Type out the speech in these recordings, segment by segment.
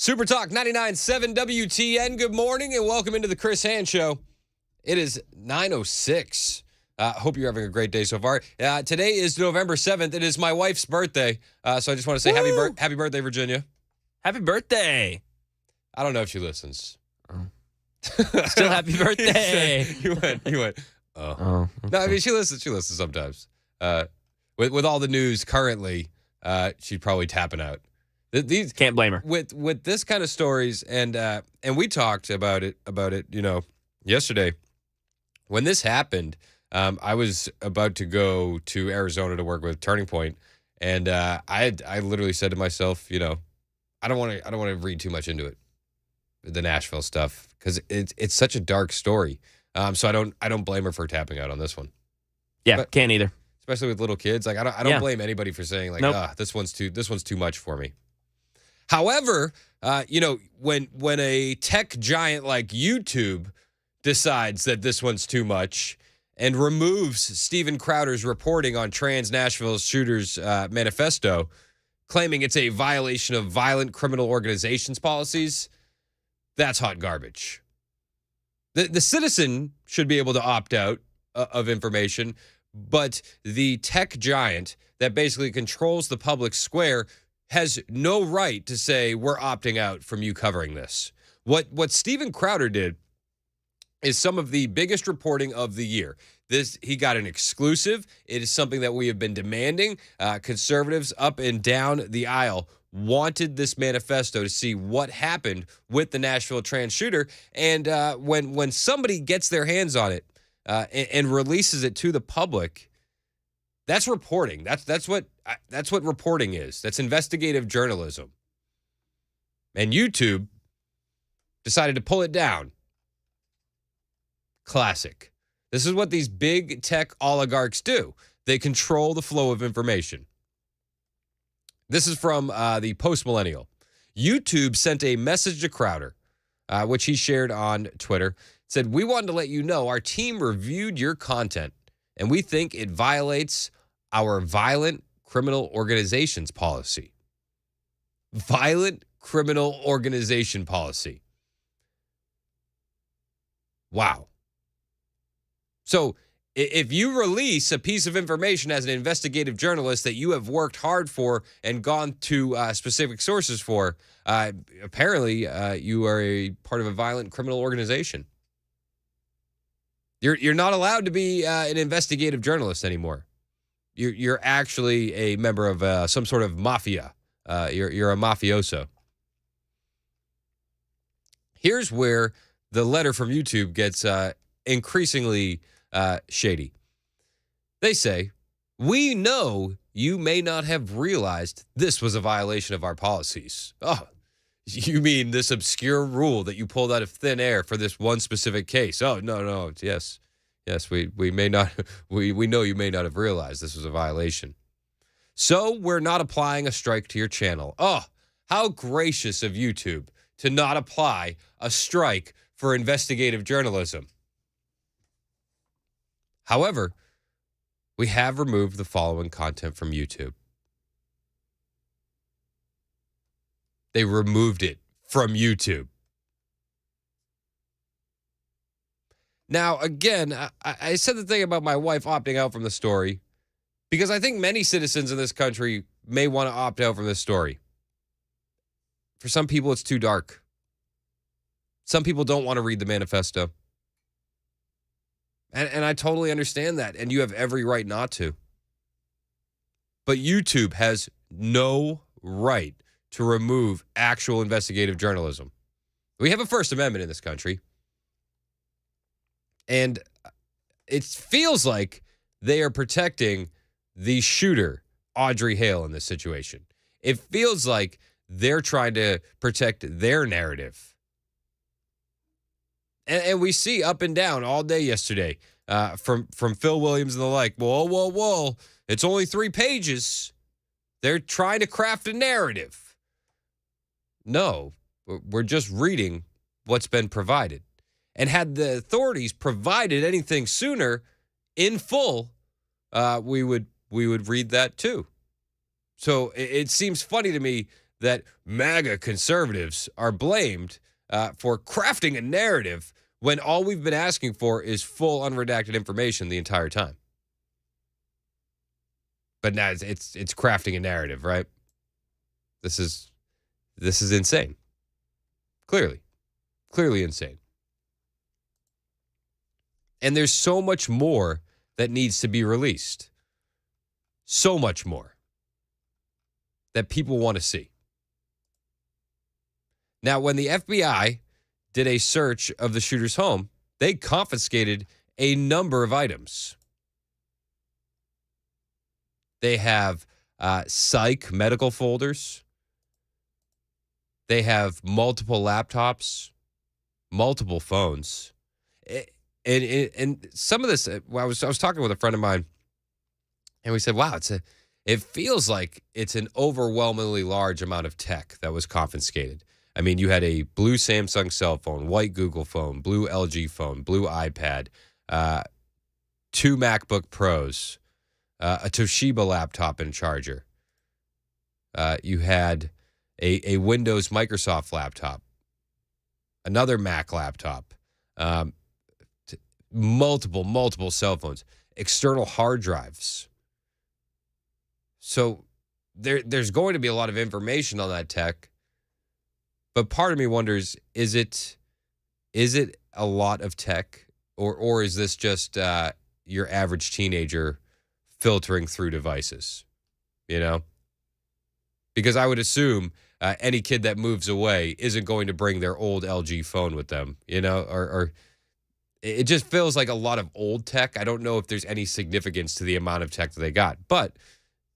Super Talk 99.7 WTN. Good morning and welcome into the Chris Hand Show. It is 9:06. Hope you're having a great day so far. Today is November 7th. It is my wife's birthday. So I just want to say happy birthday, Virginia. Happy birthday. I don't know if she listens. Still happy birthday. You went. Oh. Okay. No, I mean, she listens sometimes. With all the news currently, she's probably tapping out. These Can't blame her. With this kind of stories, and we talked about it, yesterday. When this happened, I was about to go to Arizona to work with Turning Point, and I literally said to myself, I don't want to read too much into it, the Nashville stuff, because it's such a dark story. So I don't blame her for tapping out on this one. Yeah, but, can't either. Especially with little kids, like I don't blame anybody for saying like, Nope. this one's too much for me. However, when a tech giant like YouTube decides that this one's too much and removes Steven Crowder's reporting on trans Nashville shooters manifesto, claiming it's a violation of violent criminal organizations policies, that's hot garbage. The citizen should be able to opt out of information, but the tech giant that basically controls the public square has no right to say we're opting out from you covering this. What Steven Crowder did is some of the biggest reporting of the year. He got an exclusive. It is something that we have been demanding. Conservatives up and down the aisle wanted this manifesto to see what happened with the Nashville trans shooter. And when somebody gets their hands on it and releases it to the public, that's reporting. That's what reporting is. That's investigative journalism. And YouTube decided to pull it down. Classic. This is what these big tech oligarchs do. They control the flow of information. This is from the Post-Millennial. YouTube sent a message to Crowder, which he shared on Twitter. It said, "We wanted to let you know our team reviewed your content, and we think it violates our violent criminal organizations policy." Violent criminal organization policy. Wow. So if you release a piece of information as an investigative journalist that you have worked hard for and gone to specific sources for, apparently you are a part of a violent criminal organization. You're not allowed to be an investigative journalist anymore. You're actually a member of some sort of mafia. You're a mafioso. Here's where the letter from YouTube gets increasingly shady. They say, "We know you may not have realized this was a violation of our policies." Oh, you mean this obscure rule that you pulled out of thin air for this one specific case? Oh, no. Yes, we may not. We know you may not have realized this was a violation. So we're not applying a strike to your channel. Oh, how gracious of YouTube to not apply a strike for investigative journalism. However, we have removed the following content from YouTube. They removed it from YouTube. Now, again, I said the thing about my wife opting out from the story because I think many citizens in this country may want to opt out from this story. For some people, it's too dark. Some people don't want to read the manifesto. And I totally understand that, and you have every right not to. But YouTube has no right to remove actual investigative journalism. We have a First Amendment in this country, and it feels like they are protecting the shooter, Audrey Hale, in this situation. It feels like they're trying to protect their narrative. And we see up and down all day yesterday from Phil Williams and the like. Whoa. It's only 3 pages. They're trying to craft a narrative. No, we're just reading what's been provided. And had the authorities provided anything sooner in full, we would read that too. So it seems funny to me that MAGA conservatives are blamed for crafting a narrative when all we've been asking for is full unredacted information the entire time. But now it's crafting a narrative, right? This is insane. Clearly insane. And there's so much more that needs to be released. So much more that people want to see. Now, when the FBI did a search of the shooter's home, they confiscated a number of items. They have psych medical folders. They have multiple laptops, multiple phones. And some of this, I was talking with a friend of mine, and we said, wow, it feels like it's an overwhelmingly large amount of tech that was confiscated. I mean, you had a blue Samsung cell phone, white Google phone, blue LG phone, blue iPad, 2 MacBook Pros, a Toshiba laptop and charger. You had a Windows Microsoft laptop, another Mac laptop, multiple cell phones, external hard drives. So there's going to be a lot of information on that tech. But part of me wonders, is it a lot of tech, or is this just your average teenager filtering through devices? You know? Because I would assume any kid that moves away isn't going to bring their old LG phone with them, you know, or it just feels like a lot of old tech. I don't know if there's any significance to the amount of tech that they got, but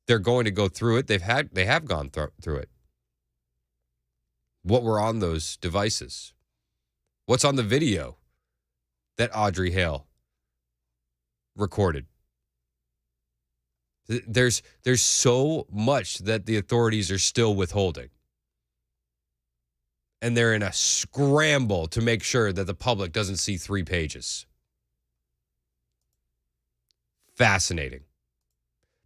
they're going to go through it. They have gone through it. What were on those devices? What's on the video that Audrey Hale recorded? There's so much that the authorities are still withholding. And they're in a scramble to make sure that the public doesn't see 3 pages. Fascinating.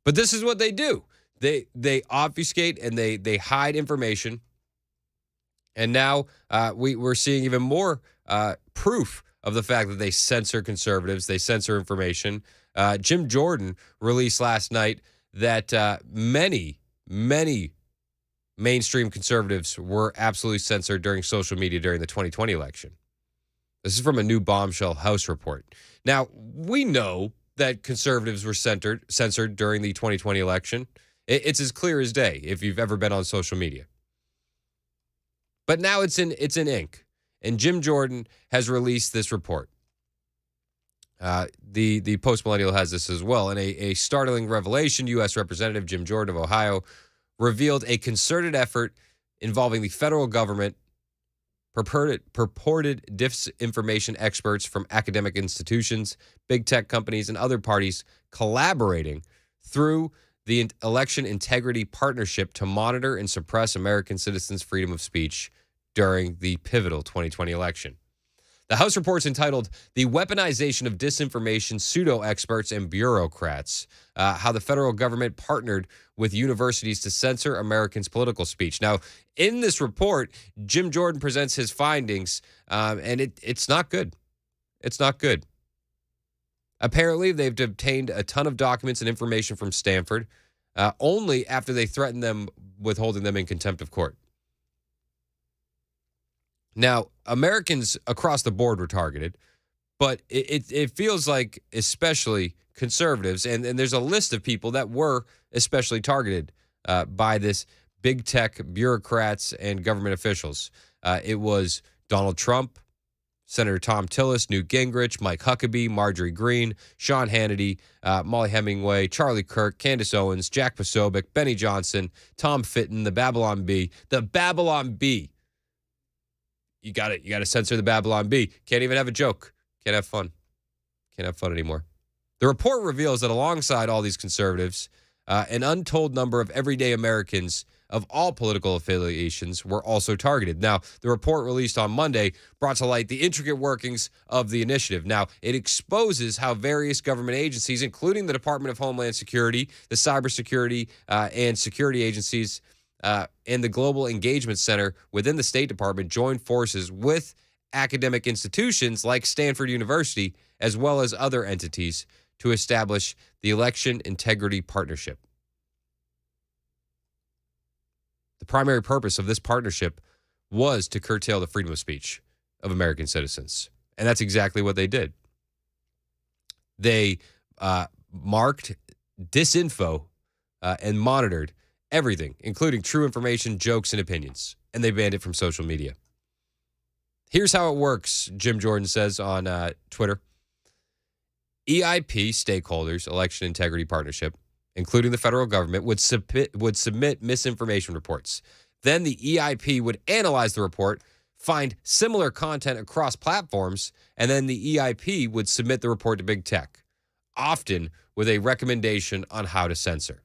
But this is what they do. They obfuscate and they hide information. And now we're seeing even more proof of the fact that they censor conservatives. They censor information. Jim Jordan released last night that many mainstream conservatives were absolutely censored during social media during the 2020 election. This is from a new bombshell House report. Now, we know that conservatives were censored during the 2020 election. It's as clear as day if you've ever been on social media. But now it's in ink, and Jim Jordan has released this report. The Post-Millennial has this as well. In a startling revelation, U.S. Representative Jim Jordan of Ohio revealed a concerted effort involving the federal government, purported disinformation experts from academic institutions, big tech companies, and other parties collaborating through the Election Integrity Partnership to monitor and suppress American citizens' freedom of speech during the pivotal 2020 election. The House report's entitled The Weaponization of Disinformation, Pseudo-Experts, and Bureaucrats, how the federal government partnered with universities to censor Americans' political speech. Now, in this report, Jim Jordan presents his findings, and it's not good. It's not good. Apparently, they've obtained a ton of documents and information from Stanford, only after they threatened them with holding them in contempt of court. Now, Americans across the board were targeted, but it feels like especially conservatives, and there's a list of people that were especially targeted by this big tech bureaucrats and government officials. It was Donald Trump, Senator Tom Tillis, Newt Gingrich, Mike Huckabee, Marjorie Greene, Sean Hannity, Molly Hemingway, Charlie Kirk, Candace Owens, Jack Posobiec, Benny Johnson, Tom Fitton, the Babylon Bee. The Babylon Bee. You got to censor the Babylon Bee. Can't even have a joke. Can't have fun. Can't have fun anymore. The report reveals that alongside all these conservatives, an untold number of everyday Americans of all political affiliations were also targeted. Now, the report released on Monday brought to light the intricate workings of the initiative. Now, it exposes how various government agencies, including the Department of Homeland Security, the cybersecurity and security agencies, and the Global Engagement Center within the State Department joined forces with academic institutions like Stanford University, as well as other entities, to establish the Election Integrity Partnership. The primary purpose of this partnership was to curtail the freedom of speech of American citizens. And that's exactly what they did. They marked disinfo and monitored everything, including true information, jokes, and opinions. And they banned it from social media. Here's how it works, Jim Jordan says on Twitter. EIP stakeholders, Election Integrity Partnership, including the federal government, would submit misinformation reports. Then the EIP would analyze the report, find similar content across platforms, and then the EIP would submit the report to big tech, often with a recommendation on how to censor.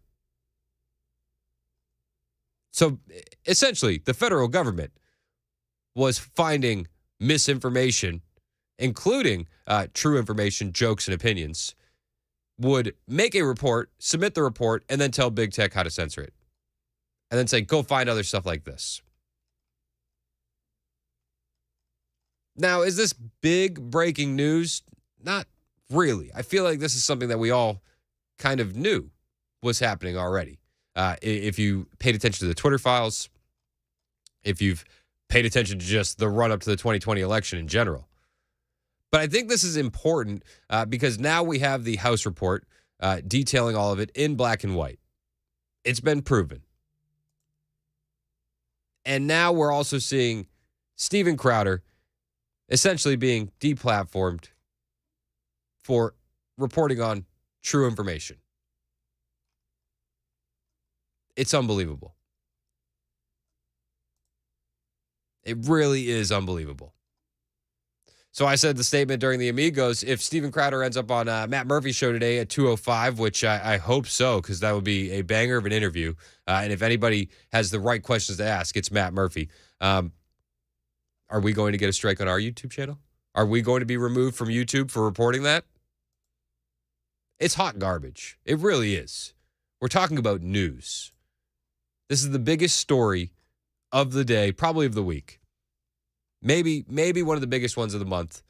So essentially, the federal government was finding misinformation, including true information, jokes, and opinions, would make a report, submit the report, and then tell big tech how to censor it. And then say, go find other stuff like this. Now, is this big breaking news? Not really. I feel like this is something that we all kind of knew was happening already. If you paid attention to the Twitter files, if you've paid attention to just the run up to the 2020 election in general. But I think this is important because now we have the House report detailing all of it in black and white. It's been proven. And now we're also seeing Steven Crowder essentially being deplatformed for reporting on true information. It's unbelievable. It really is unbelievable. So I said the statement during the Amigos, if Steven Crowder ends up on Matt Murphy's show today at 2:05, which I hope so, because that would be a banger of an interview. And if anybody has the right questions to ask, it's Matt Murphy. Are we going to get a strike on our YouTube channel? Are we going to be removed from YouTube for reporting that? It's hot garbage. It really is. We're talking about news. This is the biggest story of the day, probably of the week. Maybe one of the biggest ones of the month,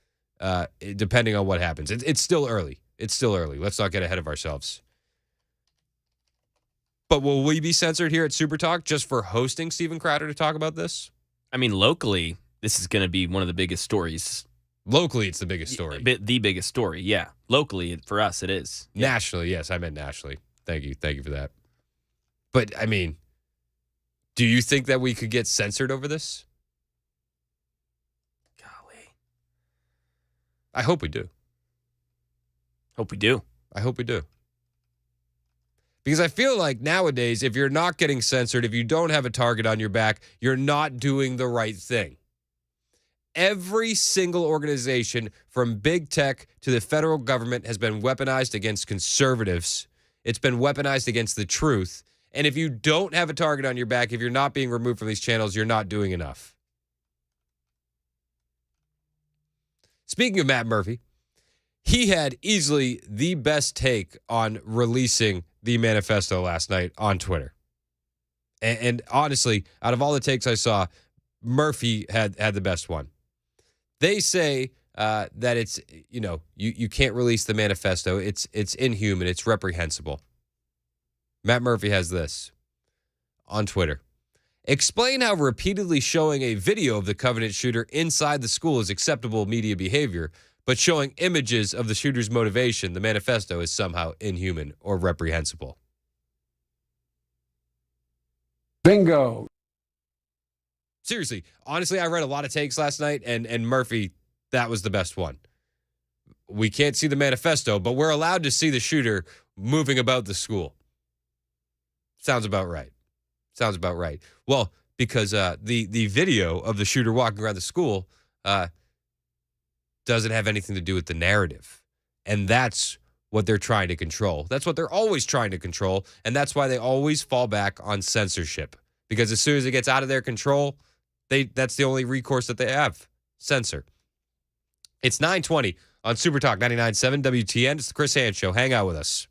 depending on what happens. It's still early. It's still early. Let's not get ahead of ourselves. But will we be censored here at Super Talk just for hosting Steven Crowder to talk about this? I mean, locally, this is going to be one of the biggest stories. Locally, it's the biggest story. The biggest story, yeah. Locally, for us, it is. Yeah. Nationally, yes, I meant nationally. Thank you for that. But, I mean, do you think that we could get censored over this? Golly. I hope we do. Hope we do. I hope we do. Because I feel like nowadays, if you're not getting censored, if you don't have a target on your back, you're not doing the right thing. Every single organization, from big tech to the federal government, has been weaponized against conservatives. It's been weaponized against the truth. And if you don't have a target on your back, if you're not being removed from these channels, you're not doing enough. Speaking of Matt Murphy, he had easily the best take on releasing the manifesto last night on Twitter. And honestly, out of all the takes I saw, Murphy had the best one. They say that it's, you can't release the manifesto. It's inhuman. It's reprehensible. Matt Murphy has this on Twitter. Explain how repeatedly showing a video of the Covenant shooter inside the school is acceptable media behavior, but showing images of the shooter's motivation, the manifesto, is somehow inhuman or reprehensible. Bingo. Seriously, honestly, I read a lot of takes last night, and Murphy, that was the best one. We can't see the manifesto, but we're allowed to see the shooter moving about the school. Sounds about right. Well, because the video of the shooter walking around the school doesn't have anything to do with the narrative. And that's what they're trying to control. That's what they're always trying to control, and that's why they always fall back on censorship. Because as soon as it gets out of their control, that's the only recourse that they have. Censor. It's 9:20 on Super Talk 99.7 WTN. It's the Chris Hand Show. Hang out with us.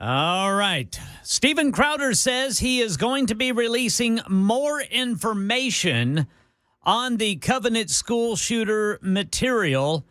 All right. Steven Crowder says he is going to be releasing more information on the Covenant school shooter material.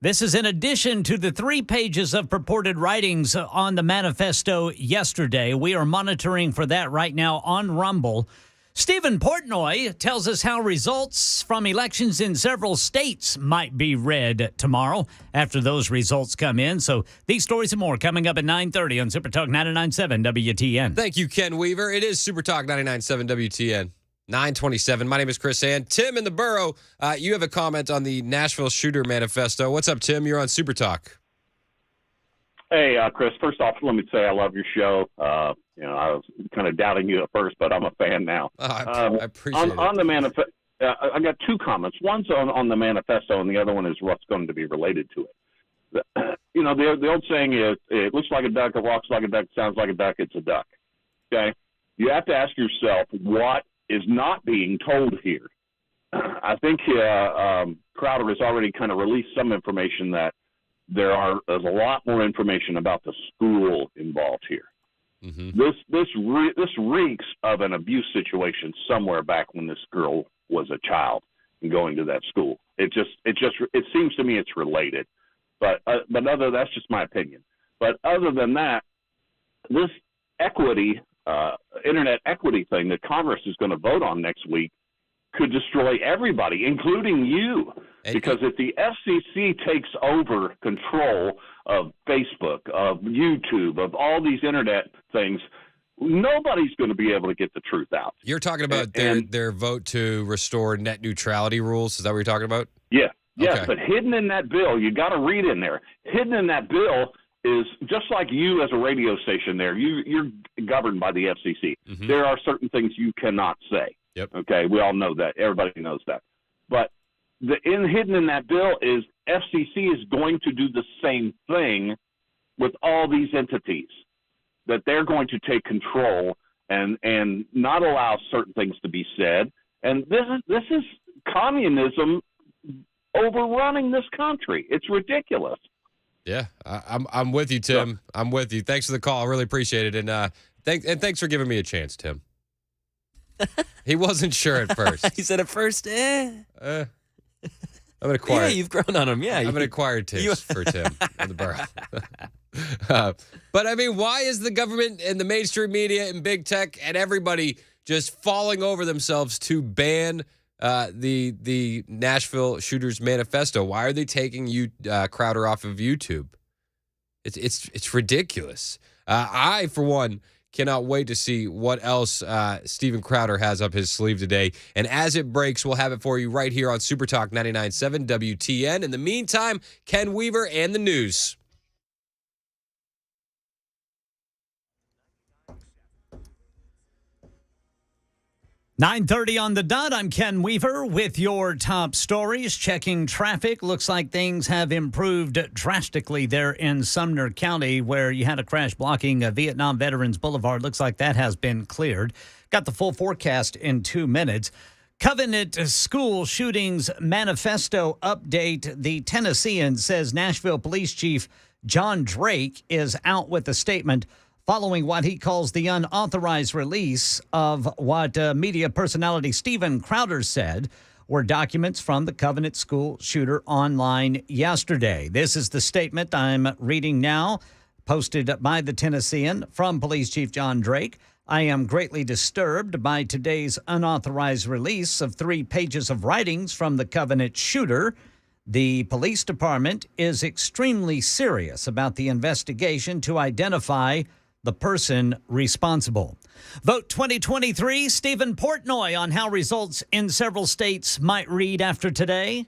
This is in addition to the 3 pages of purported writings on the manifesto yesterday. We are monitoring for that right now on Rumble. Stephen Portnoy tells us how results from elections in several states might be read tomorrow after those results come in. So these stories and more coming up at 9:30 on Super Talk 99.7 WTN. Thank you, Ken Weaver. It is Super Talk 99.7 WTN. 9:27. My name is Chris and Tim in the borough. You have a comment on the Nashville shooter manifesto. What's up, Tim? You're on Super Talk. Hey, Chris. First off, let me say I love your show. I was kind of doubting you at first, but I'm a fan now. I appreciate it. On the manifesto, I got 2 comments. One's on the manifesto, and the other one is what's going to be related to it. The old saying is, it looks like a duck, it walks like a duck, sounds like a duck, it's a duck. Okay? You have to ask yourself what is not being told here. I think Crowder has already kind of released some information that there's a lot more information about the school involved here. Mm-hmm. This reeks of an abuse situation somewhere back when this girl was a child and going to that school. It seems to me it's related, but that's just my opinion. But other than that, this equity, internet equity thing that Congress is going to vote on next week could destroy everybody, including you. Because if the FCC takes over control of Facebook, of YouTube, of all these internet things, nobody's going to be able to get the truth out. You're talking about their vote to restore net neutrality rules. Is that what you're talking about? Yeah. Yes, okay. But hidden in that bill, you got to read in there. Hidden in that bill is just like you as a radio station there. You're governed by the FCC. Mm-hmm. There are certain things you cannot say. Yep. Okay, we all know that. Everybody knows that. But hidden in that bill is FCC is going to do the same thing with all these entities, that they're going to take control and not allow certain things to be said. And this is communism overrunning this country. It's ridiculous. Yeah, I'm with you, Tim. Yeah. I'm with you. Thanks for the call. I really appreciate it. And thanks for giving me a chance, Tim. He wasn't sure at first. He said at first, I'm an acquired. Yeah, you've grown on him. Yeah, I'm an acquired taste for Tim in the borough. But I mean, why is the government and the mainstream media and big tech and everybody just falling over themselves to ban the Nashville shooters manifesto? Why are they taking Crowder off of YouTube? It's ridiculous. I, for one, cannot wait to see what else Steven Crowder has up his sleeve today. And as it breaks, we'll have it for you right here on Super Talk 99.7 WTN. In the meantime, Ken Weaver and the news. "9:30 on the dot. I'm Ken Weaver with your top stories. Checking traffic. Looks like things have improved drastically there in Sumner County, where you had a crash blocking Vietnam Veterans Boulevard. Looks like that has been cleared. Got the full forecast in 2 minutes. Covenant school shootings manifesto update. The Tennessean says Nashville Police Chief John Drake is out with a statement following what he calls the unauthorized release of what media personality Steven Crowder said were documents from the Covenant school shooter online yesterday. This is the statement I'm reading now, posted by the Tennessean from Police Chief John Drake. "I am greatly disturbed by today's unauthorized release of 3 pages of writings from the Covenant shooter. The police department is extremely serious about the investigation to identify the person responsible." Vote 2023, Stephen Portnoy on how results in several states might read after today.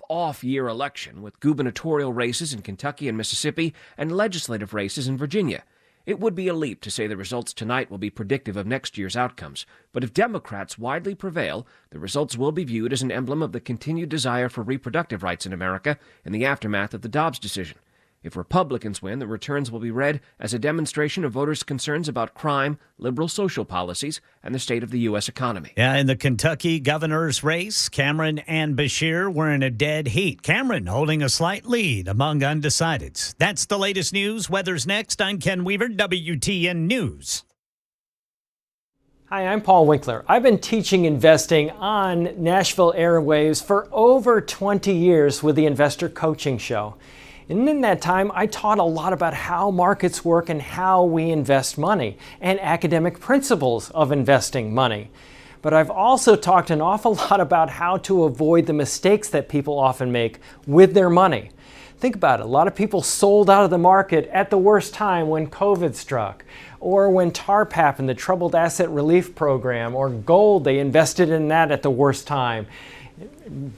Off-year election with gubernatorial races in Kentucky and Mississippi and legislative races in Virginia. It would be a leap to say the results tonight will be predictive of next year's outcomes, but if Democrats widely prevail, the results will be viewed as an emblem of the continued desire for reproductive rights in America in the aftermath of the Dobbs decision. If Republicans win, the returns will be read as a demonstration of voters' concerns about crime, liberal social policies, and the state of the U.S. economy. Yeah, in the Kentucky governor's race, Cameron and Bashir were in a dead heat. Cameron holding a slight lead among undecideds. That's the latest news. Weather's next. I'm Ken Weaver, WTN News. Hi, I'm Paul Winkler. I've been teaching investing on Nashville airwaves for over 20 years with the Investor Coaching Show. And in that time, I taught a lot about how markets work and how we invest money and academic principles of investing money. But I've also talked an awful lot about how to avoid the mistakes that people often make with their money. Think about it. A lot of people sold out of the market at the worst time when COVID struck, or when TARP happened, the Troubled Asset Relief Program, or gold, they invested in that at the worst time.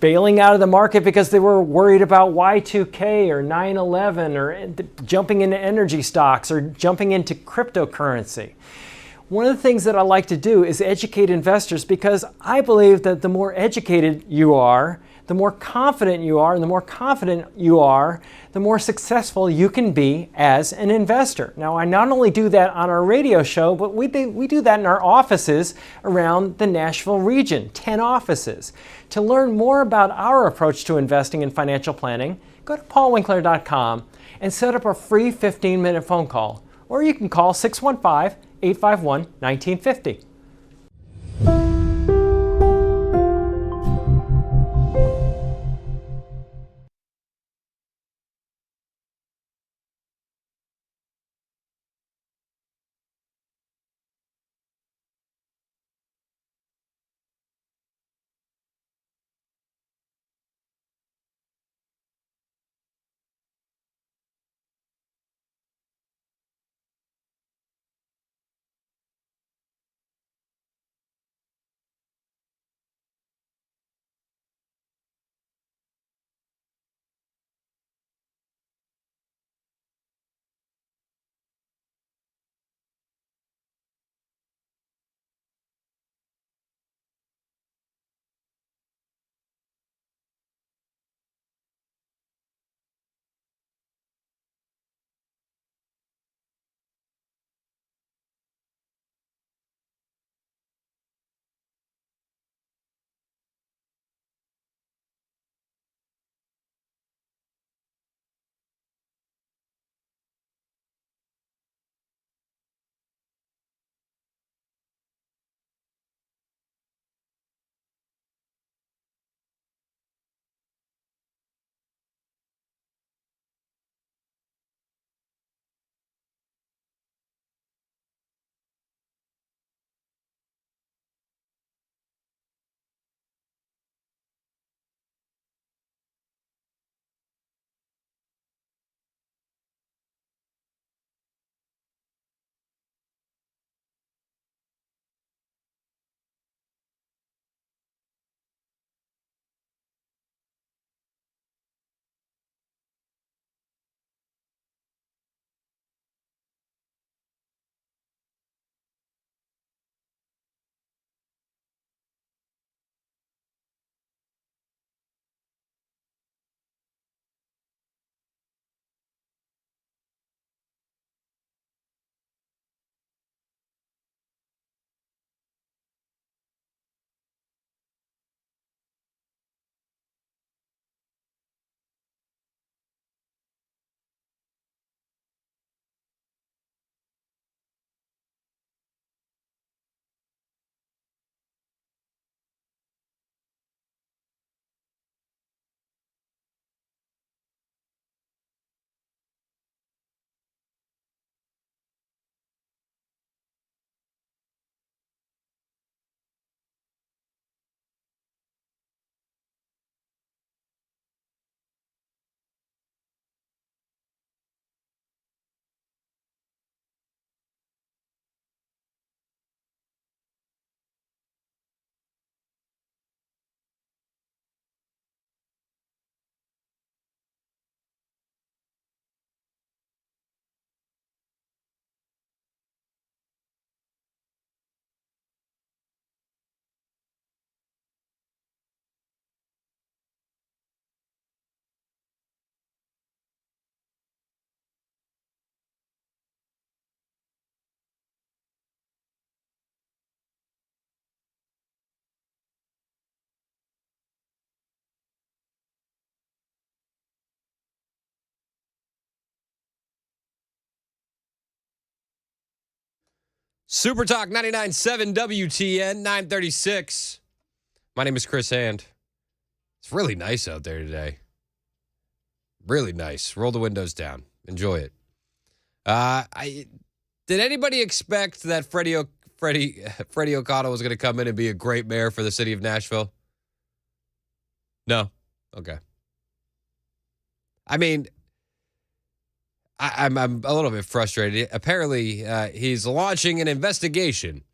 Bailing out of the market because they were worried about Y2K or 9/11 or jumping into energy stocks or jumping into cryptocurrency. One of the things that I like to do is educate investors because I believe that the more educated you are, the more confident you are, and the more confident you are, the more successful you can be as an investor. Now, I not only do that on our radio show, but we do that in our offices around the Nashville region, 10 offices. To learn more about our approach to investing and financial planning, go to paulwinkler.com and set up a free 15-minute phone call. Or you can call 615-851-1950. Super Talk 99.7 WTN 936. My name is Chris Hand. It's really nice out there today. Really nice. Roll the windows down. Enjoy it. Did anybody expect that Freddie O'Connell was going to come in and be a great mayor for the city of Nashville? No? Okay. I mean, I'm a little bit frustrated. Apparently, he's launching an investigation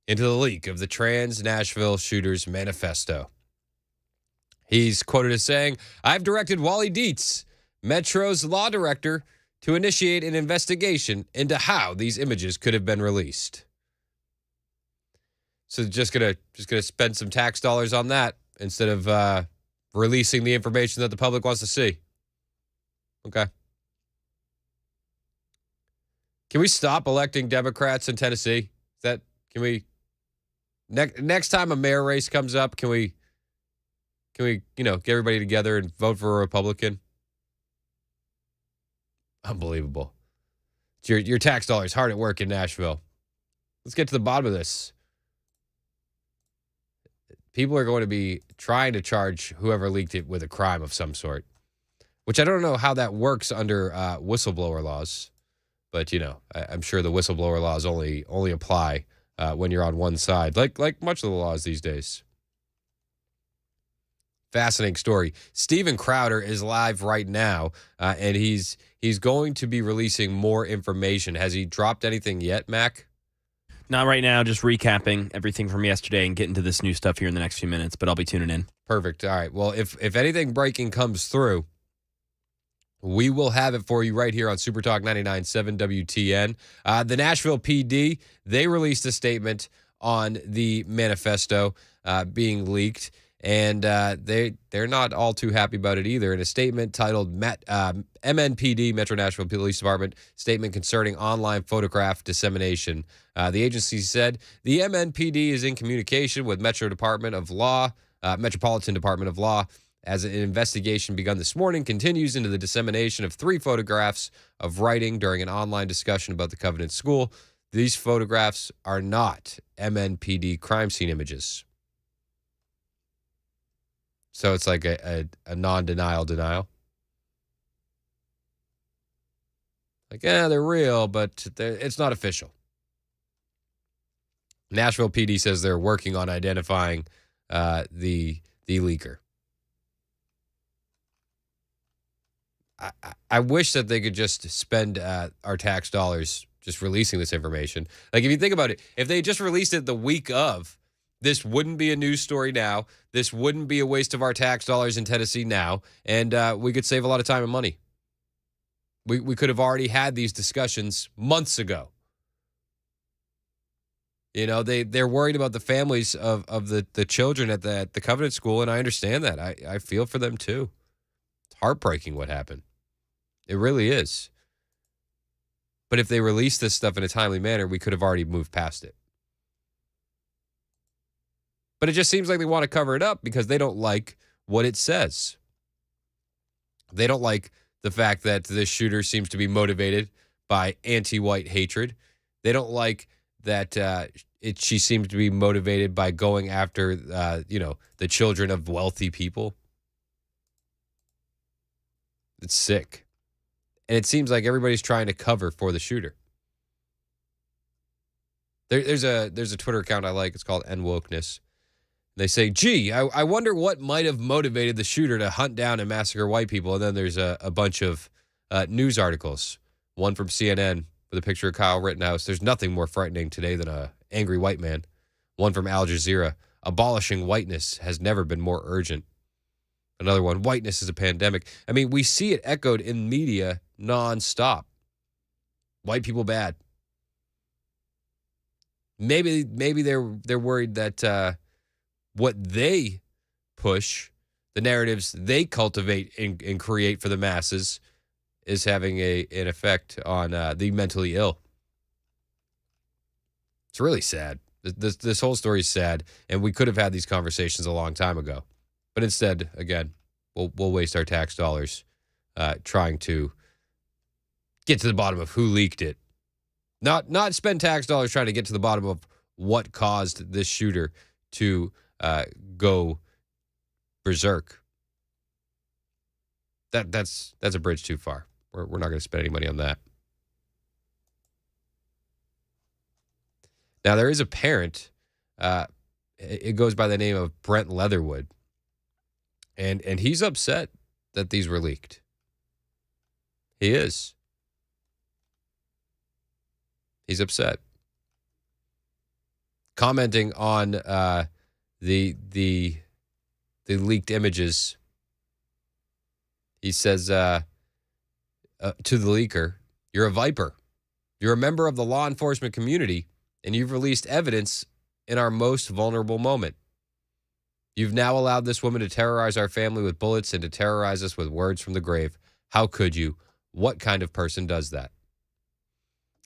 into the leak of the trans Nashville shooters manifesto. He's quoted as saying, "I've directed Wally Dietz, Metro's law director, to initiate an investigation into how these images could have been released." So just gonna spend some tax dollars on that instead of releasing the information that the public wants to see. Okay. Can we stop electing Democrats in Tennessee? Can we next time a mayor race comes up, can we get everybody together and vote for a Republican? Unbelievable. It's your tax dollars hard at work in Nashville. Let's get to the bottom of this. People are going to be trying to charge whoever leaked it with a crime of some sort, which I don't know how that works under whistleblower laws. But, I'm sure the whistleblower laws only apply when you're on one side, like much of the laws these days. Fascinating story. Steven Crowder is live right now, and he's going to be releasing more information. Has he dropped anything yet, Mac? Not right now, just recapping everything from yesterday and getting to this new stuff here in the next few minutes, but I'll be tuning in. Perfect. All right. Well, if anything breaking comes through, we will have it for you right here on Super Talk 99.7 WTN. The Nashville PD, they released a statement on the manifesto being leaked, and they're not all too happy about it either. In a statement titled MNPD, Metro Nashville Police Department, statement concerning online photograph dissemination, the agency said the MNPD is in communication with Metropolitan Department of Law as an investigation begun this morning continues into the dissemination of 3 photographs of writing during an online discussion about the Covenant School. These photographs are not MNPD crime scene images. So it's like a non-denial denial. Like, they're real, but it's not official. Nashville PD says they're working on identifying the leaker. I wish that they could just spend our tax dollars just releasing this information. Like, if you think about it, if they just released it the week of, this wouldn't be a news story now. This wouldn't be a waste of our tax dollars in Tennessee now. And we could save a lot of time and money. We could have already had these discussions months ago. They're worried about the families of the children at the Covenant School, and I understand that. I feel for them too. It's heartbreaking what happened. It really is. But if they release this stuff in a timely manner, we could have already moved past it. But it just seems like they want to cover it up because they don't like what it says. They don't like the fact that this shooter seems to be motivated by anti-white hatred. They don't like that she seems to be motivated by going after, the children of wealthy people. It's sick. And it seems like everybody's trying to cover for the shooter. There's a Twitter account I like. It's called NWokeness. They say, gee, I wonder what might have motivated the shooter to hunt down and massacre white people. And then there's a bunch of news articles. One from CNN with a picture of Kyle Rittenhouse. There's nothing more frightening today than an angry white man. One from Al Jazeera. Abolishing whiteness has never been more urgent. Another one, whiteness is a pandemic. I mean, we see it echoed in media nonstop. White people bad. Maybe they're worried that what they push, the narratives they cultivate and create for the masses, is having an effect on the mentally ill. It's really sad. This whole story is sad, and we could have had these conversations a long time ago. But instead, again, we'll waste our tax dollars trying to get to the bottom of who leaked it Not spend tax dollars trying to get to the bottom of what caused this shooter to go berserk. That's a bridge too far. We're not going to spend any money on that. Now, there is a parent. It goes by the name of Brent Leatherwood. And he's upset that these were leaked. He is. He's upset. Commenting on the leaked images, he says to the leaker, "You're a viper. You're a member of the law enforcement community, and you've released evidence in our most vulnerable moment. You've now allowed this woman to terrorize our family with bullets and to terrorize us with words from the grave. How could you? What kind of person does that?"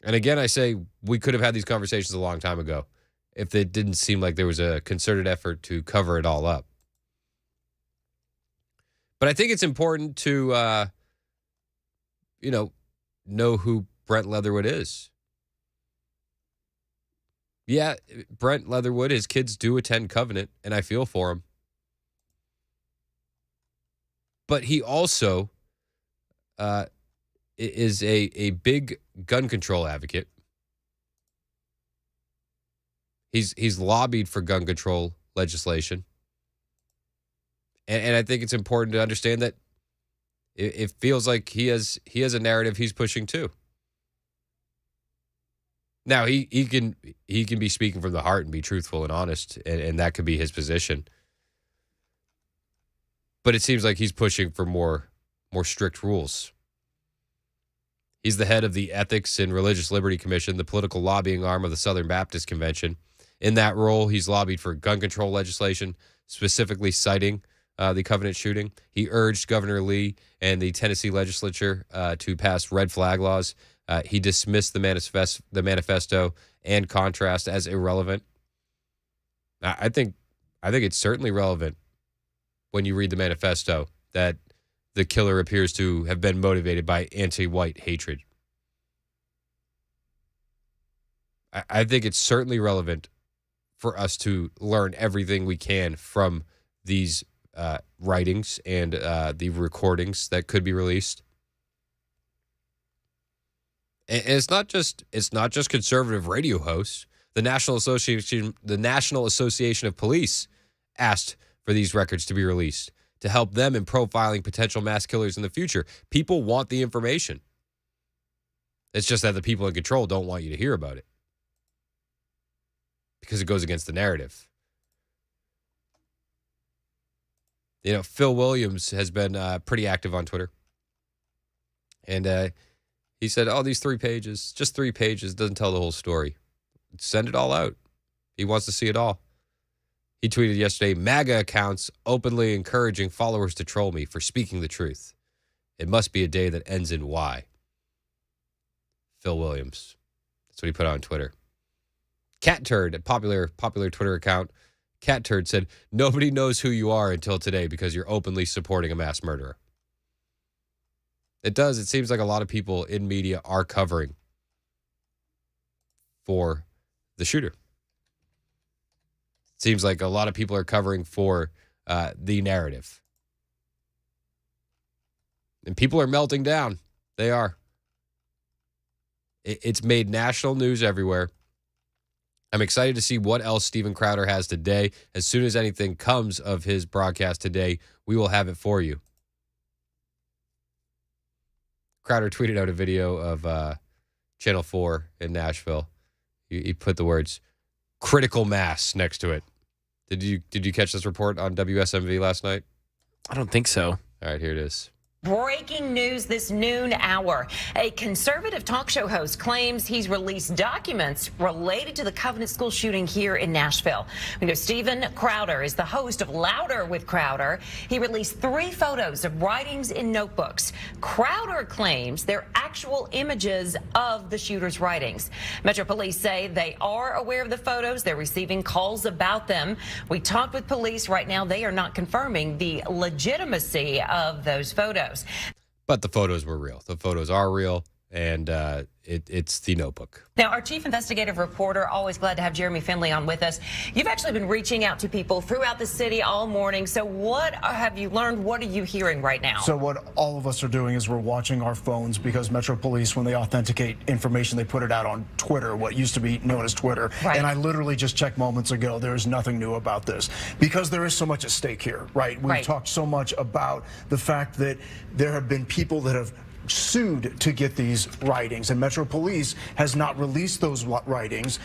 And again, I say we could have had these conversations a long time ago if it didn't seem like there was a concerted effort to cover it all up. But I think it's important to, know who Brent Leatherwood is. Yeah, Brent Leatherwood, his kids do attend Covenant, and I feel for him. But he also is a big gun control advocate. He's lobbied for gun control legislation. And I think it's important to understand that it feels like he has a narrative he's pushing too. Now, he can be speaking from the heart and be truthful and honest, and that could be his position. But it seems like he's pushing for more strict rules. He's the head of the Ethics and Religious Liberty Commission, the political lobbying arm of the Southern Baptist Convention. In that role, he's lobbied for gun control legislation, specifically citing the Covenant shooting. He urged Governor Lee and the Tennessee legislature to pass red flag laws. He dismissed the manifesto and contrast as irrelevant. I think it's certainly relevant when you read the manifesto that the killer appears to have been motivated by anti-white hatred. I think it's certainly relevant for us to learn everything we can from these writings and the recordings that could be released. And it's not just conservative radio hosts. The National Association of Police asked for these records to be released to help them in profiling potential mass killers in the future. People want the information. It's just that the people in control don't want you to hear about it because it goes against the narrative. Phil Williams has been pretty active on Twitter. And he said, these 3 pages, just 3 pages, doesn't tell the whole story. Send it all out. He wants to see it all. He tweeted yesterday, "MAGA accounts openly encouraging followers to troll me for speaking the truth. It must be a day that ends in Y." Phil Williams. That's what he put on Twitter. Cat Turd, a popular Twitter account, Cat Turd said, "Nobody knows who you are until today because you're openly supporting a mass murderer." It does. It seems like a lot of people in media are covering for the shooter. It seems like a lot of people are covering for the narrative. And people are melting down. They are. It's made national news everywhere. I'm excited to see what else Steven Crowder has today. As soon as anything comes of his broadcast today, we will have it for you. Crowder tweeted out a video of Channel 4 in Nashville. He put the words "critical mass" next to it. Did you catch this report on WSMV last night? I don't think so. All right, here it is. Breaking news this noon hour. A conservative talk show host claims he's released documents related to the Covenant School shooting here in Nashville. We know Steven Crowder is the host of Louder with Crowder. He released 3 photos of writings in notebooks. Crowder claims they're actual images of the shooter's writings. Metro Police say they are aware of the photos. They're receiving calls about them. We talked with police. Right now, they are not confirming the legitimacy of those photos. But the photos were real. The photos are real, and it's the Notebook. Now, our chief investigative reporter, always glad to have Jeremy Finley on with us. You've actually been reaching out to people throughout the city all morning. So what have you learned? What are you hearing right now? So what all of us are doing is we're watching our phones because Metro Police, when they authenticate information, they put it out on Twitter, what used to be known as Twitter. Right. And I literally just checked moments ago. There is nothing new about this because there is so much at stake here, right? We've talked so much about the fact that there have been people that have sued to get these writings, and Metro Police has not released those writings,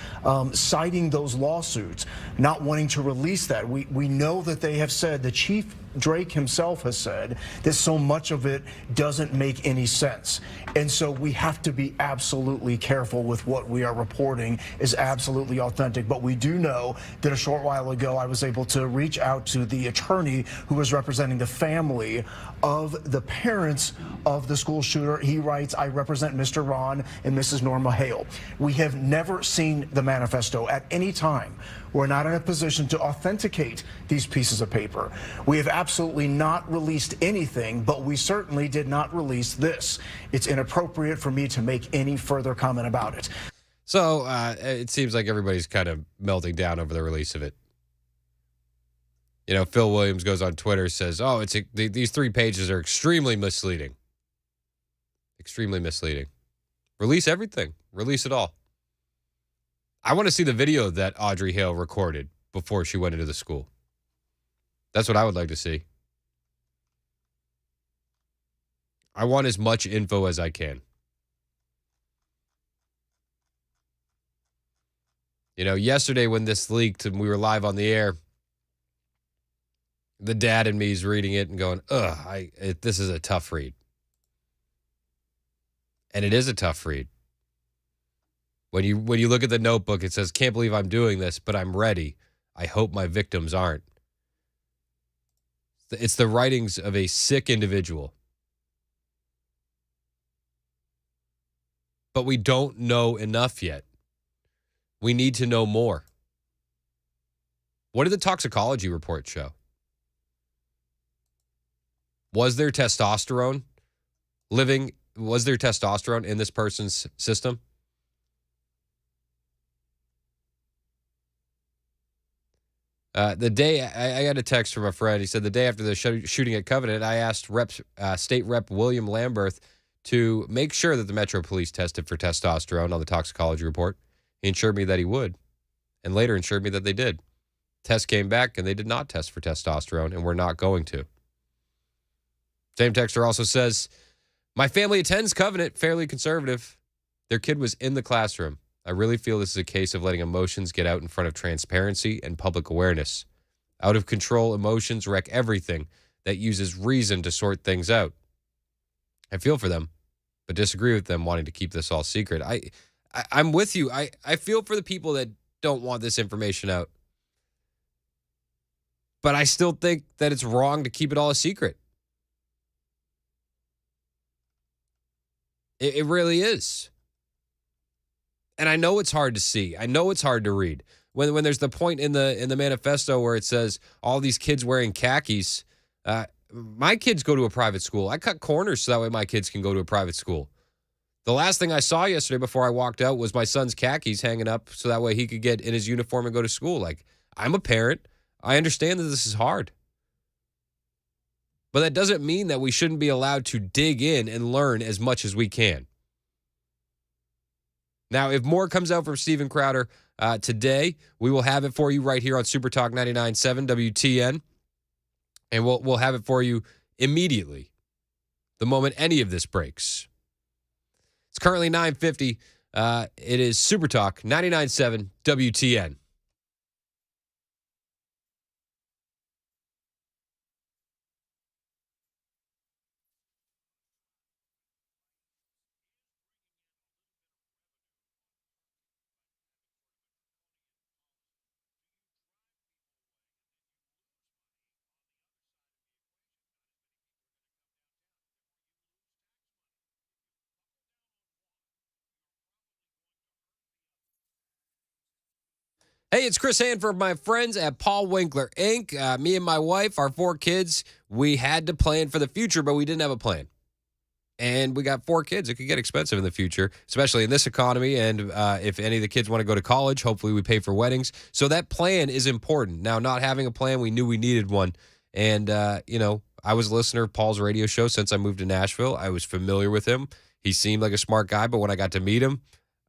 citing those lawsuits, not wanting to release that. We know that they have said, the Chief Drake himself has said, that so much of it doesn't make any sense. And so we have to be absolutely careful with what we are reporting is absolutely authentic. But we do know that a short while ago I was able to reach out to the attorney who was representing the family of the parents of the school shooter. He writes, I represent Mr. Ron and Mrs. Norma Hale. We have never seen the manifesto at any time. We're not in a position to authenticate these pieces of paper. We have absolutely not released anything, but we certainly did not release this. It's inappropriate for me to make any further comment about it. So it seems like everybody's kind of melting down over the release of it. You know, Phil Williams goes on Twitter, says, oh, these 3 pages are extremely misleading. Extremely misleading. Release everything. Release it all. I want to see the video that Audrey Hale recorded before she went into the school. That's what I would like to see. I want as much info as I can. You know, yesterday when this leaked and we were live on the air, the dad in me is reading it and going, this is a tough read. And it is a tough read. When you look at the Notebook, it says, can't believe I'm doing this, but I'm ready. I hope my victims aren't. It's the writings of a sick individual. But we don't know enough yet. We need to know more. What did the toxicology report show? Was there testosterone in this person's system? The day I got a text from a friend, he said the day after the shooting at Covenant, I asked State Rep William Lamberth to make sure that the Metro Police tested for testosterone on the toxicology report. He assured me that he would, and later assured me that they did. Test came back, and they did not test for testosterone, and we're not going to. Same texter also says, my family attends Covenant, fairly conservative. Their kid was in the classroom. I really feel this is a case of letting emotions get out in front of transparency and public awareness. Out of control emotions wreck everything that uses reason to sort things out. I feel for them, but disagree with them wanting to keep this all secret. I'm with you. I feel for the people that don't want this information out. But I still think that it's wrong to keep it all a secret. It really is. And I know it's hard to see. I know it's hard to read. When there's the point in the manifesto where it says all these kids wearing khakis, my kids go to a private school. I cut corners so that way my kids can go to a private school. The last thing I saw yesterday before I walked out was my son's khakis hanging up so that way he could get in his uniform and go to school. Like, I'm a parent. I understand that this is hard. But that doesn't mean that we shouldn't be allowed to dig in and learn as much as we can. Now, if more comes out from Steven Crowder today, we will have it for you right here on Super Talk 99.7 WTN. And we'll have it for you immediately, the moment any of this breaks. It's currently 9:50. It is Super Talk 99.7 WTN. Hey, it's Chris Hanford, my friends at Paul Winkler, Inc. Me and my wife, our 4 kids, we had to plan for the future, but we didn't have a plan. And we got 4 kids. It could get expensive in the future, especially in this economy. And if any of the kids want to go to college, hopefully we pay for weddings. So that plan is important. Now, not having a plan, we knew we needed one. And, I was a listener of Paul's radio show since I moved to Nashville. I was familiar with him. He seemed like a smart guy, but when I got to meet him,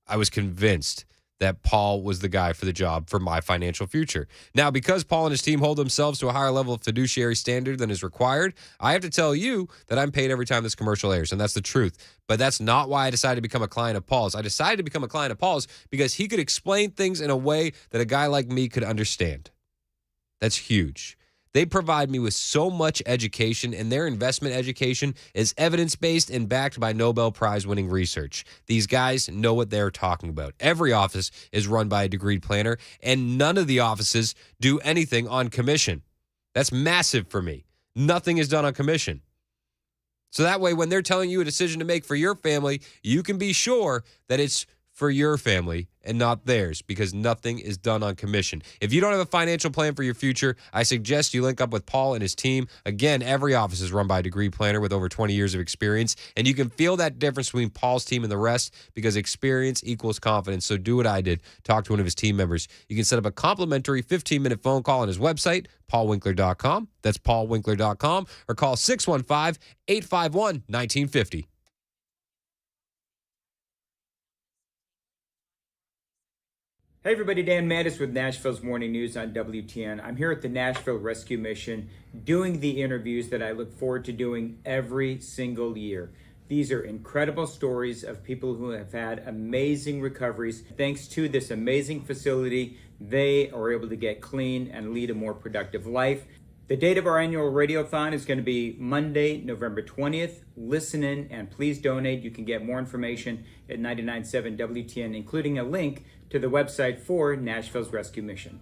I was convinced that Paul was the guy for the job for my financial future. Now, because Paul and his team hold themselves to a higher level of fiduciary standard than is required, I have to tell you that I'm paid every time this commercial airs, and that's the truth. But that's not why I decided to become a client of Paul's. I decided to become a client of Paul's because he could explain things in a way that a guy like me could understand. That's huge. They provide me with so much education, and their investment education is evidence-based and backed by Nobel Prize-winning research. These guys know what they're talking about. Every office is run by a degreed planner, and none of the offices do anything on commission. That's massive for me. Nothing is done on commission. So that way, when they're telling you a decision to make for your family, you can be sure that it's for your family and not theirs, because nothing is done on commission. If you don't have a financial plan for your future, I suggest you link up with Paul and his team. Again, every office is run by a degree planner with over 20 years of experience, and you can feel that difference between Paul's team and the rest because experience equals confidence. So do what I did. Talk to one of his team members. You can set up a complimentary 15-minute phone call on his website, paulwinkler.com. That's paulwinkler.com, or call 615-851-1950. Hey everybody, Dan Mattis with Nashville's Morning News on WTN. I'm here at the Nashville Rescue Mission doing the interviews that I look forward to doing every single year. These are incredible stories of people who have had amazing recoveries. Thanks to this amazing facility, they are able to get clean and lead a more productive life. The date of our annual radiothon is going to be Monday, November 20th. Listen in and please donate. You can get more information at 99.7 WTN, including a link to the website for Nashville's Rescue Mission.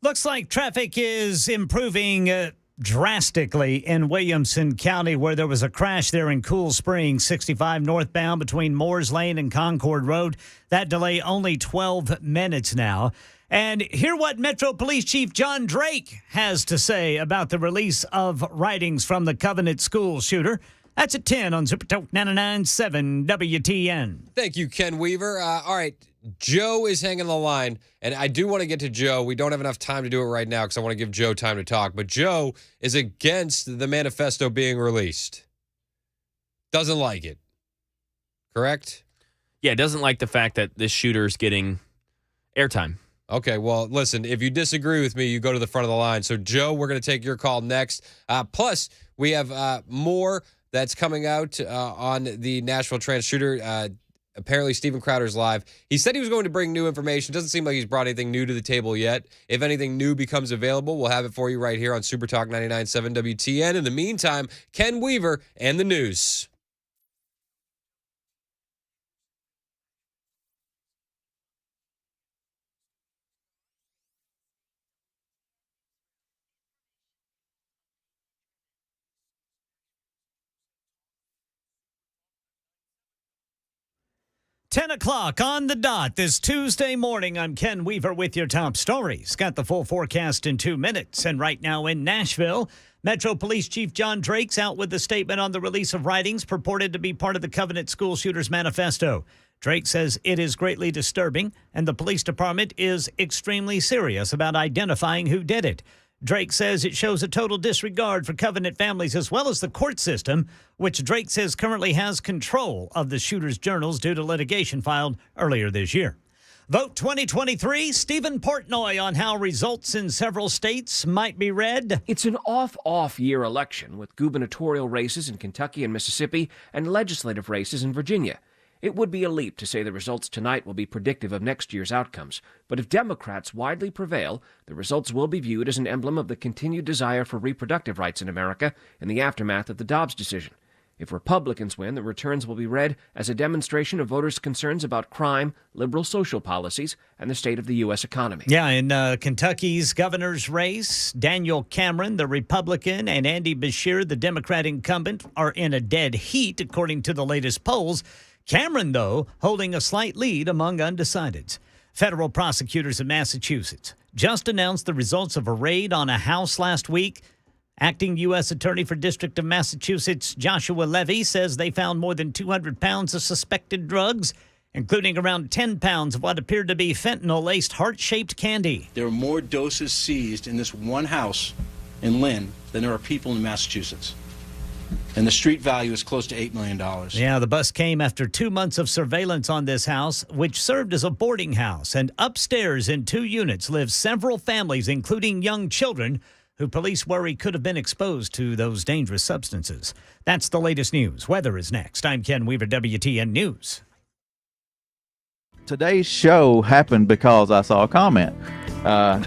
Looks like traffic is improving drastically in Williamson County, where there was a crash there in Cool Springs, 65 northbound between Moores Lane and Concord Road. That delay only 12 minutes now. And hear what Metro Police Chief John Drake has to say about the release of writings from the Covenant school shooter. That's at 10 on Super Talk 99.7 WTN. Thank you, Ken Weaver. All right, Joe is hanging on the line, and I do want to get to Joe. We don't have enough time to do it right now because I want to give Joe time to talk. But Joe is against the manifesto being released. Doesn't like it. Correct? Yeah, doesn't like the fact that this shooter's getting airtime. Okay, well, listen, if you disagree with me, you go to the front of the line. So, Joe, we're going to take your call next. Plus, we have more that's coming out on the Nashville trans shooter. Apparently, Steven Crowder's live. He said he was going to bring new information. Doesn't seem like he's brought anything new to the table yet. If anything new becomes available, we'll have it for you right here on Super Talk 99.7 WTN. In the meantime, Ken Weaver and the news. Ten o'clock on the dot this Tuesday morning. I'm Ken Weaver with your top stories. Got the full forecast in 2 minutes. And right now in Nashville, Metro Police Chief John Drake's out with a statement on the release of writings purported to be part of the Covenant school shooter's manifesto. Drake says it is greatly disturbing, and the police department is extremely serious about identifying who did it. Drake says it shows a total disregard for Covenant families as well as the court system, which Drake says currently has control of the shooter's journals due to litigation filed earlier this year. Vote 2023, Stephen Portnoy on how results in several states might be read. It's an off-year election with gubernatorial races in Kentucky and Mississippi and legislative races in Virginia. It would be a leap to say the results tonight will be predictive of next year's outcomes, but if Democrats widely prevail, the results will be viewed as an emblem of the continued desire for reproductive rights in America in the aftermath of the Dobbs decision. If Republicans win, the returns will be read as a demonstration of voters' concerns about crime, liberal social policies, and the state of the U.S. economy. Yeah, in Kentucky's governor's race, Daniel Cameron, the Republican, and Andy Beshear, the Democrat incumbent, are in a dead heat, according to the latest polls. Cameron, though, holding a slight lead among undecideds. Federal prosecutors in Massachusetts just announced the results of a raid on a house last week. Acting U.S. Attorney for District of Massachusetts Joshua Levy says they found more than 200 pounds of suspected drugs, including around 10 pounds of what appeared to be fentanyl-laced heart-shaped candy. There are more doses seized in this one house in Lynn than there are people in Massachusetts. And the street value is close to $8 million. Yeah, the bust came after 2 months of surveillance on this house, which served as a boarding house. And upstairs in 2 units live several families, including young children, who police worry could have been exposed to those dangerous substances. That's the latest news. Weather is next. I'm Ken Weaver, WTN News. Today's show happened because I saw a comment.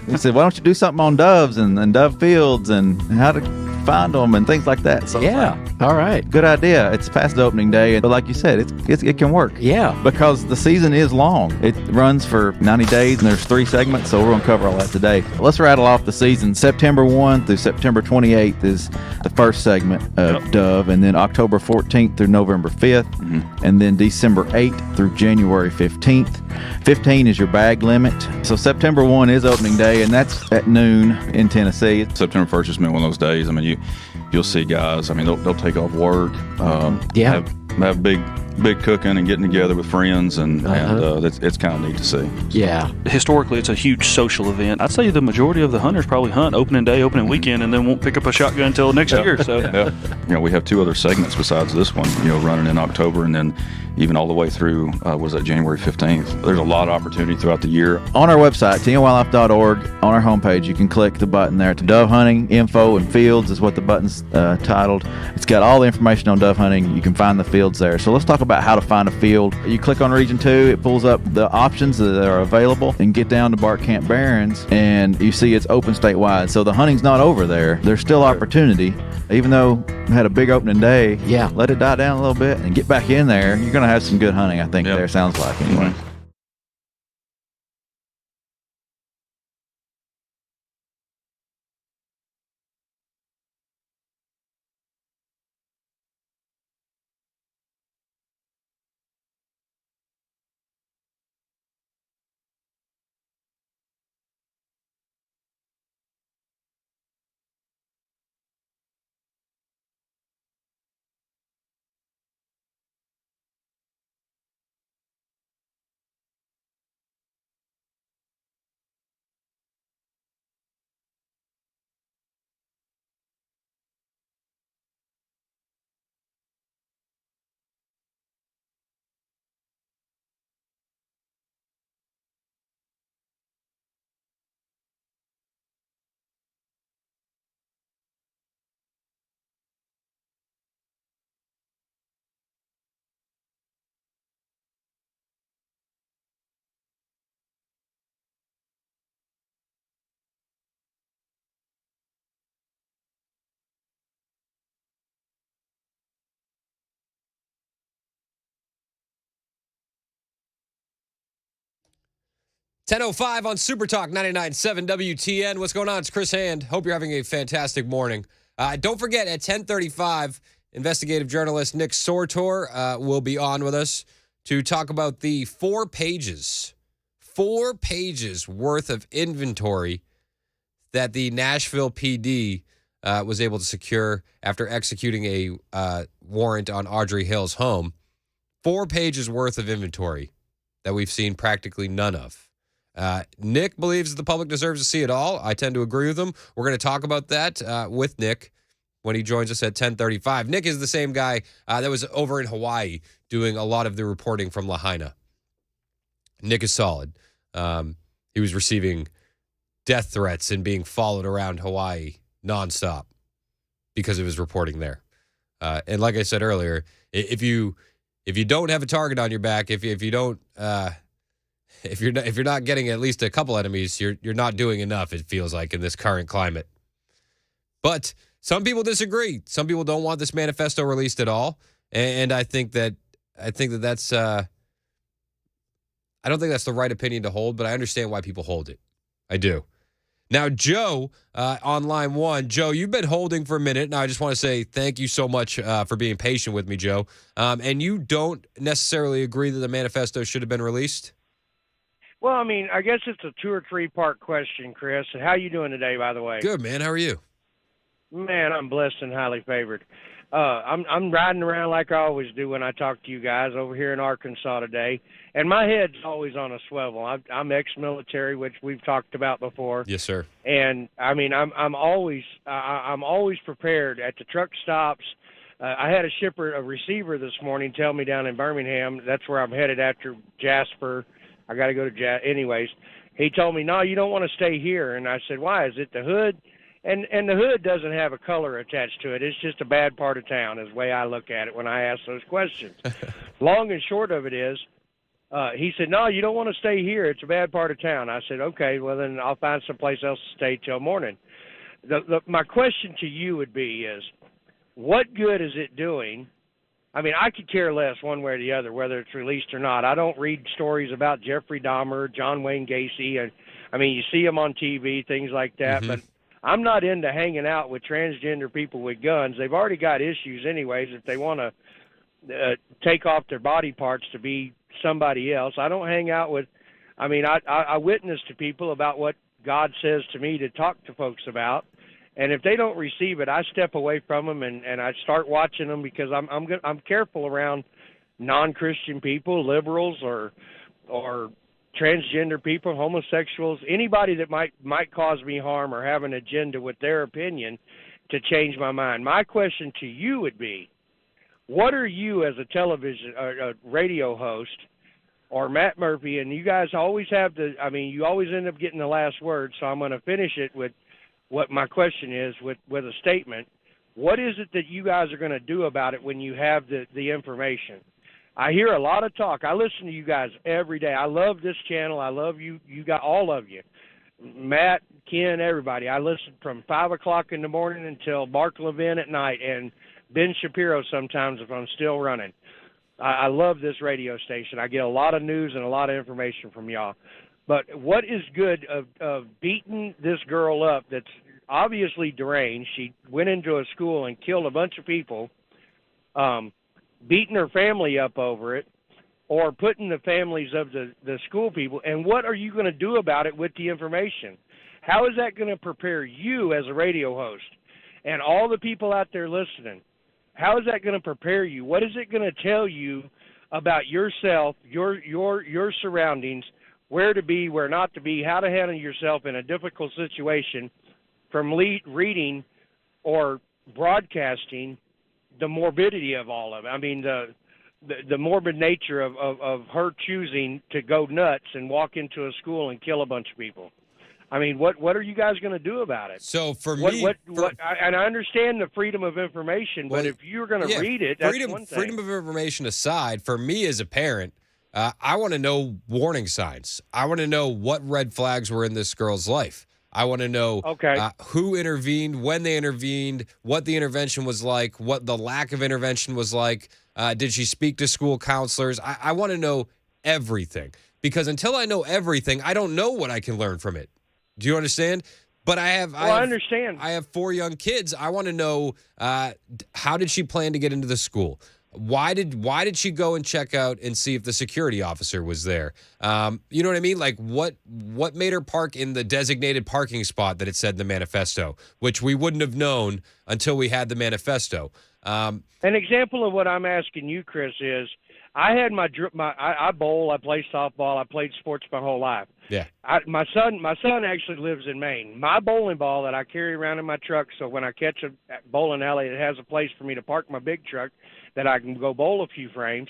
He said, why don't you do something on doves and dove fields and how to find them and things like that. So yeah, all right. Good idea. It's past the opening day, but like you said, it can work. Yeah. Because the season is long. It runs for 90 days, and there's 3 segments, so we're going to cover all that today. Let's rattle off the season. September 1 through September 28th is the first segment of Dove, and then October 14th through November 5th, and then December 8th through January 15th. 15 is your bag limit. So September 1 is opening day, and that's at noon in Tennessee. September 1st has been one of those days. I mean, you'll see guys. I mean, they'll take off work. Have big cooking and getting together with friends, and it's kind of neat to see. Yeah. Historically, it's a huge social event. I'd say the majority of the hunters probably hunt opening day, opening weekend, and then won't pick up a shotgun until next year. So, we have 2 other segments besides this one. Running in October, and then even all the way through January 15th. There's a lot of opportunity throughout the year. On our website, tnwildlife.org, on our homepage, you can click the button there to dove hunting info and fields is what the button's titled. It's got all the information on dove hunting. You can find the fields there. So let's talk about how to find a field. You click on Region 2, it pulls up the options that are available, and get down to Bark Camp Barrens, and you see it's open statewide. So the hunting's not over there. There's still opportunity. Even though we had a big opening day, let it die down a little bit and get back in there. You're going to have some good hunting, I think, there, sounds like, anyway. 10:05 on Super Talk 99.7 WTN. What's going on? It's Chris Hand. Hope you're having a fantastic morning. Don't forget, at 10:35, investigative journalist Nick Sortor will be on with us to talk about the 4 pages worth of inventory that the Nashville PD was able to secure after executing a warrant on Audrey Hill's home. 4 pages worth of inventory that we've seen practically none of. Nick believes that the public deserves to see it all. I tend to agree with him. We're going to talk about that with Nick when he joins us at 10:35. Nick is the same guy that was over in Hawaii doing a lot of the reporting from Lahaina. Nick is solid. He was receiving death threats and being followed around Hawaii nonstop because of his reporting there. And like I said earlier, if you don't have a target on your back, if you don't if you're not getting at least a couple enemies, you're not doing enough, it feels like, in this current climate. But some people disagree. Some people don't want this manifesto released at all. And I think that's I don't think that's the right opinion to hold, but I understand why people hold it. I do. Now, Joe, on line 1. Joe, you've been holding for a minute, and I just want to say thank you so much for being patient with me, Joe. And you don't necessarily agree that the manifesto should have been released? Well, I mean, I guess it's a 2 or 3 part question, Chris. How you doing today, by the way? Good, man. How are you? Man, I'm blessed and highly favored. I'm riding around like I always do when I talk to you guys over here in Arkansas today, and my head's always on a swivel. I'm ex-military, which we've talked about before. Yes, sir. And I mean, I'm always prepared at the truck stops. I had a receiver this morning tell me down in Birmingham. That's where I'm headed after Jasper. I got to go to anyways. He told me, no, you don't want to stay here. And I said, why? Is it the hood? And the hood doesn't have a color attached to it. It's just a bad part of town is the way I look at it when I ask those questions. Long and short of it is, he said, no, you don't want to stay here. It's a bad part of town. I said, okay, well, then I'll find someplace else to stay till morning. My question to you would be is, what good is it doing? I mean, I could care less one way or the other whether it's released or not. I don't read stories about Jeffrey Dahmer, John Wayne Gacy. I mean, you see them on TV, things like that. Mm-hmm. But I'm not into hanging out with transgender people with guns. They've already got issues anyways if they want to take off their body parts to be somebody else. I don't hang out with – I mean, I witness to people about what God says to me to talk to folks about. And if they don't receive it, I step away from them and I start watching them because I'm careful around non-Christian people, liberals or transgender people, homosexuals, anybody that might cause me harm or have an agenda with their opinion to change my mind. My question to you would be, what are you as a television a radio host or Matt Murphy, and you guys always have you always end up getting the last word, so I'm going to finish it with what my question is with a statement. What is it that you guys are going to do about it when you have the information? I hear a lot of talk. I listen to you guys every day. I love this channel. I love you got all of you. Matt, Ken, everybody. I listen from 5 o'clock in the morning until Mark Levin at night and Ben Shapiro sometimes if I'm still running. I love this radio station. I get a lot of news and a lot of information from y'all. But what is good of beating this girl up that's obviously deranged? She went into a school and killed a bunch of people, beating her family up over it, or putting the families of the school people. And what are you going to do about it with the information? How is that going to prepare you as a radio host and all the people out there listening? How is that going to prepare you? What is it going to tell you about yourself, your surroundings, where to be, where not to be, how to handle yourself in a difficult situation from reading or broadcasting the morbidity of all of it? I mean, the morbid nature of her choosing to go nuts and walk into a school and kill a bunch of people. I mean, what are you guys going to do about it? So for me, and I understand the freedom of information, but if you're going to read it, that's one thing. Freedom of information aside, for me as a parent, I want to know warning signs. I want to know what red flags were in this girl's life. I want to know who intervened, when they intervened, what the intervention was like, what the lack of intervention was like. Did she speak to school counselors? I want to know everything because until I know everything, I don't know what I can learn from it. Do you understand? But I understand. I have 4 young kids. I want to know how did she plan to get into the school? Why did she go and check out and see if the security officer was there? You know what I mean? Like what made her park in the designated parking spot that it said in the manifesto, which we wouldn't have known until we had the manifesto. An example of what I'm asking you, Chris, is I had I bowl, I play softball, I played sports my whole life. Yeah. My son actually lives in Maine. My bowling ball that I carry around in my truck, so when I catch a bowling alley, it has a place for me to park my big truck that I can go bowl a few frames.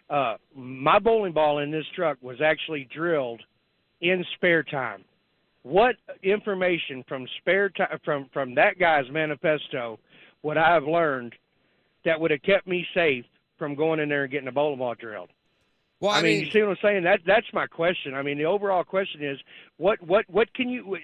My bowling ball in this truck was actually drilled in spare time. What information from spare time from that guy's manifesto would I have learned that would have kept me safe from going in there and getting a bowling ball drilled? Well, I mean, you see what I'm saying? That's my question. I mean, the overall question is, what can you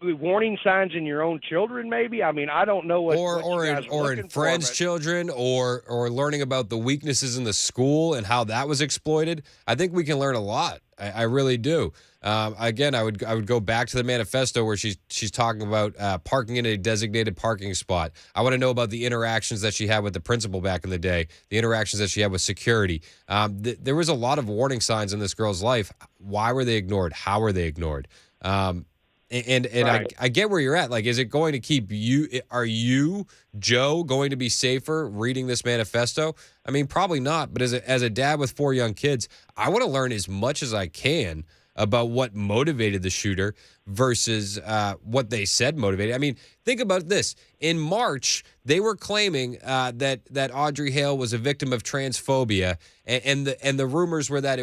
warning signs in your own children? Maybe. I mean, I don't know what or in friends' children, or learning about the weaknesses in the school and how that was exploited. I think we can learn a lot. I really do. Again, I would go back to the manifesto where she's talking about parking in a designated parking spot. I want to know about the interactions that she had with the principal back in the day, the interactions that she had with security. There was a lot of warning signs in this girl's life. Why were they ignored? How were they ignored? And right. I get where you're at. Like, is it going to keep you? Are you, Joe, going to be safer reading this manifesto? I mean, probably not. But as a dad with 4 young kids, I want to learn as much as I can about what motivated the shooter versus what they said motivated. I mean, think about this. In March, they were claiming that Audrey Hale was a victim of transphobia, and the rumors were that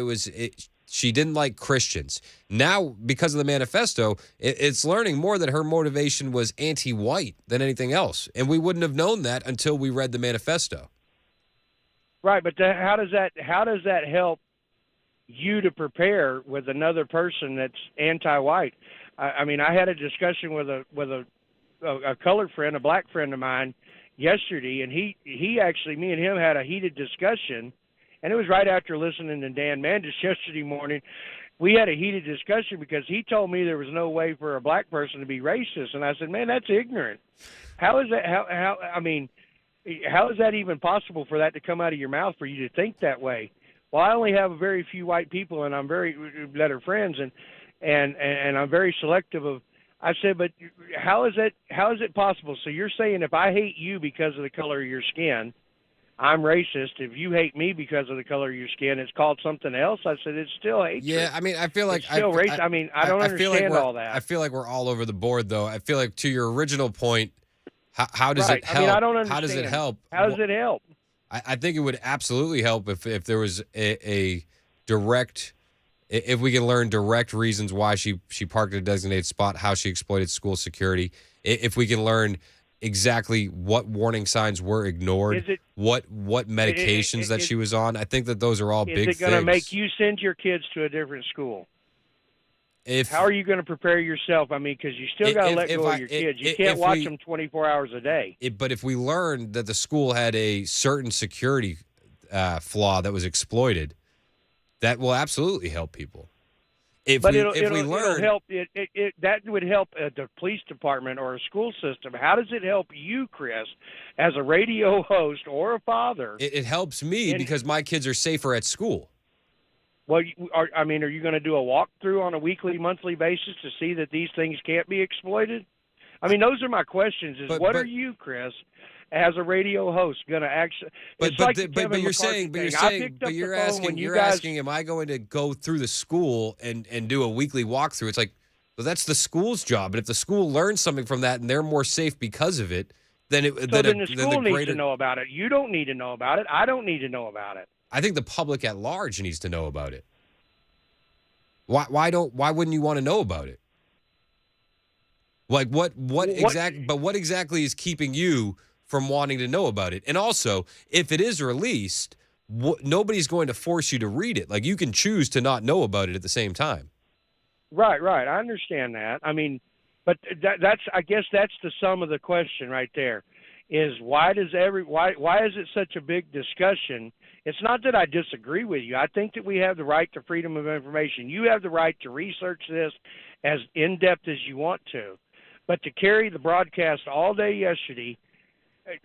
she didn't like Christians. Now, because of the manifesto, it's learning more that her motivation was anti-white than anything else, and we wouldn't have known that until we read the manifesto. Right, but how does that help you to prepare with another person that's anti-white? I mean, I had a discussion with a colored friend, a black friend of mine, yesterday, and he actually, me and him had a heated discussion, and it was right after listening to Dan Mandis yesterday morning. We had a heated discussion because he told me there was no way for a black person to be racist, and I said, man, that's ignorant. How is that? I mean, how is that even possible for that to come out of your mouth, for you to think that way? Well, I only have a very few white people, and I'm that are friends, and I'm very selective of. I said, but how is it possible? So you're saying if I hate you because of the color of your skin, I'm racist. If you hate me because of the color of your skin, it's called something else. I said it's still hatred. Yeah, I mean, I feel like it's still racist. I mean, I don't understand all that. I feel like we're all over the board, though. I feel like to your original point, how does right. it help? I mean, I don't understand. How does it help? How does it help? I think it would absolutely help if there was a direct, if we can learn direct reasons why she parked at a designated spot, how she exploited school security. If we can learn exactly what warning signs were ignored, what medications that she was on. I think that those are all big things. Is it going to make you send your kids to a different school? How are you going to prepare yourself? I mean, because you still got to let go of your kids. You can't watch them 24 hours a day. But if we learned that the school had a certain security flaw that was exploited, that will absolutely help people. It'll help. That would help the police department or a school system. How does it help you, Chris, as a radio host or a father? It helps me because my kids are safer at school. Well, are you going to do a walkthrough on a weekly, monthly basis to see that these things can't be exploited? I mean, those are my questions. What are you, Chris, as a radio host, going to actually? But you're asking, am I going to go through the school and do a weekly walkthrough? It's like, well, that's the school's job. But if the school learns something from that and they're more safe because of it, then the school needs to know about it. You don't need to know about it. I don't need to know about it. I think the public at large needs to know about it. Why wouldn't you want to know about it? Like what exactly is keeping you from wanting to know about it? And also, if it is released, nobody's going to force you to read it. Like, you can choose to not know about it at the same time. Right. I understand that. I mean, but I guess that's the sum of the question right there. Is why is it such a big discussion It's not that I disagree with you. I think that we have the right to freedom of information. You have the right to research this as in-depth as you want to. But to carry the broadcast all day yesterday,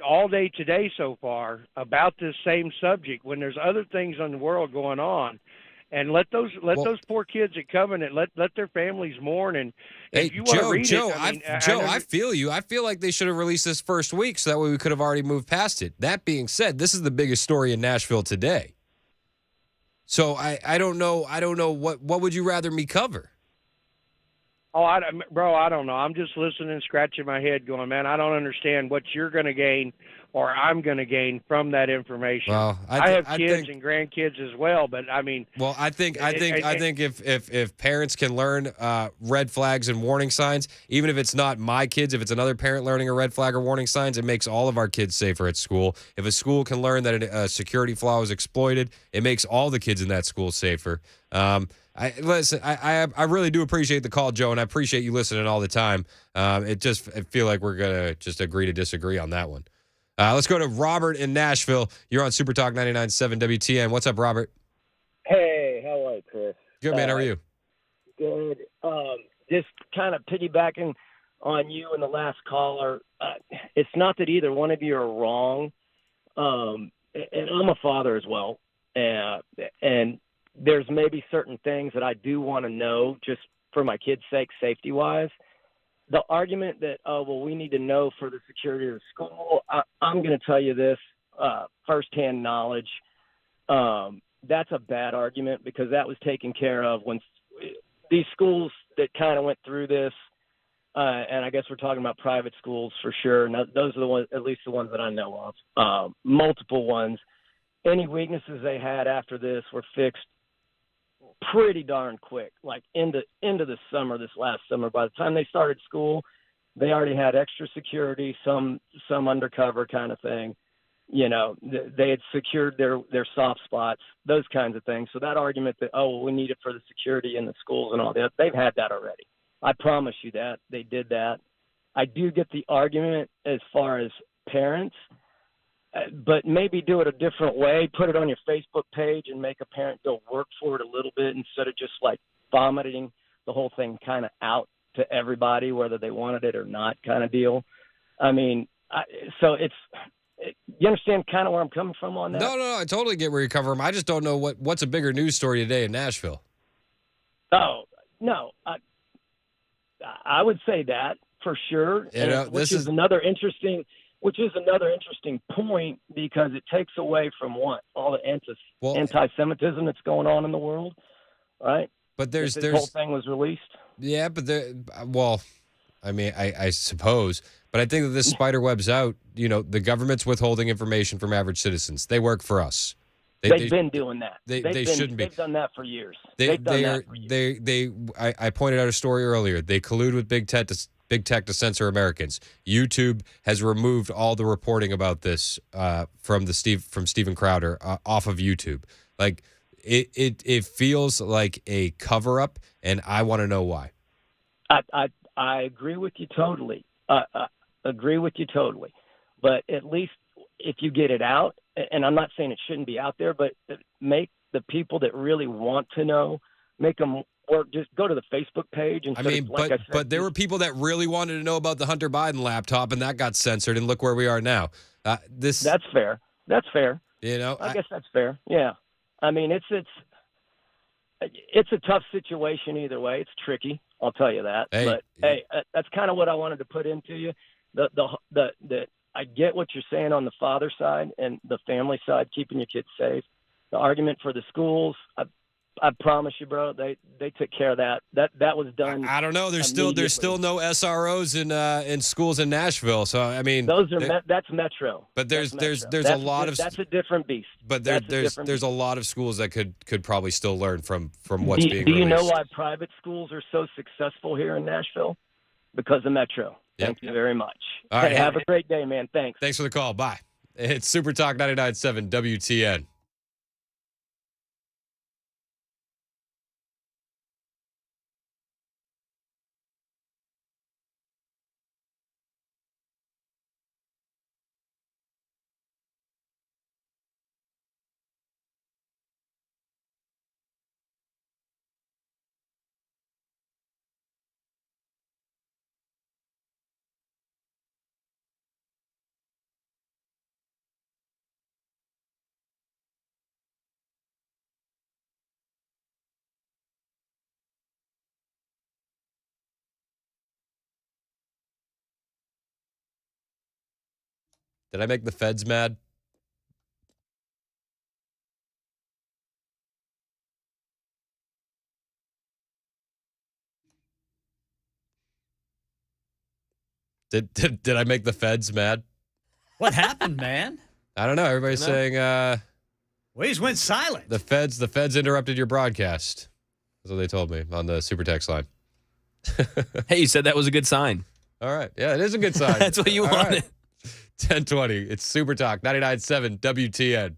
all day today so far about this same subject when there's other things in the world going on, and let those poor kids at Covenant let their families mourn. And if you want to read I feel you. I feel like they should have released this first week so that way we could have already moved past it. That being said, this is the biggest story in Nashville today. So I don't know what would you rather me cover? Oh, I don't know. I'm just listening, scratching my head, going, man, I don't understand what you're going to gain or I'm going to gain from that information. Well, I have kids and grandkids as well, but I mean, well, I think if parents can learn red flags and warning signs, even if it's not my kids, if it's another parent learning a red flag or warning signs, it makes all of our kids safer at school. If a school can learn that a security flaw is exploited, it makes all the kids in that school safer. I really do appreciate the call, Joe, and I appreciate you listening all the time. I feel like we're gonna just agree to disagree on that one. Let's go to Robert in Nashville. You're on Super Talk 99.7 WTN. What's up, Robert? Hey, how are you, Chris? Good, man. How are you? Good. Just kind of piggybacking on you and the last caller. It's not that either one of you are wrong, and I'm a father as well, and there's maybe certain things that I do want to know just for my kids' sake, safety-wise. The argument that, we need to know for the security of the school, I'm going to tell you this, firsthand knowledge. That's a bad argument because that was taken care of when these schools that kind of went through this, and I guess we're talking about private schools for sure. And those are the ones, at least the ones that I know of, multiple ones. Any weaknesses they had after this were fixed pretty darn quick, like into the summer, this last summer. By the time they started school, they already had extra security, some undercover kind of thing. You know, they had secured their soft spots, those kinds of things. So that argument that, we need it for the security in the schools and all that, they've had that already. I promise you that. They did that. I do get the argument as far as parents, but maybe do it a different way. Put it on your Facebook page and make a parent go work for it a little bit instead of just like vomiting the whole thing kind of out to everybody, whether they wanted it or not kind of deal. I mean, you understand kind of where I'm coming from on that? No, I totally get where you're coming from. I just don't know what's a bigger news story today in Nashville. Oh, no. I would say that for sure, which is another interesting point because it takes away from all the anti-Semitism that's going on in the world, right? But this whole thing was released. Yeah, but I suppose, but I think that this spider web's out. You know, the government's withholding information from average citizens. They work for us. They've been doing that. They shouldn't be. They've done that for years. I pointed out a story earlier. They collude with big tech to censor Americans. YouTube has removed all the reporting about this from Steven Crowder off of YouTube. Like it feels like a cover up, and I want to know why. I agree with you totally. Agree with you totally. But at least if you get it out, and I'm not saying it shouldn't be out there, but make the people that really want to know, make them work. Just go to the Facebook page. And but there were people that really wanted to know about the Hunter Biden laptop, and that got censored. And look where we are now. That's fair. That's fair. You know, I guess that's fair. Yeah. I mean, it's a tough situation either way. It's tricky. I'll tell you that. Hey, that's kind of what I wanted to put into you. I get what you're saying on the father side and the family side, keeping your kids safe. The argument for the schools, I promise you, bro, they took care of that. That was done. I don't know. There's still no SROs in schools in Nashville. So I mean, that's Metro. But there's a lot of that's a different beast. But there's a lot of schools that could probably still learn from what's being released. Do you know why private schools are so successful here in Nashville? Because of Metro. Yep. Thank you very much. All right, have a great day, man. Thanks. Thanks for the call. Bye. It's Super Talk 99.7 WTN. Did I make the feds mad? Did I make the feds mad? What happened, man? I don't know. Everybody's saying We just went silent. the feds interrupted your broadcast. That's what they told me on the super text line. Hey, you said that was a good sign. All right. Yeah, it is a good sign. That's what you All wanted. right. 1020. It's Super Talk 99.7 WTN.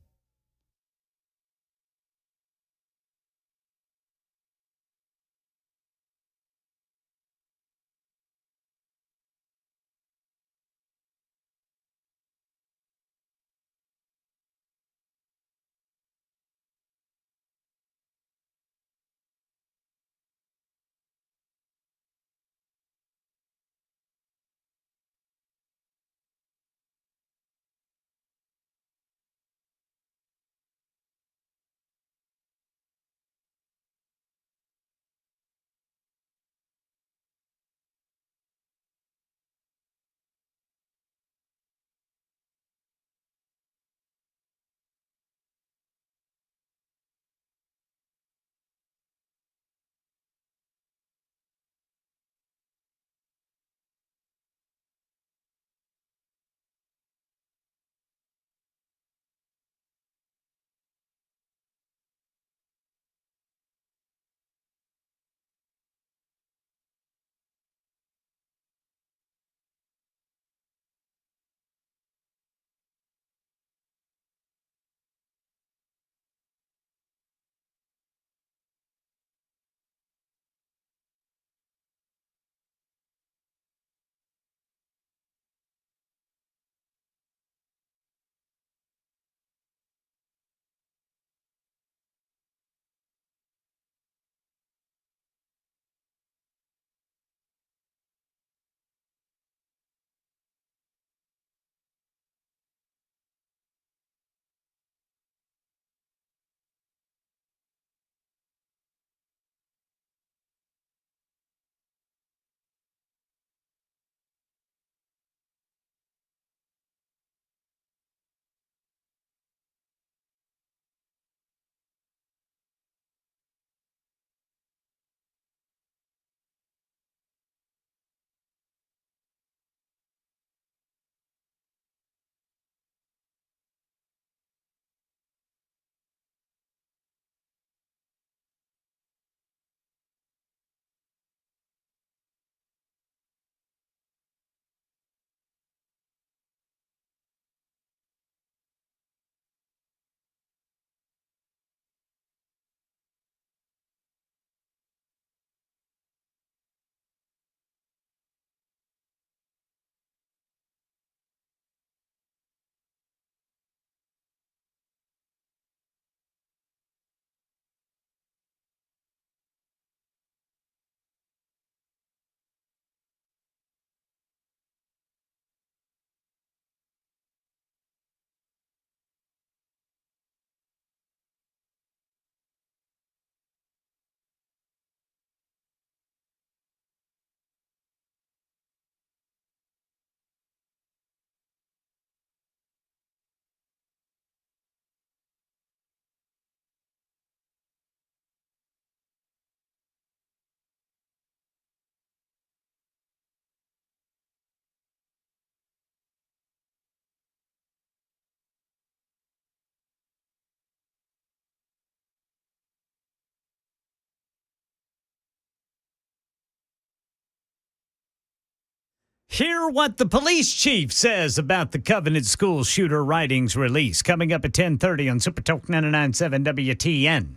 Hear what the police chief says about the Covenant school shooter writings release. Coming up at 10:30 on Super Talk 99.7 WTN.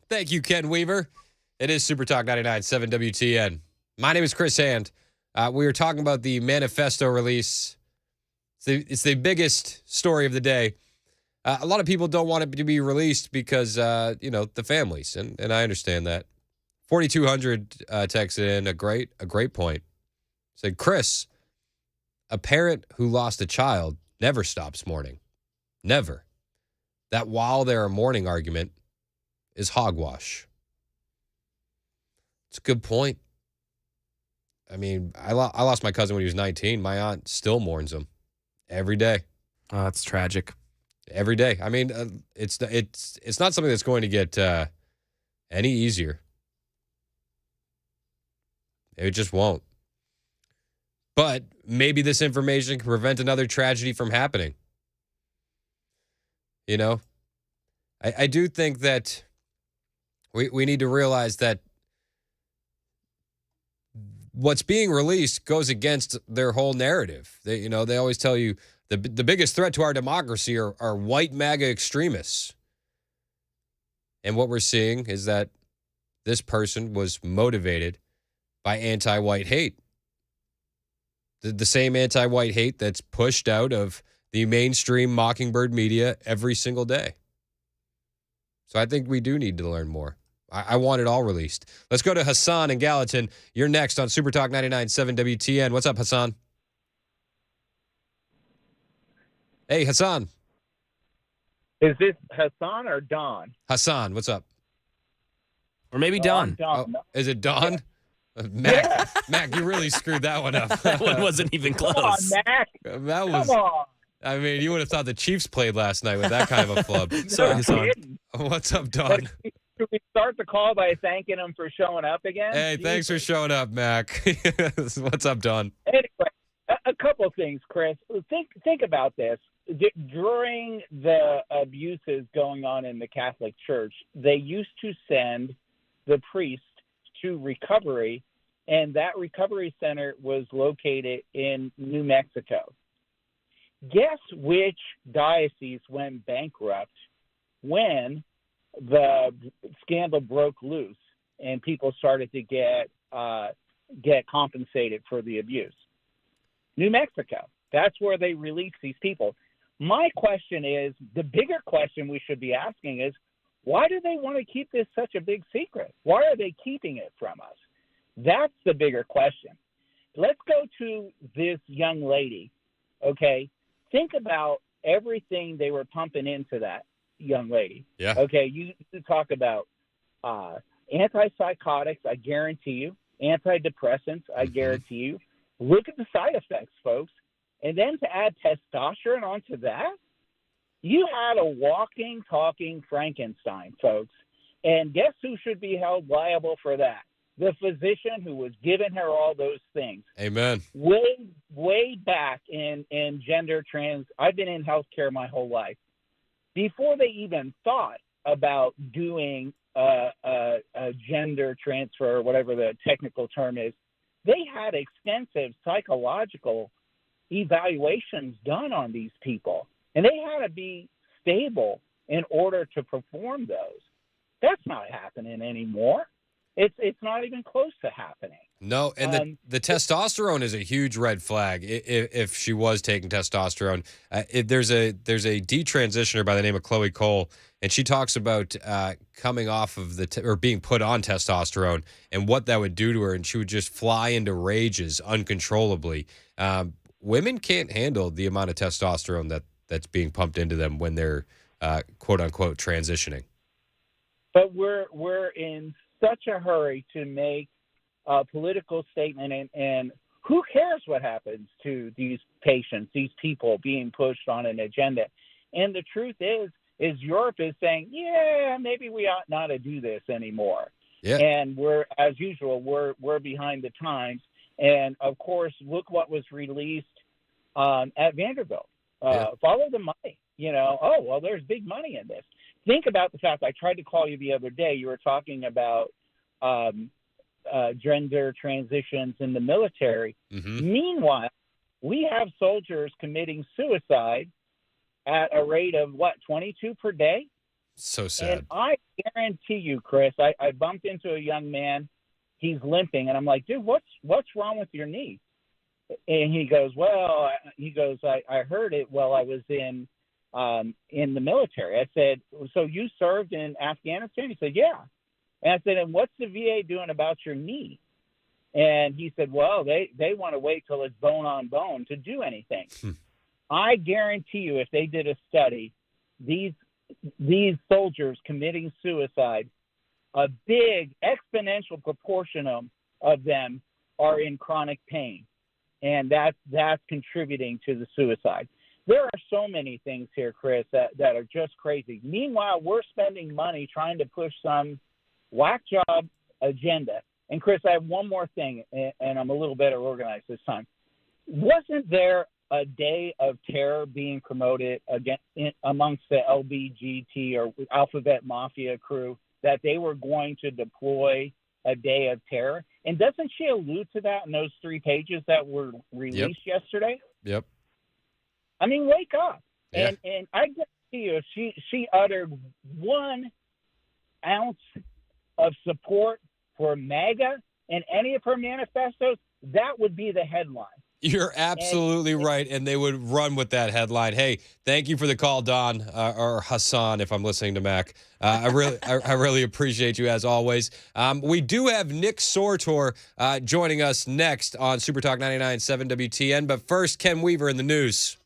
Thank you, Ken Weaver. It is Super Talk 99.7 WTN. My name is Chris Hand. We were talking about the manifesto release. It's the biggest story of the day. A lot of people don't want it to be released because, the families, and I understand that. 4,200 texted in a great point. Said, Chris, a parent who lost a child never stops mourning. Never. That while they're a mourning argument is hogwash. It's a good point. I mean, I lost my cousin when he was 19. My aunt still mourns him every day. Oh, that's tragic. Every day. I mean, it's not something that's going to get any easier. It just won't. But maybe this information can prevent another tragedy from happening. You know, I do think that we need to realize that what's being released goes against their whole narrative. They always tell you the biggest threat to our democracy are white MAGA extremists. And what we're seeing is that this person was motivated by anti-white hate. The same anti-white hate that's pushed out of the mainstream Mockingbird media every single day. So I think we do need to learn more. I want it all released. Let's go to Hassan in Gallatin. You're next on Super Talk 99.7 WTN. What's up, Hassan? Hey, Hassan. Is this Hassan or Don? Hassan, what's up? Or maybe Don. Don. Oh, is it Don? Mac, you really screwed that one up. That one wasn't even close. Come on, Mac. That was. Come on. I mean, you would have thought the Chiefs played last night with that kind of a flub. Sorry, Hassan. What's up, Don? Should we start the call by thanking him for showing up again? Hey, thanks for showing up, Mac. What's up, Don? Anyway, a couple of things, Chris. Think about this. During the abuses going on in the Catholic Church, they used to send the priest to recovery, and that recovery center was located in New Mexico. Guess which diocese went bankrupt when the scandal broke loose and people started to get compensated for the abuse? New Mexico. That's where they released these people. My question is, the bigger question we should be asking is, why do they want to keep this such a big secret? Why are they keeping it from us? That's the bigger question. Let's go to this young lady, okay? Think about everything they were pumping into that young lady. Yeah. Okay, you talk about antipsychotics, I guarantee you. Antidepressants, I guarantee you. Look at the side effects, folks. And then to add testosterone onto that, you had a walking, talking Frankenstein, folks. And guess who should be held liable for that? The physician who was giving her all those things. Amen. Way back in gender trans, I've been in healthcare my whole life. Before they even thought about doing a gender transfer, or whatever the technical term is, they had extensive psychological evaluations done on these people. And they had to be stable in order to perform those. That's not happening anymore. It's not even close to happening. No, and the testosterone is a huge red flag. If she was taking testosterone, there's a detransitioner by the name of Chloe Cole, and she talks about coming off of or being put on testosterone and what that would do to her, and she would just fly into rages uncontrollably. Women can't handle the amount of testosterone that's being pumped into them when they're quote unquote transitioning. But we're in such a hurry to make a political statement, and who cares what happens to these patients, these people being pushed on an agenda? And the truth is Europe is saying, yeah, maybe we ought not to do this anymore. Yeah. And we're, as usual, we're behind the times. And of course, look what was released at Vanderbilt. Follow the money. Oh, well, there's big money in this. Think about the fact, I tried to call you the other day. You were talking about gender transitions in the military. Mm-hmm. Meanwhile, we have soldiers committing suicide at a rate of, 22 per day? So sad. And I guarantee you, Chris, I bumped into a young man. He's limping, and I'm like, dude, what's wrong with your knee? And he goes, I heard it while I was in the military. I said, so you served in Afghanistan? He said, yeah. And I said, and what's the VA doing about your knee? And he said, well, they want to wait till it's bone on bone to do anything. I guarantee you, if they did a study, these soldiers committing suicide, a big exponential proportion of them are in chronic pain. And that's contributing to the suicide. There are so many things here, Chris, that are just crazy. Meanwhile, we're spending money trying to push some whack job agenda. And, Chris, I have one more thing, and I'm a little better organized this time. Wasn't there a day of terror being promoted amongst the LBGT or Alphabet Mafia crew that they were going to deploy a day of terror? And doesn't she allude to that in those 3 pages that were released yesterday? Yep. I mean, wake up. Yeah. And I guarantee you, if she uttered 1 ounce of support for MAGA in any of her manifestos, that would be the headline. You're absolutely right, and they would run with that headline. Hey, thank you for the call, Don, or Hassan, if I'm listening to Mac. I really appreciate you, as always. We do have Nick Sortor joining us next on Super Talk 99.7 WTN, but first, Ken Weaver in the news.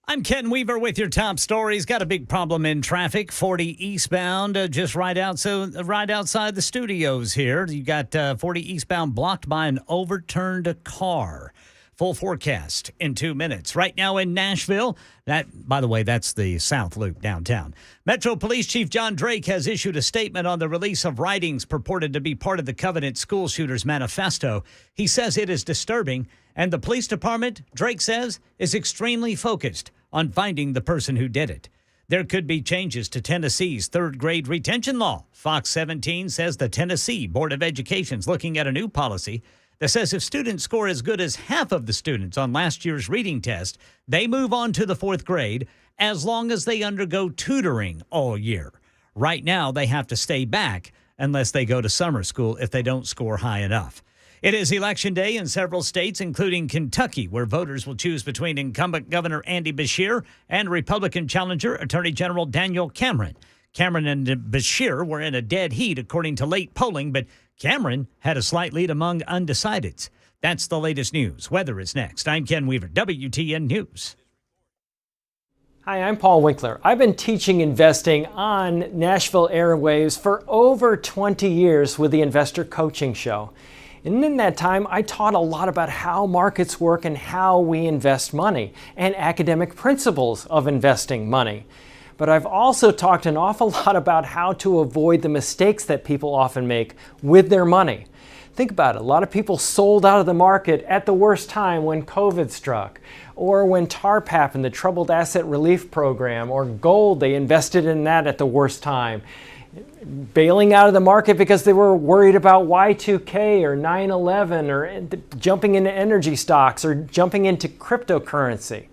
I'm Ken Weaver with your top stories. Got a big problem in traffic. 40 eastbound, just right outside the studios here. You got 40 eastbound blocked by an overturned car. Full forecast in 2 minutes. Right now in Nashville, by the way, that's the South Loop downtown. Metro Police Chief John Drake has issued a statement on the release of writings purported to be part of the Covenant school shooters manifesto. He says it is disturbing, and the police department, Drake says, is extremely focused on finding the person who did it. There could be changes to Tennessee's third-grade retention law. Fox 17 says the Tennessee Board of Education is looking at a new policy that says if students score as good as half of the students on last year's reading test, they move on to the 4th grade as long as they undergo tutoring all year. Right now, they have to stay back unless they go to summer school if they don't score high enough. It is Election Day in several states, including Kentucky, where voters will choose between incumbent Governor Andy Beshear and Republican challenger Attorney General Daniel Cameron. Cameron and Beshear were in a dead heat, according to late polling, but Cameron had a slight lead among undecideds. That's the latest news. Weather is next. I'm Ken Weaver, WTN News. Hi, I'm Paul Winkler. I've been teaching investing on Nashville airwaves for over 20 years with the Investor Coaching Show. And in that time, I taught a lot about how markets work and how we invest money and academic principles of investing money. But I've also talked an awful lot about how to avoid the mistakes that people often make with their money. Think about it. A lot of people sold out of the market at the worst time when COVID struck, or when TARP happened, the Troubled Asset Relief Program, or gold, they invested in that at the worst time. Bailing out of the market because they were worried about Y2K or 9/11 or jumping into energy stocks or jumping into cryptocurrency.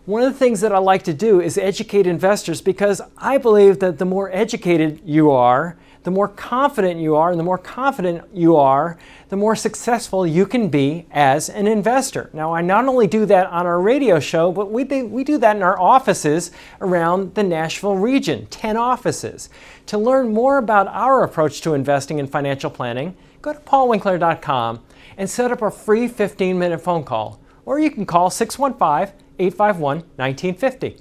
One of the things that I like to do is educate investors, because I believe that the more educated you are, the more confident you are, and the more confident you are, the more successful you can be as an investor. Now, I not only do that on our radio show, but we do that in our offices around the Nashville region, 10 offices. To learn more about our approach to investing and financial planning, go to paulwinkler.com and set up a free 15-minute phone call. Or you can call 615-851-1950.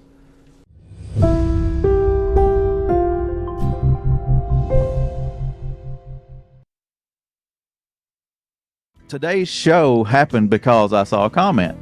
Today's show happened because I saw a comment.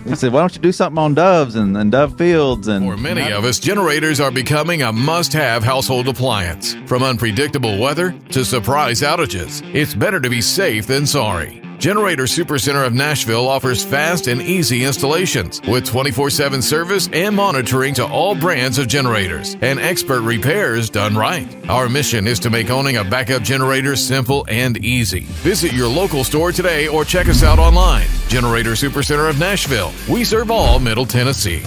He said, why don't you do something on doves and dove fields? And for many of us, generators are becoming a must-have household appliance. From unpredictable weather to surprise outages, it's better to be safe than sorry. Generator Supercenter of Nashville offers fast and easy installations with 24/7 service and monitoring to all brands of generators and expert repairs done right. Our mission is to make owning a backup generator simple and easy. Visit your local store today or check us out online. Generator Supercenter of Nashville. We serve all Middle Tennessee.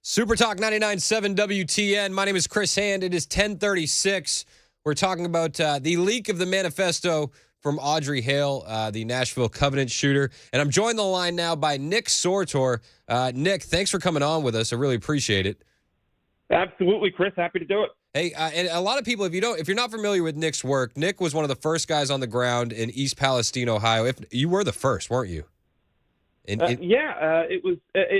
Super Talk 99.7 WTN. My name is Chris Hand. It is 10:36. We're talking about the leak of the manifesto from Audrey Hale, the Nashville Covenant shooter. And I'm joined on the line now by Nick Sortor. Nick, thanks for coming on with us. I really appreciate it. Absolutely, Chris. Happy to do it. Hey, and a lot of people, if you're not familiar with Nick's work, Nick was one of the first guys on the ground in East Palestine, Ohio. If you were the first, weren't you? It was.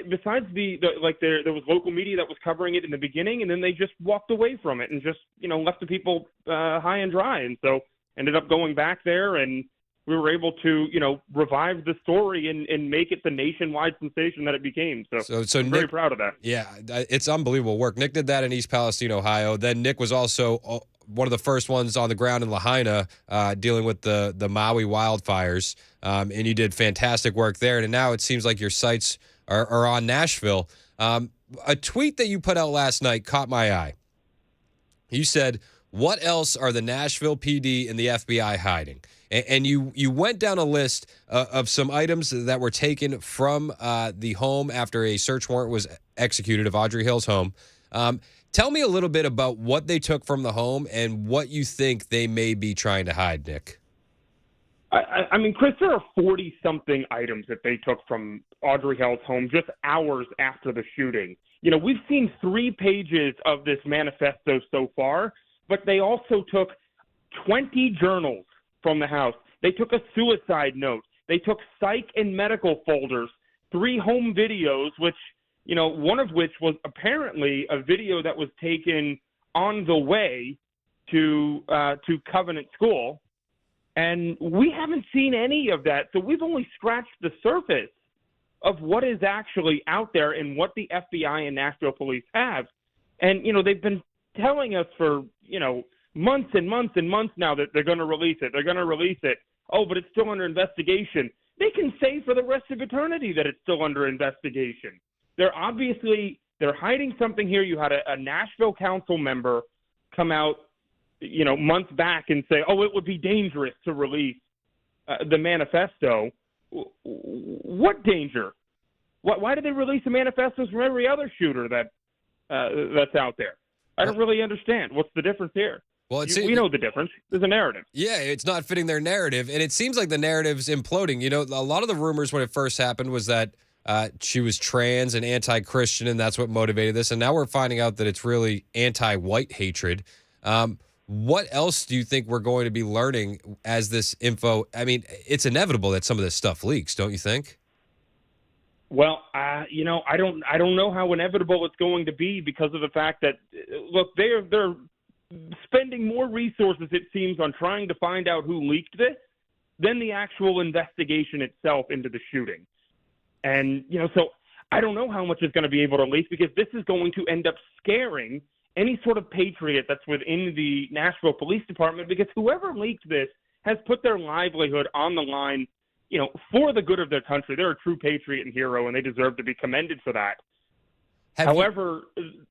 Besides there was local media that was covering it in the beginning, and then they just walked away from it and just left the people high and dry. And so ended up going back there, and we were able to revive the story and make it the nationwide sensation that it became. So I'm Nick, very proud of that. Yeah, it's unbelievable work. Nick did that in East Palestine, Ohio. Then Nick was also one of the first ones on the ground in Lahaina dealing with the Maui wildfires, and you did fantastic work there. And now it seems like your sights are on Nashville. A tweet that you put out last night caught my eye. You said, "What else are the Nashville PD and the FBI hiding?" And you went down a list of some items that were taken from the home after a search warrant was executed of Audrey Hale's home. Tell me a little bit about what they took from the home and what you think they may be trying to hide, Nick. I mean, Chris, there are 40-something items that they took from Audrey Hale's home just hours after the shooting. We've seen 3 pages of this manifesto so far, but they also took 20 journals from the house. They took a suicide note. They took psych and medical folders, 3 home videos, which one of which was apparently a video that was taken on the way to Covenant School. And we haven't seen any of that. So we've only scratched the surface of what is actually out there and what the FBI and Nashville police have. And, they've been telling us for, months and months and months now that they're going to release it. They're going to release it. Oh, but it's still under investigation. They can say for the rest of eternity that it's still under investigation. They're hiding something here. You had a Nashville council member come out, months back and say, oh, it would be dangerous to release the manifesto. What danger? Why do they release the manifestos from every other shooter that's out there? I don't really understand. What's the difference here? Well, we know the difference. There's a narrative. Yeah, it's not fitting their narrative, and it seems like the narrative's imploding. A lot of the rumors when it first happened was that she was trans and anti-Christian, and that's what motivated this. And now we're finding out that it's really anti-white hatred. What else do you think we're going to be learning as this info? I mean, it's inevitable that some of this stuff leaks, don't you think? Well, I don't know how inevitable it's going to be because of the fact that, look, they're spending more resources, it seems, on trying to find out who leaked this than the actual investigation itself into the shooting. And, so I don't know how much is going to be able to leak because this is going to end up scaring any sort of patriot that's within the Nashville Police Department, because whoever leaked this has put their livelihood on the line, for the good of their country. They're a true patriot and hero, and they deserve to be commended for that. However,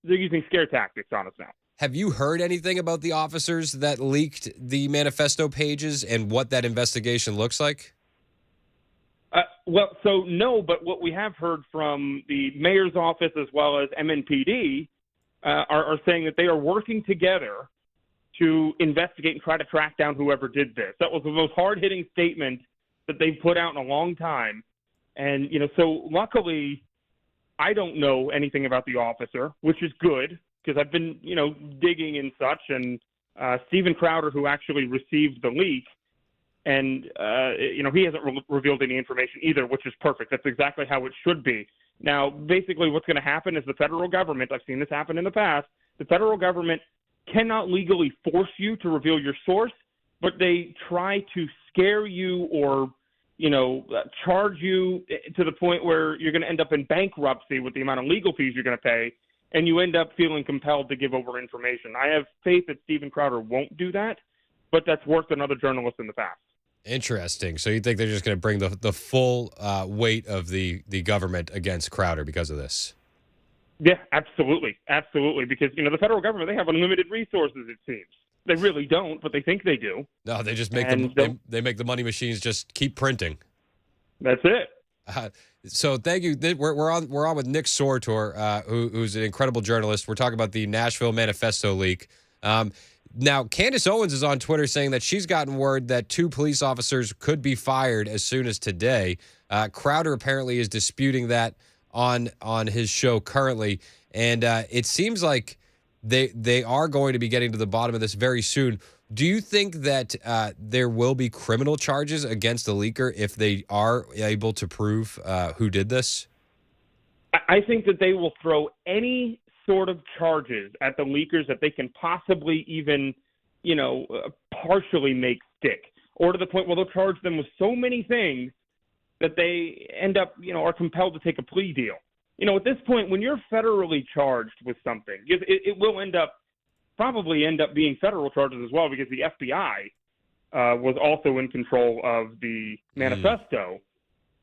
they're using scare tactics on us now. Have you heard anything about the officers that leaked the manifesto pages and what that investigation looks like? No, but what we have heard from the mayor's office as well as MNPD are saying that they are working together to investigate and try to track down whoever did this. That was the most hard-hitting statement that they've put out in a long time. And, so luckily I don't know anything about the officer, which is good because I've been, digging and such. And Stephen Crowder, who actually received the leak, and, he hasn't revealed any information either, which is perfect. That's exactly how it should be. Now, basically what's going to happen is the federal government, I've seen this happen in the past, the federal government cannot legally force you to reveal your source, but they try to scare you or, charge you to the point where you're going to end up in bankruptcy with the amount of legal fees you're going to pay, and you end up feeling compelled to give over information. I have faith that Stephen Crowder won't do that, but that's worked on other journalists in the past. Interesting. So you think they're just going to bring the full weight of the government against Crowder because of this? Yeah, absolutely. Absolutely. Because, the federal government, they have unlimited resources, it seems. They really don't, but they think they do. No, they just make they make the money machines just keep printing. That's it. So thank you. We're on with Nick Sortor, who's an incredible journalist. We're talking about the Nashville manifesto leak. Now, Candace Owens is on Twitter saying that she's gotten word that 2 police officers could be fired as soon as today. Crowder apparently is disputing that on his show currently, and it seems like they are going to be getting to the bottom of this very soon. Do you think that there will be criminal charges against the leaker if they are able to prove who did this? I think that they will throw any sort of charges at the leakers that they can possibly even, partially make stick, or to the point where they'll charge them with so many things that they end up, are compelled to take a plea deal. At this point, when you're federally charged with something, it will probably end up being federal charges as well, because the FBI was also in control of the manifesto.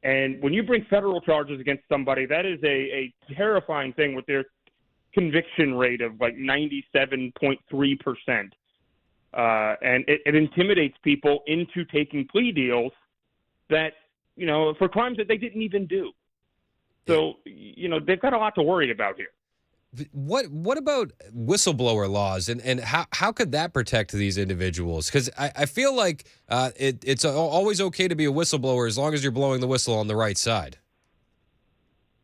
And when you bring federal charges against somebody, that is a terrifying thing with their conviction rate of like 97.3%. And it intimidates people into taking plea deals that, for crimes that they didn't even do. So, they've got a lot to worry about here. What about whistleblower laws, and how could that protect these individuals? Because I feel like it's always okay to be a whistleblower as long as you're blowing the whistle on the right side.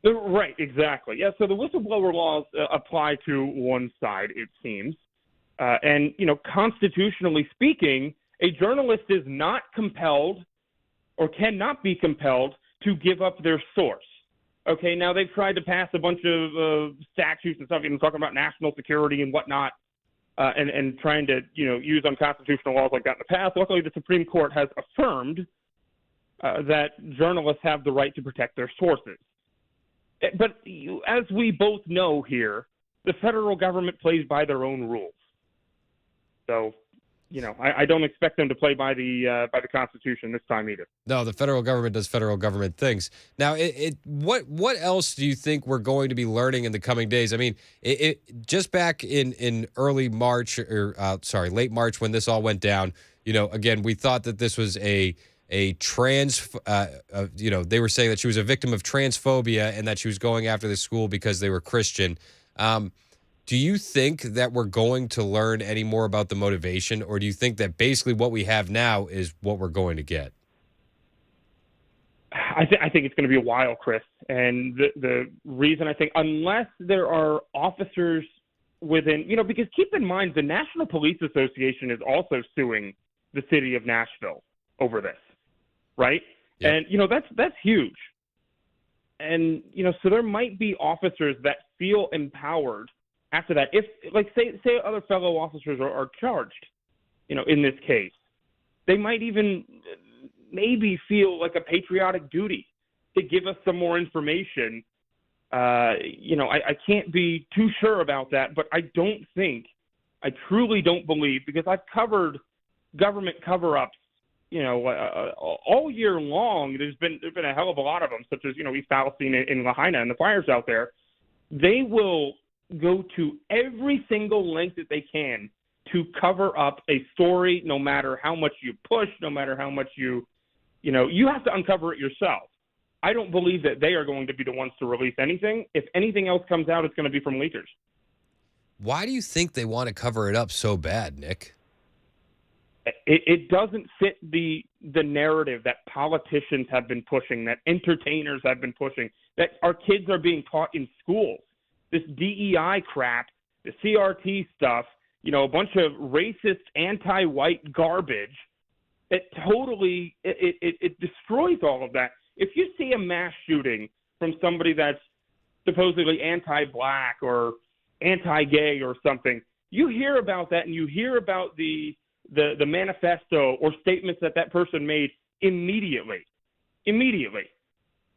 Right, exactly. Yeah, so the whistleblower laws apply to one side, it seems. And, constitutionally speaking, a journalist is not compelled or cannot be compelled to give up their source. Okay, now they've tried to pass a bunch of statutes and stuff, talking about national security and whatnot, and trying to, use unconstitutional laws like that in the past. Luckily, the Supreme Court has affirmed that journalists have the right to protect their sources. But as we both know here, the federal government plays by their own rules. So, I don't expect them to play by the Constitution this time either. No, the federal government does federal government things. Now, what else do you think we're going to be learning in the coming days? I mean, just back in early March, late March when this all went down, again, we thought that this was a trans, they were saying that she was a victim of transphobia and that she was going after the school because they were Christian. Do you think that we're going to learn any more about the motivation, or do you think that basically what we have now is what we're going to get? I think it's going to be a while, Chris. And the reason I think, unless there are officers within, because keep in mind, the National Police Association is also suing the city of Nashville over this, right? Yep. And, that's huge. And, so there might be officers that feel empowered after that. If, like, say other fellow officers are charged, in this case, they might even maybe feel like a patriotic duty to give us some more information. I can't be too sure about that, but I truly don't believe, because I've covered government cover-ups, all year long. There's been a hell of a lot of them, such as, East Palestine in Lahaina and the fires out there. They will go to every single length that they can to cover up a story, no matter how much you push, no matter how much you have to uncover it yourself. I don't believe that they are going to be the ones to release anything. If anything else comes out, it's going to be from leakers. Why do you think they want to cover it up so bad, Nick? It doesn't fit the narrative that politicians have been pushing, that entertainers have been pushing, that our kids are being taught in schools. This DEI crap, the CRT stuff, a bunch of racist, anti-white garbage. It totally it destroys all of that. If you see a mass shooting from somebody that's supposedly anti-black or anti-gay or something, you hear about that, and you hear about the manifesto or statements that person made immediately.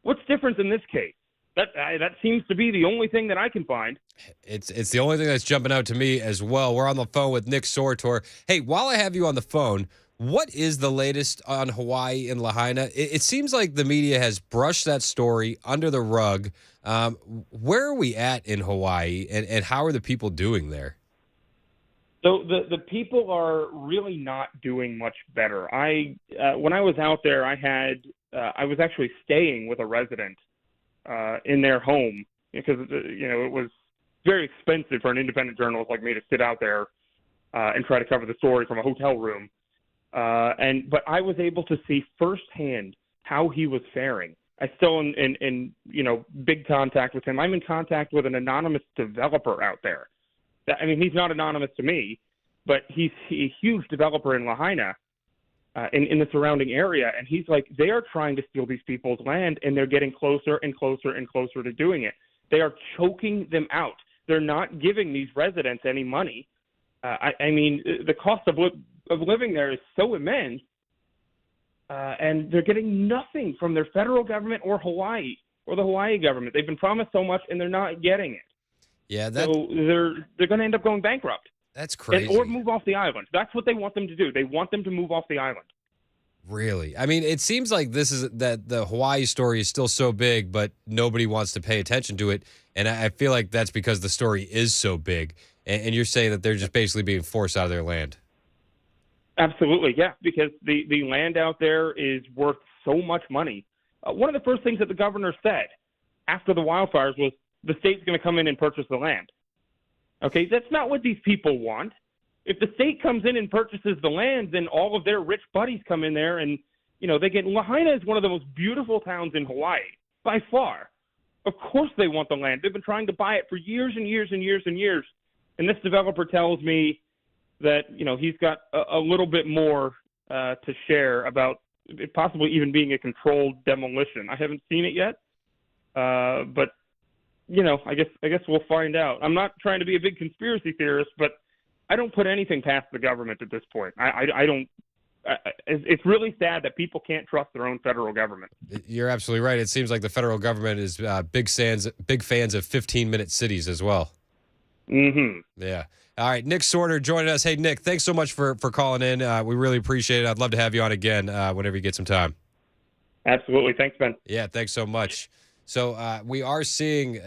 What's different in this case? That seems to be the only thing that I can find. It's the only thing that's jumping out to me as well. We're on the phone with Nick Sortor. Hey, while I have you on the phone, what is the latest on Hawaii and Lahaina? It seems like the media has brushed that story under the rug. Where are we at in Hawaii, and how are the people doing there? So the people are really not doing much better. When I was out there, I had I was actually staying with a resident in their home because it was very expensive for an independent journalist like me to sit out there and try to cover the story from a hotel room. But I was able to see firsthand how he was faring. I still in big contact with him. I'm in contact with an anonymous developer out there. I mean, he's not anonymous to me, but he's a huge developer in Lahaina, in the surrounding area, and he's like, they are trying to steal these people's land, and they're getting closer and closer and closer to doing it. They are choking them out. They're not giving these residents any money. I mean, the cost of living there is so immense, and they're getting nothing from their federal government or Hawaii or the Hawaii government. They've been promised so much, and they're not getting it. Yeah, so they're going to end up going bankrupt. That's crazy. Or move off the island. That's what they want them to do. They want them to move off the island. Really? I mean, it seems like that the Hawaii story is still so big, but nobody wants to pay attention to it. And I feel like that's because the story is so big. And you're saying that they're just basically being forced out of their land. Absolutely, yeah, because the land out there is worth so much money. One of the first things that the governor said after the wildfires was the state's going to come in and purchase the land. Okay, that's not what these people want. If the state comes in and purchases the land, then all of their rich buddies come in there and, they get, Lahaina is one of the most beautiful towns in Hawaii, by far. Of course they want the land. They've been trying to buy it for years and years and years and years. And this developer tells me that, he's got a little bit more to share about it possibly even being a controlled demolition. I haven't seen it yet, but I guess we'll find out. I'm not trying to be a big conspiracy theorist, but I don't put anything past the government at this point. I don't. It's really sad that people can't trust their own federal government. You're absolutely right. It seems like the federal government is big fans of 15-minute cities as well. Mm-hmm. Yeah. All right, Nick Sorter joining us. Hey, Nick, thanks so much for calling in. We really appreciate it. I'd love to have you on again whenever you get some time. Absolutely. Thanks, Ben. Yeah, thanks so much. So we are seeing,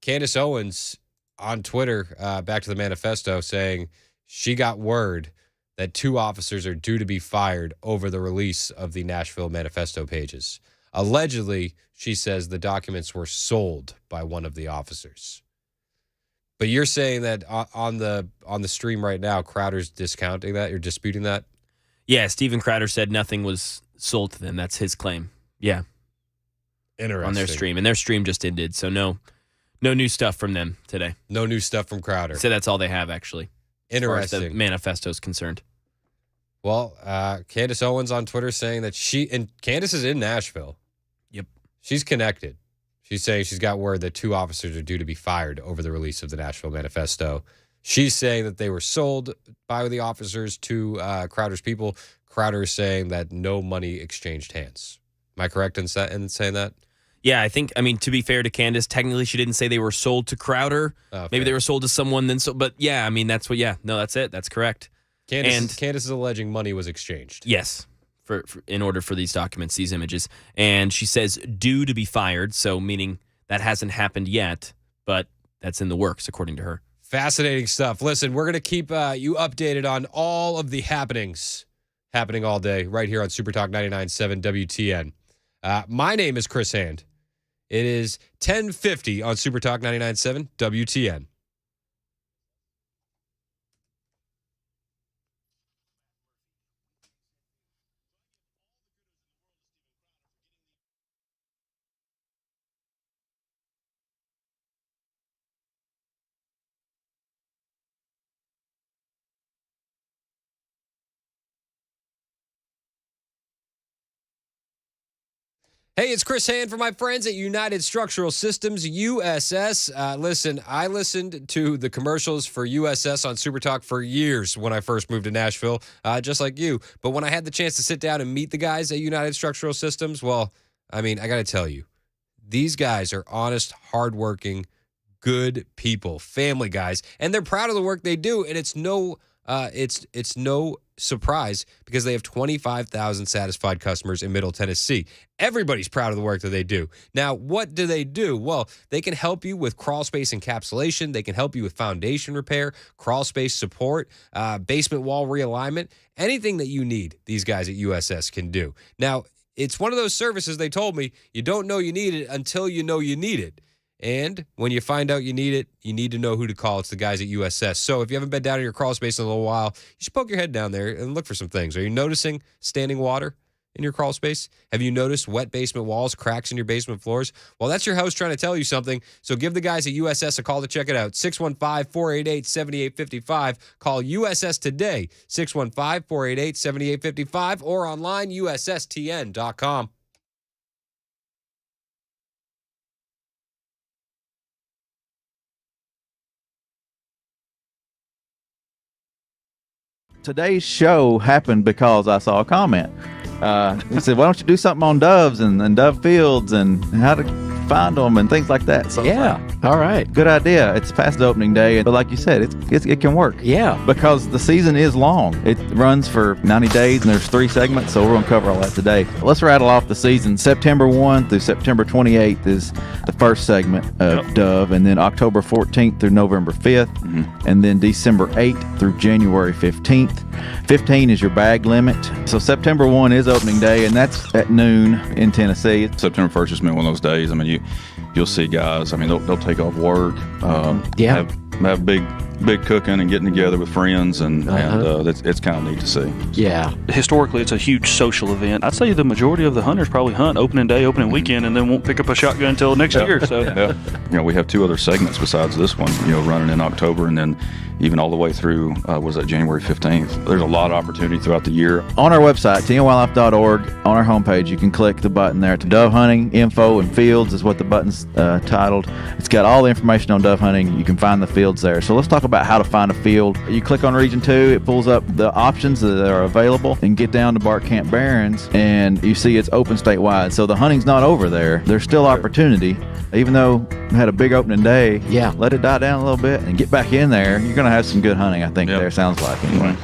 Candace Owens on Twitter, back to the manifesto, saying she got word that 2 officers are due to be fired over the release of the Nashville manifesto pages. Allegedly, she says the documents were sold by one of the officers. But you're saying that on the stream right now, Crowder's discounting that? You're disputing that? Yeah, Steven Crowder said nothing was sold to them. That's his claim. Yeah. Interesting. On their stream. And their stream just ended, so no new stuff from them today. No new stuff from Crowder. So that's all they have, actually. Interesting. As far as the manifesto is concerned. Well, Candace Owens on Twitter saying that Candace is in Nashville. Yep. She's connected. She's saying she's got word that 2 officers are due to be fired over the release of the Nashville manifesto. She's saying that they were sold by the officers to Crowder's people. Crowder is saying that no money exchanged hands. Am I correct in saying that? Yeah, I think, to be fair to Candace, technically she didn't say they were sold to Crowder. Maybe they were sold to someone then. But yeah, that's it. That's correct. Candace is alleging money was exchanged. Yes, for in order for these documents, these images. And she says due to be fired, so meaning that hasn't happened yet, but that's in the works, according to her. Fascinating stuff. Listen, we're going to keep you updated on all of the happenings happening all day right here on Super Talk 99.7 WTN. My name is Chris Hand. It is 10:50 on Super Talk 99.7 WTN. Hey, it's Chris Hand for my friends at United Structural Systems, USS. Listen, I listened to the commercials for USS on Super Talk for years when I first moved to Nashville, just like you. But when I had the chance to sit down and meet the guys at United Structural Systems, well, I got to tell you, these guys are honest, hardworking, good people, family guys, and they're proud of the work they do. And it's no surprise because they have 25,000 satisfied customers in Middle Tennessee. Everybody's proud of the work that they do. Now, what do? Well, they can help you with crawl space encapsulation. They can help you with foundation repair, crawl space support, basement wall realignment, anything that you need, these guys at USS can do. Now, it's one of those services, they told me, you don't know you need it until you know you need it. And when you find out you need it, you need to know who to call. It's the guys at USS. So if you haven't been down in your crawl space in a little while, you should poke your head down there and look for some things. Are you noticing standing water in your crawl space? Have you noticed wet basement walls, cracks in your basement floors? Well, that's your host trying to tell you something. So give the guys at USS a call to check it out. 615-488-7855. Call USS today, 615-488-7855, or online, USSTN.com. Today's show happened because I saw a comment. He said, "Why don't you do something on doves and dove fields and how to find them and things like that?" So all right, good idea. It's past the opening day, but like you said, it can work. Yeah, because the season is long. It runs for 90 days, and there's 3 segments, so we're going to cover all that today. Let's rattle off the season. September 1 through September 28th is the first segment of Dove, and then October 14th through November 5th, and then December 8th through January 15th. 15 is your bag limit. So September 1 is opening day, and that's at noon in Tennessee. September 1st has been one of those days. I mean, you'll see guys. I mean, they'll take off work. Have big cooking and getting together with friends, and it's kind of neat to see. Yeah. Historically, it's a huge social event. I'd say the majority of the hunters probably hunt opening day, opening weekend, and then won't pick up a shotgun until next year. So, we have 2 other segments besides this one. Running in October, and then even all the way through January 15th. There's a lot of opportunity throughout the year. On our website, tnwildlife.org, on our homepage, you can click the button there to dove hunting info and fields is what the button's titled. It's got all the information on dove hunting. You can find the fields there. So let's talk about how to find a field. You click on Region 2, it pulls up the options that are available, and get down to Bark Camp Barrens, and you see it's open statewide. So the hunting's not over there. There's still opportunity. Even though we had a big opening day, let it die down a little bit and get back in there. You're going to have some good hunting, I think, there, sounds like, anyway.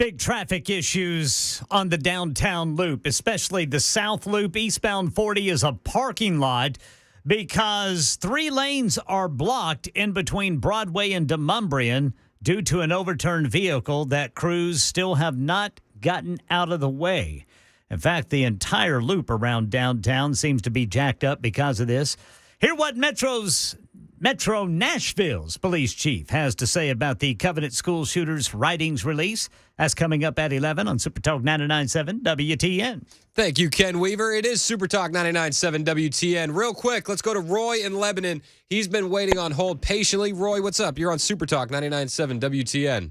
Big traffic issues on the downtown loop, especially the South Loop. Eastbound 40 is a parking lot because 3 lanes are blocked in between Broadway and Demonbreun due to an overturned vehicle that crews still have not gotten out of the way. In fact, the entire loop around downtown seems to be jacked up because of this. Hear what Metro Nashville's police chief has to say about the Covenant school shooters' writings release. That's coming up at 11 on Super Talk 99.7 WTN. Thank you, Ken Weaver. It is Super Talk 99.7 WTN. Real quick, let's go to Roy in Lebanon. He's been waiting on hold patiently. Roy, what's up? You're on Super Talk 99.7 WTN.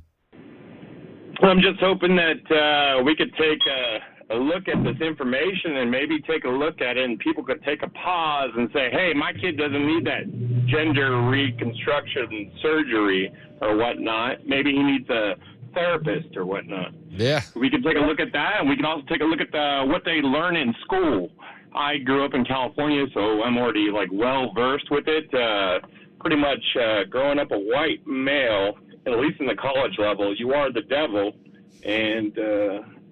I'm just hoping that we could take a look at this information and maybe take a look at it, and people could take a pause and say, hey, my kid doesn't need that gender reconstruction surgery or whatnot. Maybe he needs a therapist or whatnot. Yeah. We could take a look at that, and we can also take a look at what they learn in school. I grew up in California, so I'm already well versed with it. Pretty much growing up a white male, at least in the college level, you are the devil, and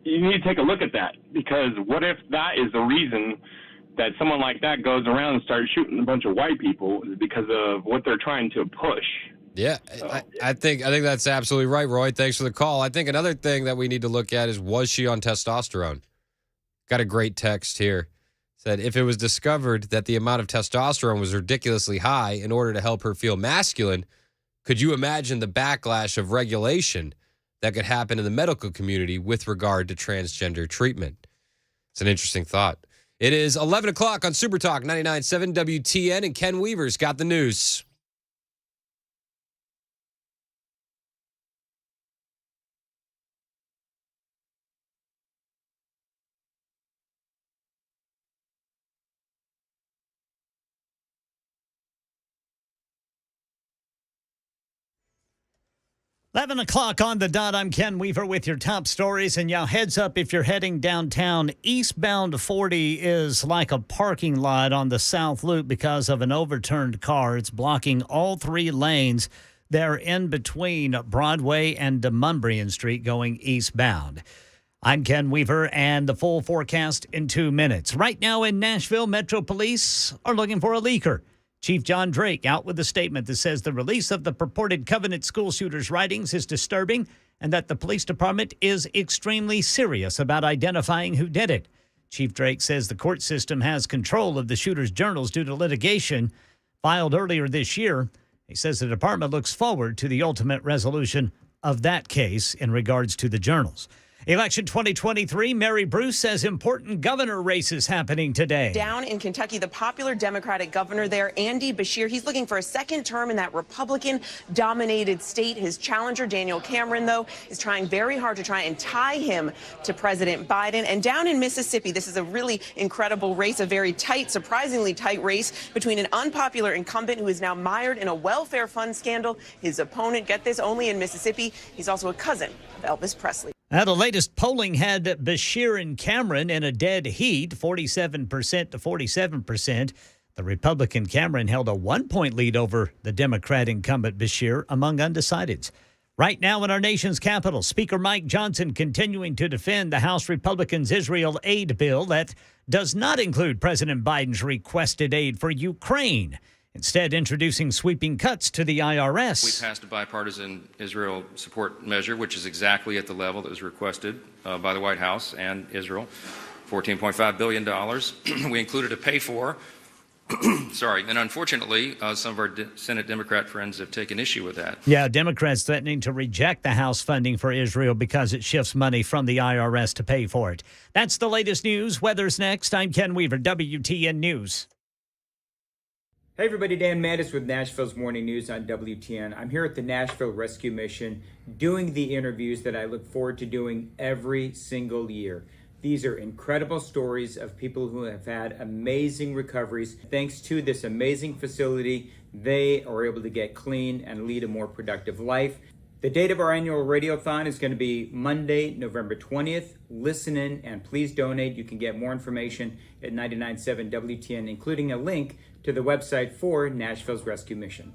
you need to take a look at that, because what if that is the reason that someone like that goes around and starts shooting a bunch of white people, is because of what they're trying to push. Yeah, I think that's absolutely right, Roy. Thanks for the call. I think another thing that we need to look at is, was she on testosterone? Got a great text here. Said, if it was discovered that the amount of testosterone was ridiculously high in order to help her feel masculine, could you imagine the backlash of regulation that could happen in the medical community with regard to transgender treatment? It's an interesting thought. It is 11 o'clock on Super Talk 99.7 WTN, and Ken Weaver's got the news. Eleven o'clock on the dot. I'm Ken Weaver with your top stories. And heads up, if you're heading downtown, eastbound 40 is like a parking lot on the South Loop because of an overturned car. It's blocking all 3 lanes. They're in between Broadway and Demonbreun Street going eastbound. I'm Ken Weaver, and the full forecast in 2 minutes. Right now in Nashville, Metro Police are looking for a leaker. Chief John Drake out with a statement that says the release of the purported Covenant school shooters' writings is disturbing and that the police department is extremely serious about identifying who did it. Chief Drake says the court system has control of the shooters' journals due to litigation filed earlier this year. He says the department looks forward to the ultimate resolution of that case in regards to the journals. Election 2023, Mary Bruce says important governor races happening today. Down in Kentucky, the popular Democratic governor there, Andy Beshear, he's looking for a second term in that Republican-dominated state. His challenger, Daniel Cameron, though, is trying very hard to try and tie him to President Biden. And down in Mississippi, this is a really incredible race, a very tight, surprisingly tight race between an unpopular incumbent who is now mired in a welfare fund scandal. His opponent, get this, only in Mississippi. He's also a cousin of Elvis Presley. Now, the latest polling had Beshear and Cameron in a dead heat, 47% to 47%. The Republican Cameron held a 1-point lead over the Democrat incumbent Beshear among undecideds. Right now in our nation's capital, Speaker Mike Johnson continuing to defend the House Republicans' Israel aid bill that does not include President Biden's requested aid for Ukraine. Instead, introducing sweeping cuts to the IRS. We passed a bipartisan Israel support measure, which is exactly at the level that was requested by the White House and Israel, $14.5 billion. We included a pay-for. And unfortunately, some of our Senate Democrat friends have taken issue with that. Yeah, Democrats threatening to reject the House funding for Israel because it shifts money from the IRS to pay for it. That's the latest news. Weather's next. I'm Ken Weaver, WTN News. Hey everybody, Dan Mattis with Nashville's Morning News on WTN. I'm here at the Nashville Rescue Mission doing the interviews that I look forward to doing every single year. These are incredible stories of people who have had amazing recoveries. Thanks to this amazing facility, they are able to get clean and lead a more productive life. The date of our annual radiothon is going to be Monday, November 20th. Listen in and please donate. You can get more information at 99.7 WTN, including a link to the website for Nashville's Rescue Mission.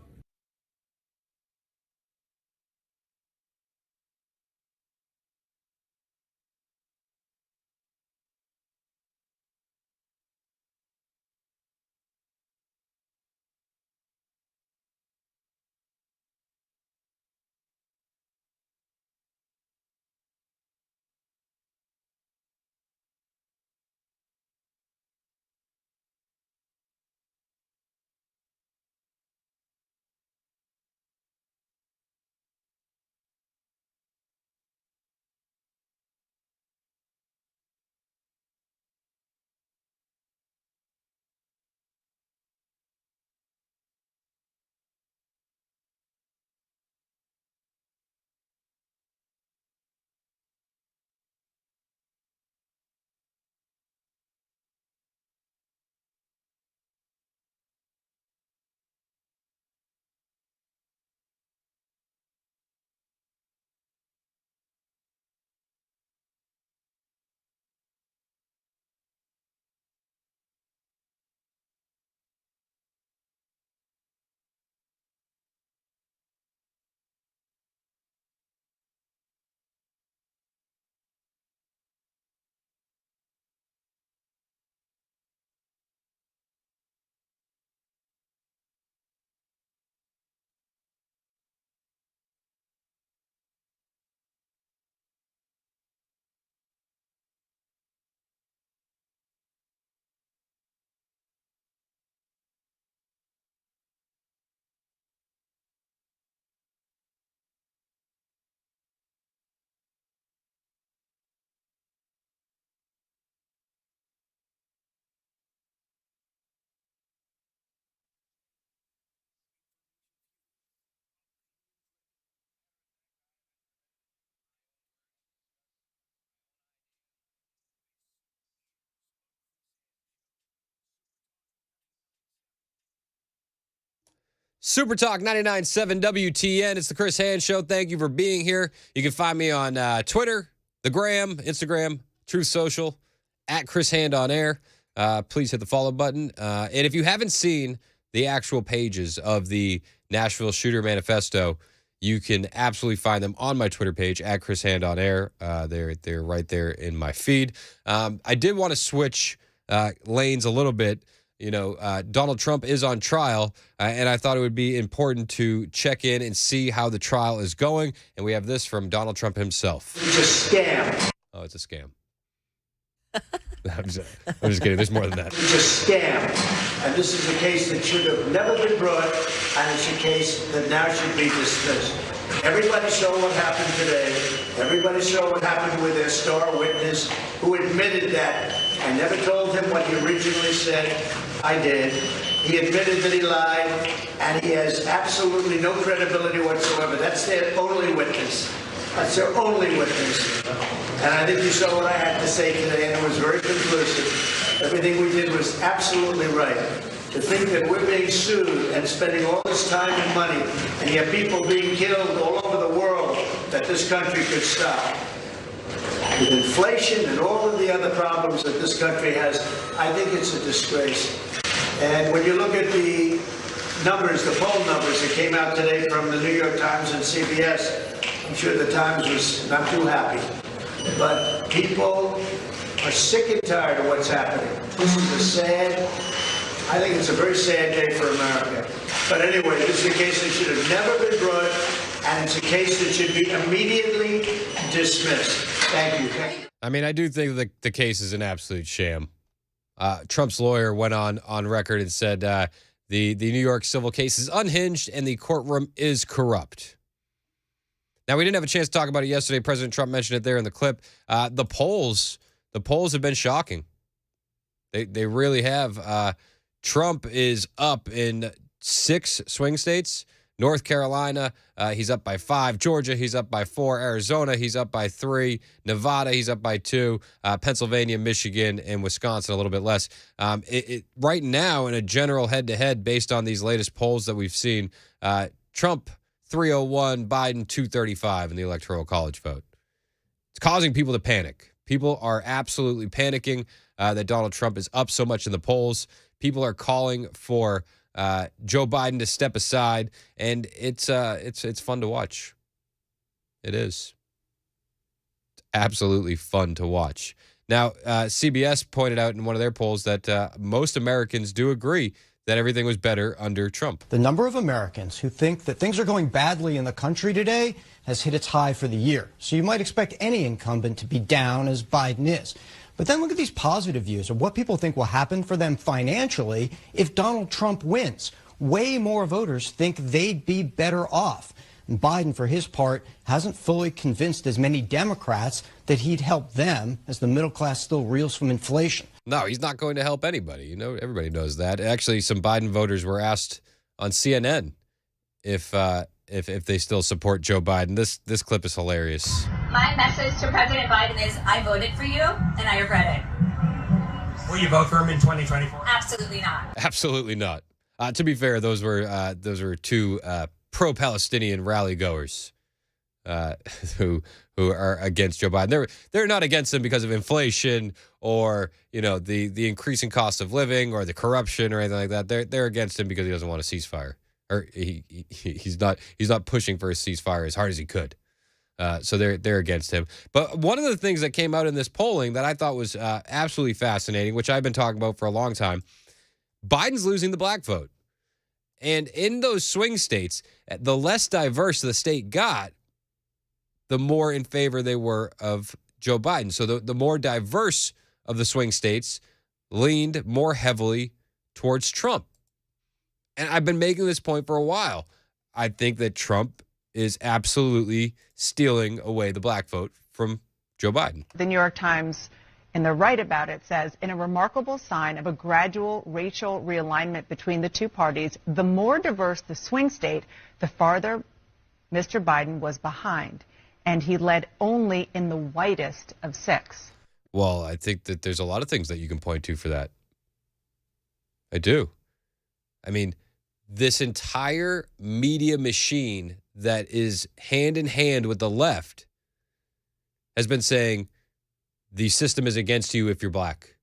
Super Talk 99.7 WTN. It's the Chris Hand Show. Thank you for being here. You can find me on Twitter, the Gram, Instagram, Truth Social, at Chris Hand on Air. Please hit the follow button. And if you haven't seen the actual pages of the Nashville Shooter Manifesto, you can absolutely find them on my Twitter page, at Chris Hand on Air. They're right there in my feed. I did want to switch lanes a little bit. You know, Donald Trump is on trial, and I thought it would be important to check in and see how the trial is going. And we have this from Donald Trump himself. It's a scam. Oh, it's a scam. I'm just kidding. There's more than that. It's a scam. And this is a case that should have never been brought, and it's a case that now should be dismissed. Everybody saw what happened today. Everybody saw what happened with their star witness, who admitted that. I never told him what he originally said. I did. He admitted that he lied, and he has absolutely no credibility whatsoever. That's their only witness. That's their only witness. And I think you saw what I had to say today, and it was very conclusive. Everything we did was absolutely right. To think that we're being sued and spending all this time and money, and yet people being killed all over the world, that this country could stop. With inflation and all of the other problems that this country has, I think it's a disgrace. And when you look at the numbers, the poll numbers that came out today from the New York Times and CBS, I'm sure the Times was not too happy. But people are sick and tired of what's happening. This is I think it's a very sad day for America. But anyway, this is a case that should have never been brought, and it's a case that should be immediately dismissed. Thank you. I mean, I do think that the case is an absolute sham. Trump's lawyer went on record and said the New York civil case is unhinged and the courtroom is corrupt. Now, we didn't have a chance to talk about it yesterday. President Trump mentioned it there in the clip. The polls have been shocking. They really have. Trump is up in 6 swing states. North Carolina, he's up by 5. Georgia, he's up by 4. Arizona, he's up by 3. Nevada, he's up by 2. Pennsylvania, Michigan, and Wisconsin, a little bit less. Right now, in a general head-to-head, based on these latest polls that we've seen, Trump 301, Biden 235 in the Electoral College vote. It's causing people to panic. People are absolutely panicking that Donald Trump is up so much in the polls. People are calling for Joe Biden to step aside, and it's fun to watch. It is. It's absolutely fun to watch. Now, CBS pointed out in one of their polls that most Americans do agree that everything was better under Trump. The number of Americans who think that things are going badly in the country today has hit its high for the year. So you might expect any incumbent to be down as Biden is. But then look at these positive views of what people think will happen for them financially if Donald Trump wins. Way more voters think they'd be better off. And Biden, for his part, hasn't fully convinced as many Democrats that he'd help them as the middle class still reels from inflation. No, he's not going to help anybody. You know, everybody knows that. Actually, some Biden voters were asked on CNN if they still support Joe Biden. This clip is hilarious. My message to President Biden is I voted for you and I regret it. Will you vote for him in 2024? Absolutely not. Absolutely not. To be fair, those were 2 pro-Palestinian rally goers who are against Joe Biden. They're not against him because of inflation or, you know, the increasing cost of living or the corruption or anything like that. They're against him because he doesn't want a ceasefire. Or he's not pushing for a ceasefire as hard as he could. So they're against him. But one of the things that came out in this polling that I thought was absolutely fascinating, which I've been talking about for a long time, Biden's losing the black vote. And in those swing states, the less diverse the state got, the more in favor they were of Joe Biden. So the more diverse of the swing states leaned more heavily towards Trump. And I've been making this point for a while. I think that Trump is absolutely stealing away the black vote from Joe Biden. The New York Times, in the right about it, says, in a remarkable sign of a gradual racial realignment between the two parties, the more diverse the swing state, the farther Mr. Biden was behind. And he led only in the whitest of 6. Well, I think that there's a lot of things that you can point to for that. I do. I mean, this entire media machine that is hand in hand with the left has been saying the system is against you if you're black.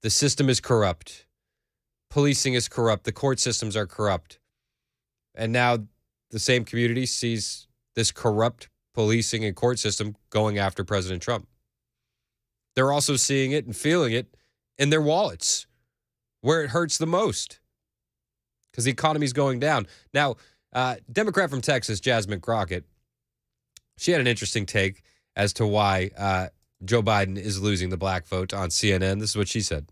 The system is corrupt. Policing is corrupt. The court systems are corrupt. And now the same community sees this corrupt policing and court system going after President Trump. They're also seeing it and feeling it in their wallets, where it hurts the most, because the economy's going down. Now, Democrat from Texas, Jasmine Crockett, she had an interesting take as to why Joe Biden is losing the black vote on CNN. This is what she said.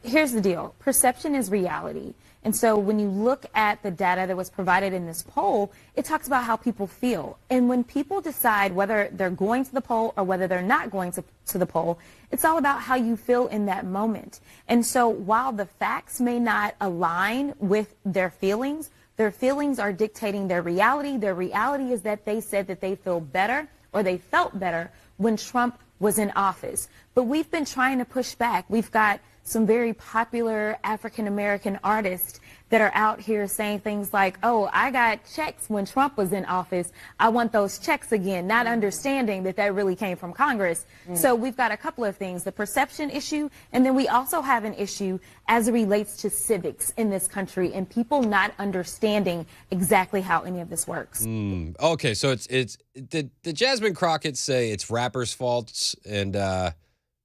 Here's the deal. Perception is reality. And so when you look at the data that was provided in this poll, it talks about how people feel. And when people decide whether they're going to the poll or whether they're not going to the poll, it's all about how you feel in that moment. And so while the facts may not align with their feelings are dictating their reality. Their reality is that they said that they feel better or they felt better when Trump was in office. But we've been trying to push back. We've got some very popular African-American artists that are out here saying things like, oh, I got checks when Trump was in office. I want those checks again, not understanding that that really came from Congress. So we've got a couple of things, the perception issue, and then we also have an issue as it relates to civics in this country and people not understanding exactly how any of this works. Okay, so did Jasmine Crockett say it's rappers' faults and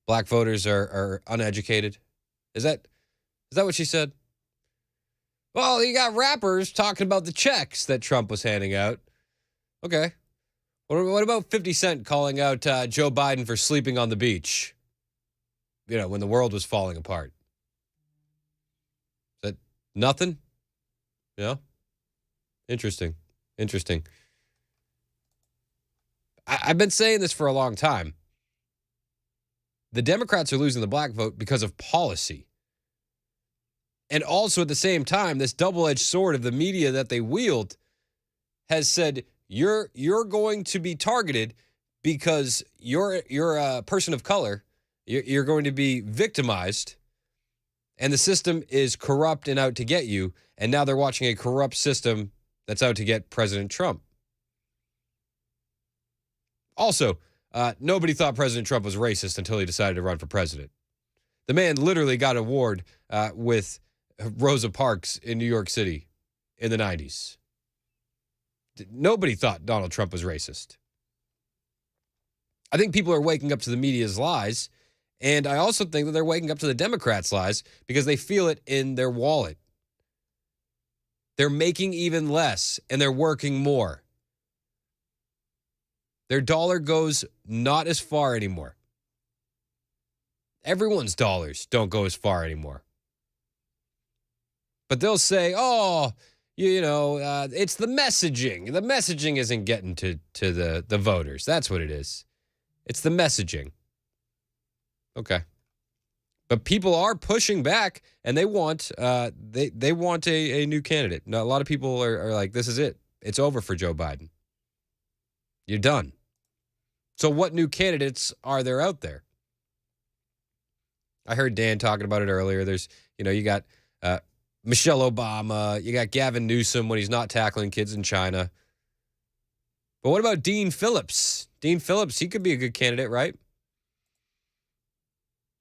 black voters are uneducated? Is that what she said? Well, you got rappers talking about the checks that Trump was handing out. Okay. What about 50 Cent calling out Joe Biden for sleeping on the beach? You know, when the world was falling apart. Is that nothing? You know? Interesting. I've been saying this for a long time. The Democrats are losing the black vote because of policy. And also at the same time, this double-edged sword of the media that they wield has said, you're going to be targeted because you're a person of color. You're going to be victimized. And the system is corrupt and out to get you. And now they're watching a corrupt system that's out to get President Trump. Also, nobody thought President Trump was racist until he decided to run for president. The man literally got an award with Rosa Parks in New York City in the 90s. Nobody thought Donald Trump was racist. I think people are waking up to the media's lies, and I also think that they're waking up to the Democrats' lies because they feel it in their wallet. They're making even less, and they're working more. Their dollar goes not as far anymore. Everyone's dollars don't go as far anymore. But they'll say, oh, it's the messaging. The messaging isn't getting to the voters. That's what it is. It's the messaging. Okay. But people are pushing back, and they want they want a new candidate. Now, a lot of people are like, this is it. It's over for Joe Biden. You're done. So what new candidates are there out there? I heard Dan talking about it earlier. There's, you got Michelle Obama. You got Gavin Newsom when he's not tackling kids in China. But what about Dean Phillips? Dean Phillips, he could be a good candidate, right?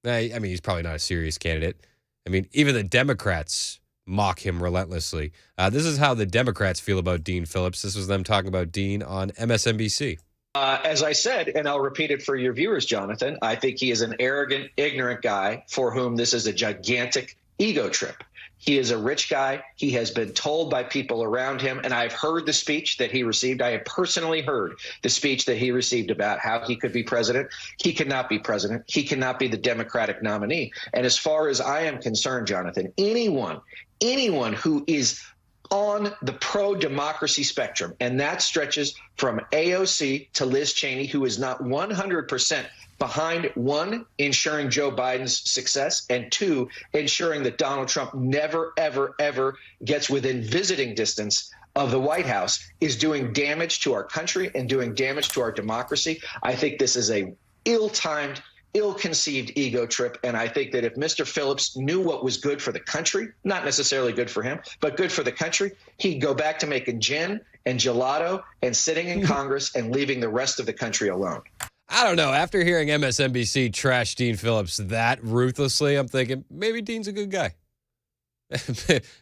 I mean, he's probably not a serious candidate. I mean, even the Democrats mock him relentlessly. This is how the Democrats feel about Dean Phillips. This was them talking about Dean on MSNBC. As I said, and I'll repeat it for your viewers, Jonathan, I think he is an arrogant, ignorant guy for whom this is a gigantic ego trip. He is a rich guy. He has been told by people around him, and I've heard the speech that he received. I have personally heard the speech that he received about how he could be president. He cannot be president. He cannot be the Democratic nominee. And as far as I am concerned, Jonathan, anyone who is on the pro-democracy spectrum, and that stretches from AOC to Liz Cheney, who is not 100% behind, one, ensuring Joe Biden's success, and two, ensuring that Donald Trump never, ever, ever gets within visiting distance of the White House, is doing damage to our country and doing damage to our democracy. I think this is a ill-timed, ill-conceived ego trip. And I think that if Mr. Phillips knew what was good for the country, not necessarily good for him, but good for the country, he'd go back to making gin and gelato and sitting in Congress and leaving the rest of the country alone. I don't know. After hearing MSNBC trash Dean Phillips that ruthlessly, I'm thinking maybe Dean's a good guy.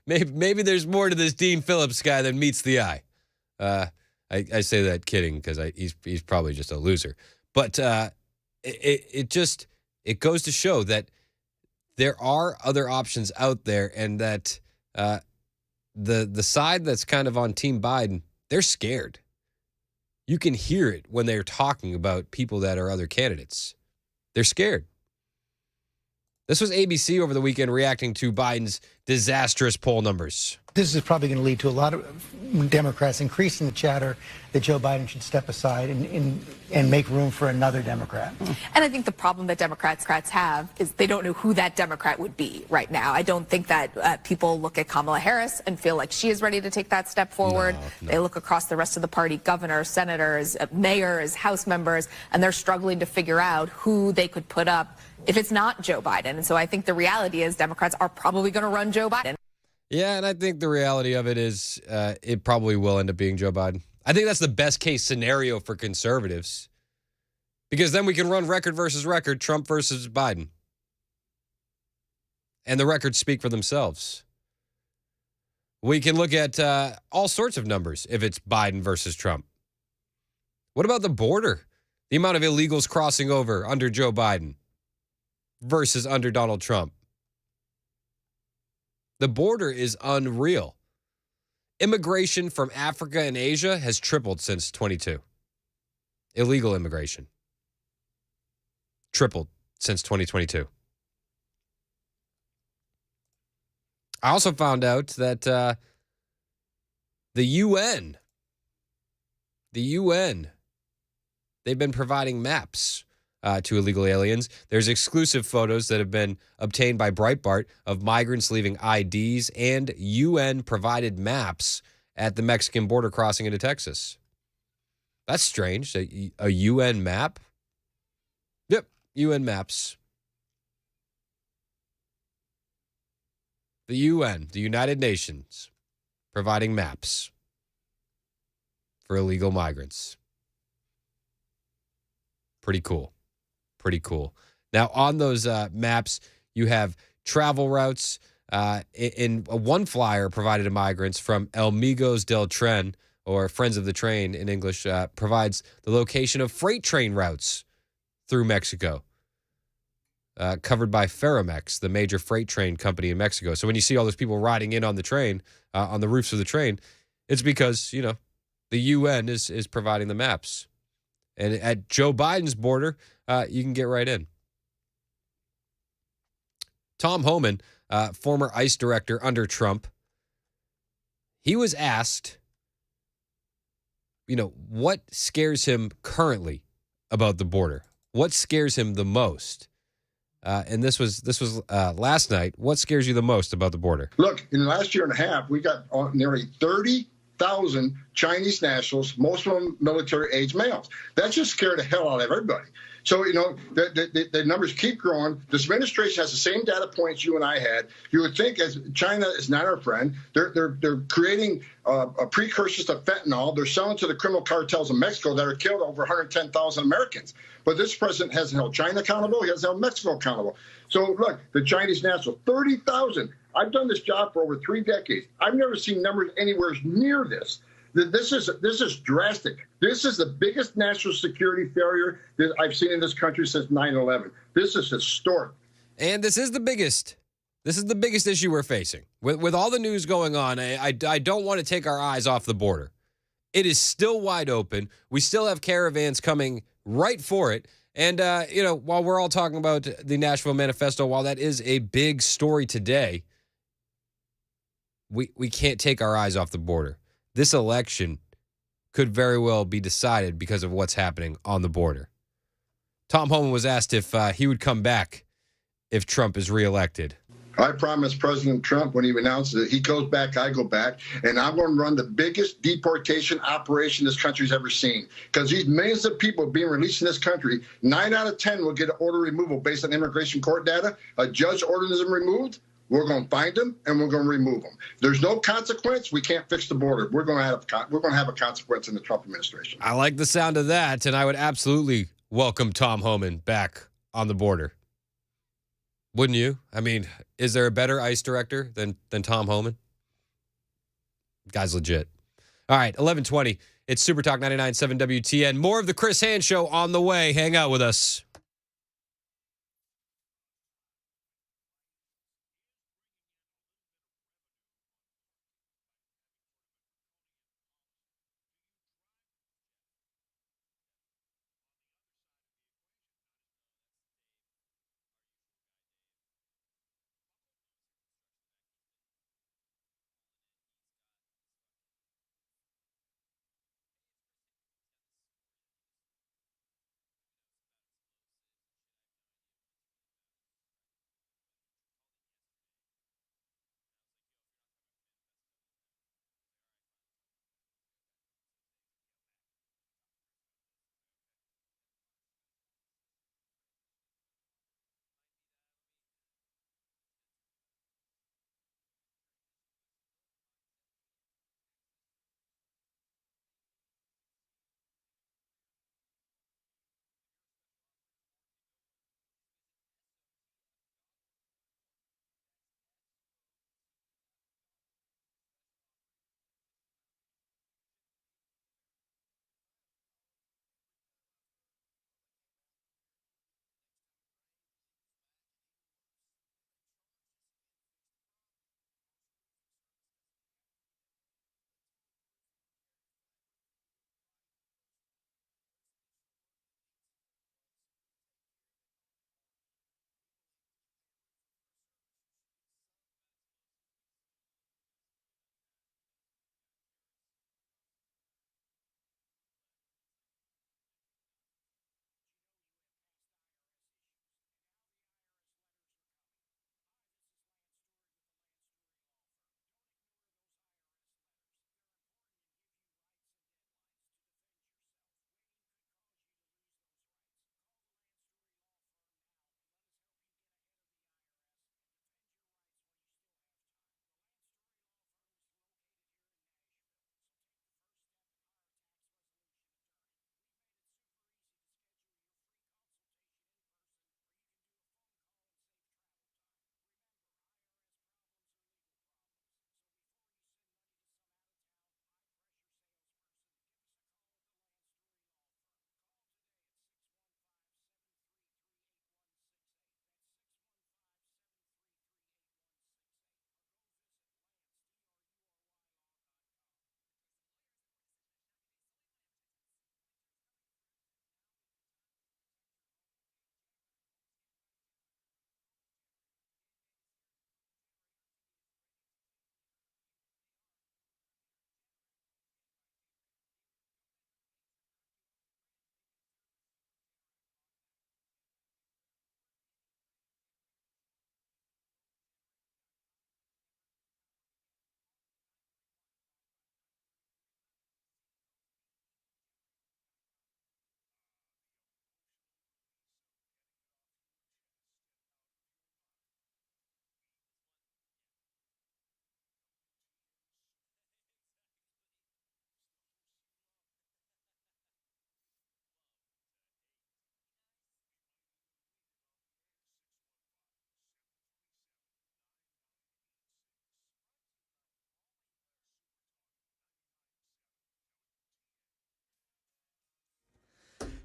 maybe there's more to this Dean Phillips guy than meets the eye. I say that kidding because he's probably just a loser. But it goes to show that there are other options out there, and that the side that's kind of on Team Biden, they're scared. You can hear it when they're talking about people that are other candidates. They're scared. This was ABC over the weekend reacting to Biden's disastrous poll numbers. This is probably going to lead to a lot of Democrats increasing the chatter that Joe Biden should step aside and make room for another Democrat. And I think the problem that Democrats have is they don't know who that Democrat would be right now. I don't think that people look at Kamala Harris and feel like she is ready to take that step forward. No. They look across the rest of the party, governors, senators, mayors, House members, and they're struggling to figure out who they could put up if it's not Joe Biden. And so I think the reality is Democrats are probably going to run Joe Biden. Yeah, and I think the reality of it is it probably will end up being Joe Biden. I think that's the best case scenario for conservatives, because then we can run record versus record, Trump versus Biden. And the records speak for themselves. We can look at all sorts of numbers if it's Biden versus Trump. What about the border? The amount of illegals crossing over under Joe Biden versus under Donald Trump. The border is unreal. Immigration from Africa and Asia has tripled since 22. Illegal immigration. Tripled since 2022. I also found out that the UN, they've been providing maps to illegal aliens. There's exclusive photos that have been obtained by Breitbart of migrants leaving IDs and UN-provided maps at the Mexican border crossing into Texas. That's strange. A UN map? Yep, UN maps. The UN, the United Nations, providing maps for illegal migrants. Pretty cool. Pretty cool. Now, on those maps, you have travel routes. In one flyer provided to migrants from Amigos del Tren, or Friends of the Train in English, provides the location of freight train routes through Mexico, covered by Ferromex, the major freight train company in Mexico. So when you see all those people riding in on the train, on the roofs of the train, it's because, the UN is providing the maps. And at Joe Biden's border, you can get right in. Tom Homan, former ICE director under Trump, he was asked, what scares him currently about the border? What scares him the most? And this was last night. What scares you the most about the border? Look, in the last year and a half, we got nearly 30,000 Chinese nationals, most of them military-age males. That just scared the hell out of everybody. So, the numbers keep growing. This administration has the same data points you and I had. You would think, as China is not our friend, they're creating precursors to fentanyl. They're selling to the criminal cartels in Mexico that are killed over 110,000 Americans. But this president hasn't held China accountable. He hasn't held Mexico accountable. So, look, the Chinese nationals, 30,000. I've done this job for over 3 decades. I've never seen numbers anywhere near this. This is drastic. This is the biggest national security failure that I've seen in this country since 9/11. This is historic. And this is the biggest issue we're facing. With all the news going on, I don't want to take our eyes off the border. It is still wide open. We still have caravans coming right for it. And, while we're all talking about the Nashville manifesto, while that is a big story today, we can't take our eyes off the border. This election could very well be decided because of what's happening on the border. Tom Homan was asked if he would come back if Trump is reelected. I promised President Trump when he announced that he goes back, I go back, and I'm going to run the biggest deportation operation this country's ever seen. Because these millions of people being released in this country, 9 out of 10 will get an order removal based on immigration court data. A judge orders them removed. We're going to find them and we're going to remove them. There's no consequence. We can't fix the border. We're going to have a consequence in the Trump administration. I like the sound of that, and I would absolutely welcome Tom Homan back on the border. Wouldn't you? I mean, is there a better ICE director than Tom Homan? Guy's legit. All right, 11:20. It's Super Talk 99.7 WTN. More of the Chris Hand Show on the way. Hang out with us.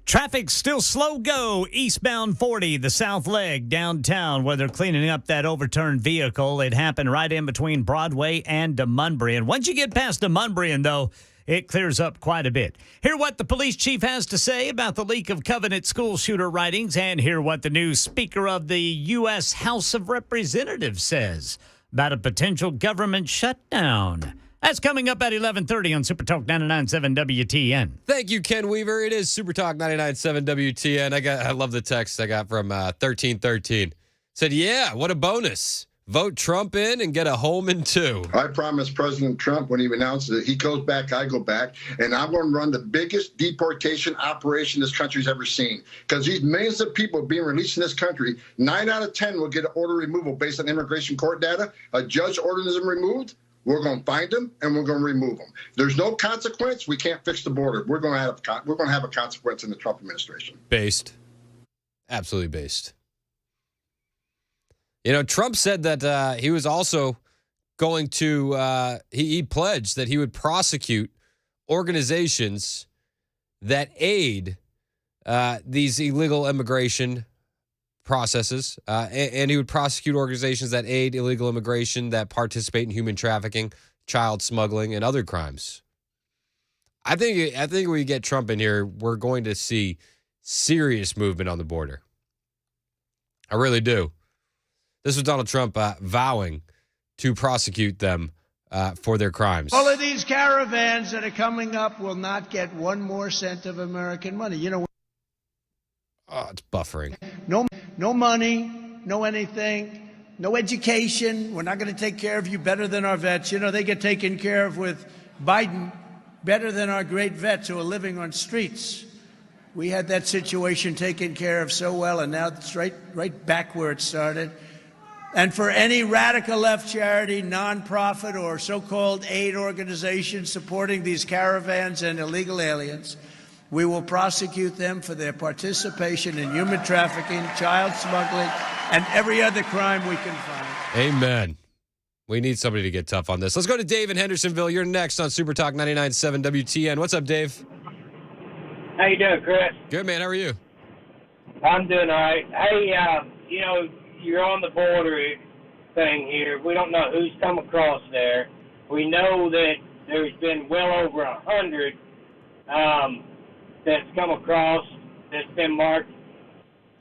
Traffic still slow go eastbound 40, the south leg downtown, where they're cleaning up that overturned vehicle. It happened right in between Broadway and DeMunbrian. Once you get past DeMunbrian, though, it clears up quite a bit. Hear what the police chief has to say about the leak of Covenant school shooter writings, and hear what the new Speaker of the U.S. House of Representatives says about a potential government shutdown. That's coming up at 11:30 on Super Talk 99.7 WTN. Thank you, Ken Weaver. It is Super Talk 99.7 WTN. I love the text I got from 1313. Said, yeah, what a bonus. vote Trump in and get a home in 2. I promised President Trump when he announced that he goes back, I go back, and I'm going to run the biggest deportation operation this country's ever seen. Because these millions of people being released in this country, 9 out of 10 will get an order removal based on immigration court data. A judge orders them removed. We're going to find them and we're going to remove them. There's no consequence. We can't fix the border. We're going to have a consequence in the Trump administration. Based. Absolutely based. You know, Trump said that he was also going to, he pledged that he would prosecute organizations that aid these illegal immigration processes, and he would prosecute organizations that aid illegal immigration, that participate in human trafficking, child smuggling, and other crimes. I think we get Trump in here, we're going to see serious movement on the border. I really do. This was Donald Trump vowing to prosecute them for their crimes. All of these caravans that are coming up will not get 1 more cent of American money. You know. Oh, it's buffering. No money, no anything, no education. We're not going to take care of you better than our vets. You know, they get taken care of with Biden better than our great vets who are living on streets. We had that situation taken care of so well, and now it's right back where it started. And for any radical left charity, nonprofit, or so-called aid organization supporting these caravans and illegal aliens, we will prosecute them for their participation in human trafficking, child smuggling, and every other crime we can find. Amen. We need somebody to get tough on this. Let's go to Dave in Hendersonville. You're next on Super Talk 99.7 WTN. What's up, Dave? How you doing, Chris? Good, man. How are you? I'm doing all right. Hey, you know, you're on the border thing here. We don't know who's come across there. We know that there's been well over 100 that's come across that's been marked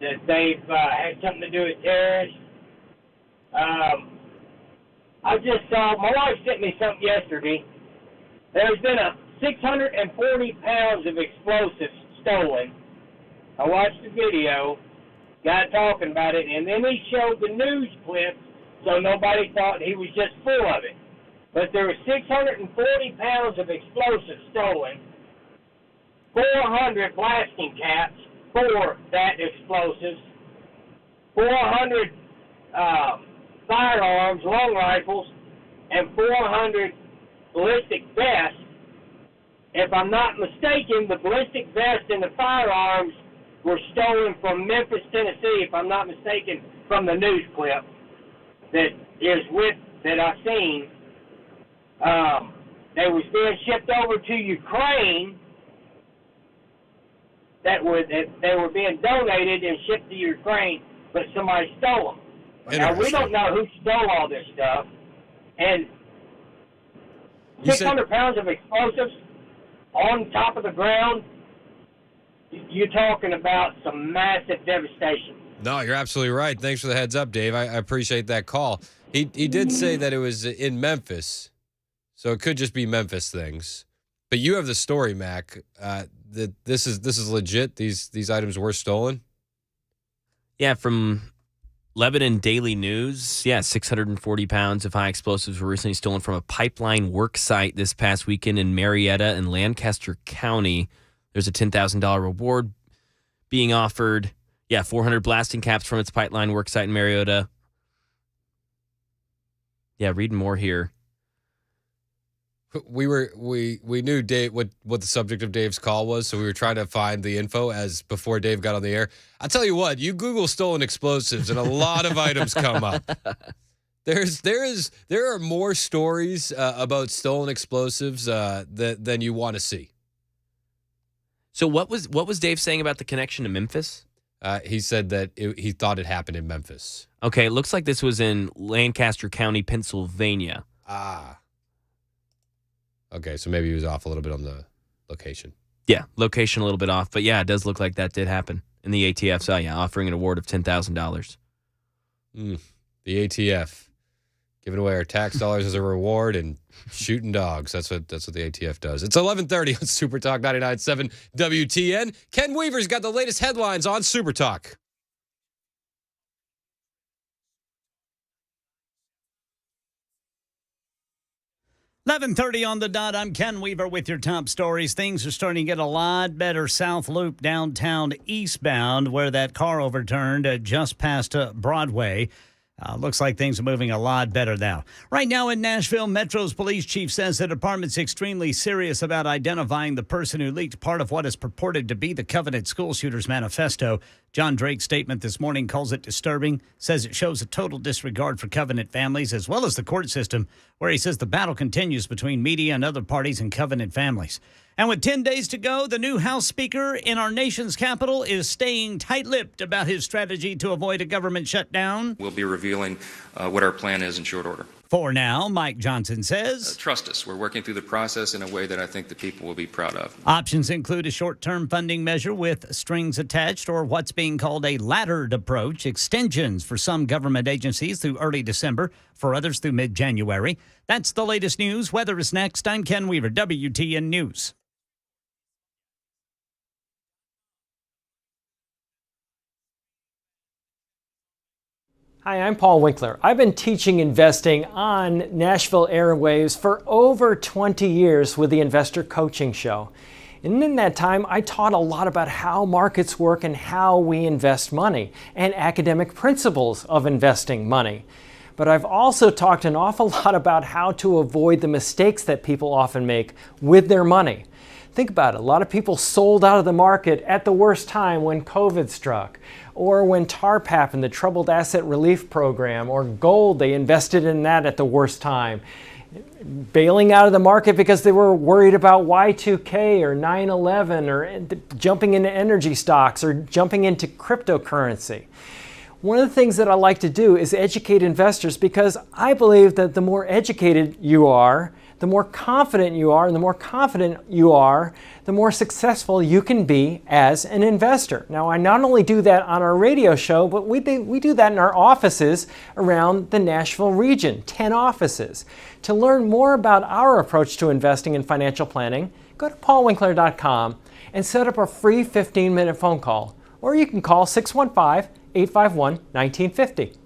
that they've had something to do with terrorists. I just saw, my wife sent me something yesterday. There's been 640 pounds of explosives stolen. I watched the video, guy talking about it, and then he showed the news clip so nobody thought he was just full of it. But there were 640 pounds of explosives stolen, 400 blasting caps for that explosives, 400 firearms, long rifles, and 400 ballistic vests. If I'm not mistaken, the ballistic vests and the firearms were stolen from Memphis, Tennessee, if I'm not mistaken, from the news clip that I've seen. They was being shipped over to Ukraine. They were being donated and shipped to Ukraine, but somebody stole them. Now, we don't know who stole all this stuff. And 600 pounds of explosives on top of the ground, you're talking about some massive devastation. No, you're absolutely right. Thanks for the heads up, Dave. I appreciate that call. He did say that it was in Memphis, so it could just be Memphis things. But you have the story, Mac, that this is legit. These items were stolen. Yeah, from Lebanon Daily News. Yeah, 640 pounds of high explosives were recently stolen from a pipeline work site this past weekend in Marietta and Lancaster County. There's a $10,000 reward being offered. Yeah, 400 blasting caps from its pipeline work site in Marietta. Yeah, reading more here. We knew Dave what the subject of Dave's call was, so we were trying to find the info as before Dave got on the air. I'll tell you what, you Google stolen explosives and a lot of items come up. There are more stories about stolen explosives than you want to see. So what was Dave saying about the connection to Memphis? He said that he thought it happened in Memphis. Okay, it looks like this was in Lancaster County, Pennsylvania. Ah. Okay, so maybe he was off a little bit on the location. Yeah, location a little bit off. But yeah, it does look like that did happen in the ATF. So yeah, offering an award of $10,000. The ATF. Giving away our tax dollars as a reward and shooting dogs. That's what the ATF does. It's 11:30 on Super Talk 99.7 WTN. Ken Weaver's got the latest headlines on Super Talk. 11:30 on the dot. I'm Ken Weaver with your top stories. Things are starting to get a lot better South Loop downtown eastbound, where that car overturned just past Broadway. Looks like things are moving a lot better now. Right now in Nashville, Metro's police chief says the department's extremely serious about identifying the person who leaked part of what is purported to be the Covenant school shooter's manifesto. John Drake's statement this morning calls it disturbing, says it shows a total disregard for Covenant families as well as the court system, where he says the battle continues between media and other parties and Covenant families. And with 10 days to go, the new House Speaker in our nation's capital is staying tight-lipped about his strategy to avoid a government shutdown. We'll be revealing what our plan is in short order. For now, Mike Johnson says, Trust us. We're working through the process in a way that I think the people will be proud of. Options include a short-term funding measure with strings attached or what's being called a laddered approach, extensions for some government agencies through early December, for others through mid-January. That's the latest news. Weather is next. I'm Ken Weaver, WTN News. Hi, I'm Paul Winkler. I've been teaching investing on Nashville airwaves for over 20 years with the Investor Coaching Show. And in that time, I taught a lot about how markets work and how we invest money and academic principles of investing money. But I've also talked an awful lot about how to avoid the mistakes that people often make with their money. Think about it. A lot of people sold out of the market at the worst time when COVID struck, or when TARP happened, the Troubled Asset Relief Program, or gold, they invested in that at the worst time. Bailing out of the market because they were worried about Y2K or 9/11 or jumping into energy stocks or jumping into cryptocurrency. One of the things that I like to do is educate investors, because I believe that the more educated you are, the more confident you are, and the more confident you are, the more successful you can be as an investor. Now, I not only do that on our radio show, but we do that in our offices around the Nashville region, 10 offices. To learn more about our approach to investing and financial planning, go to paulwinkler.com and set up a free 15-minute phone call. Or you can call 615-851-1950.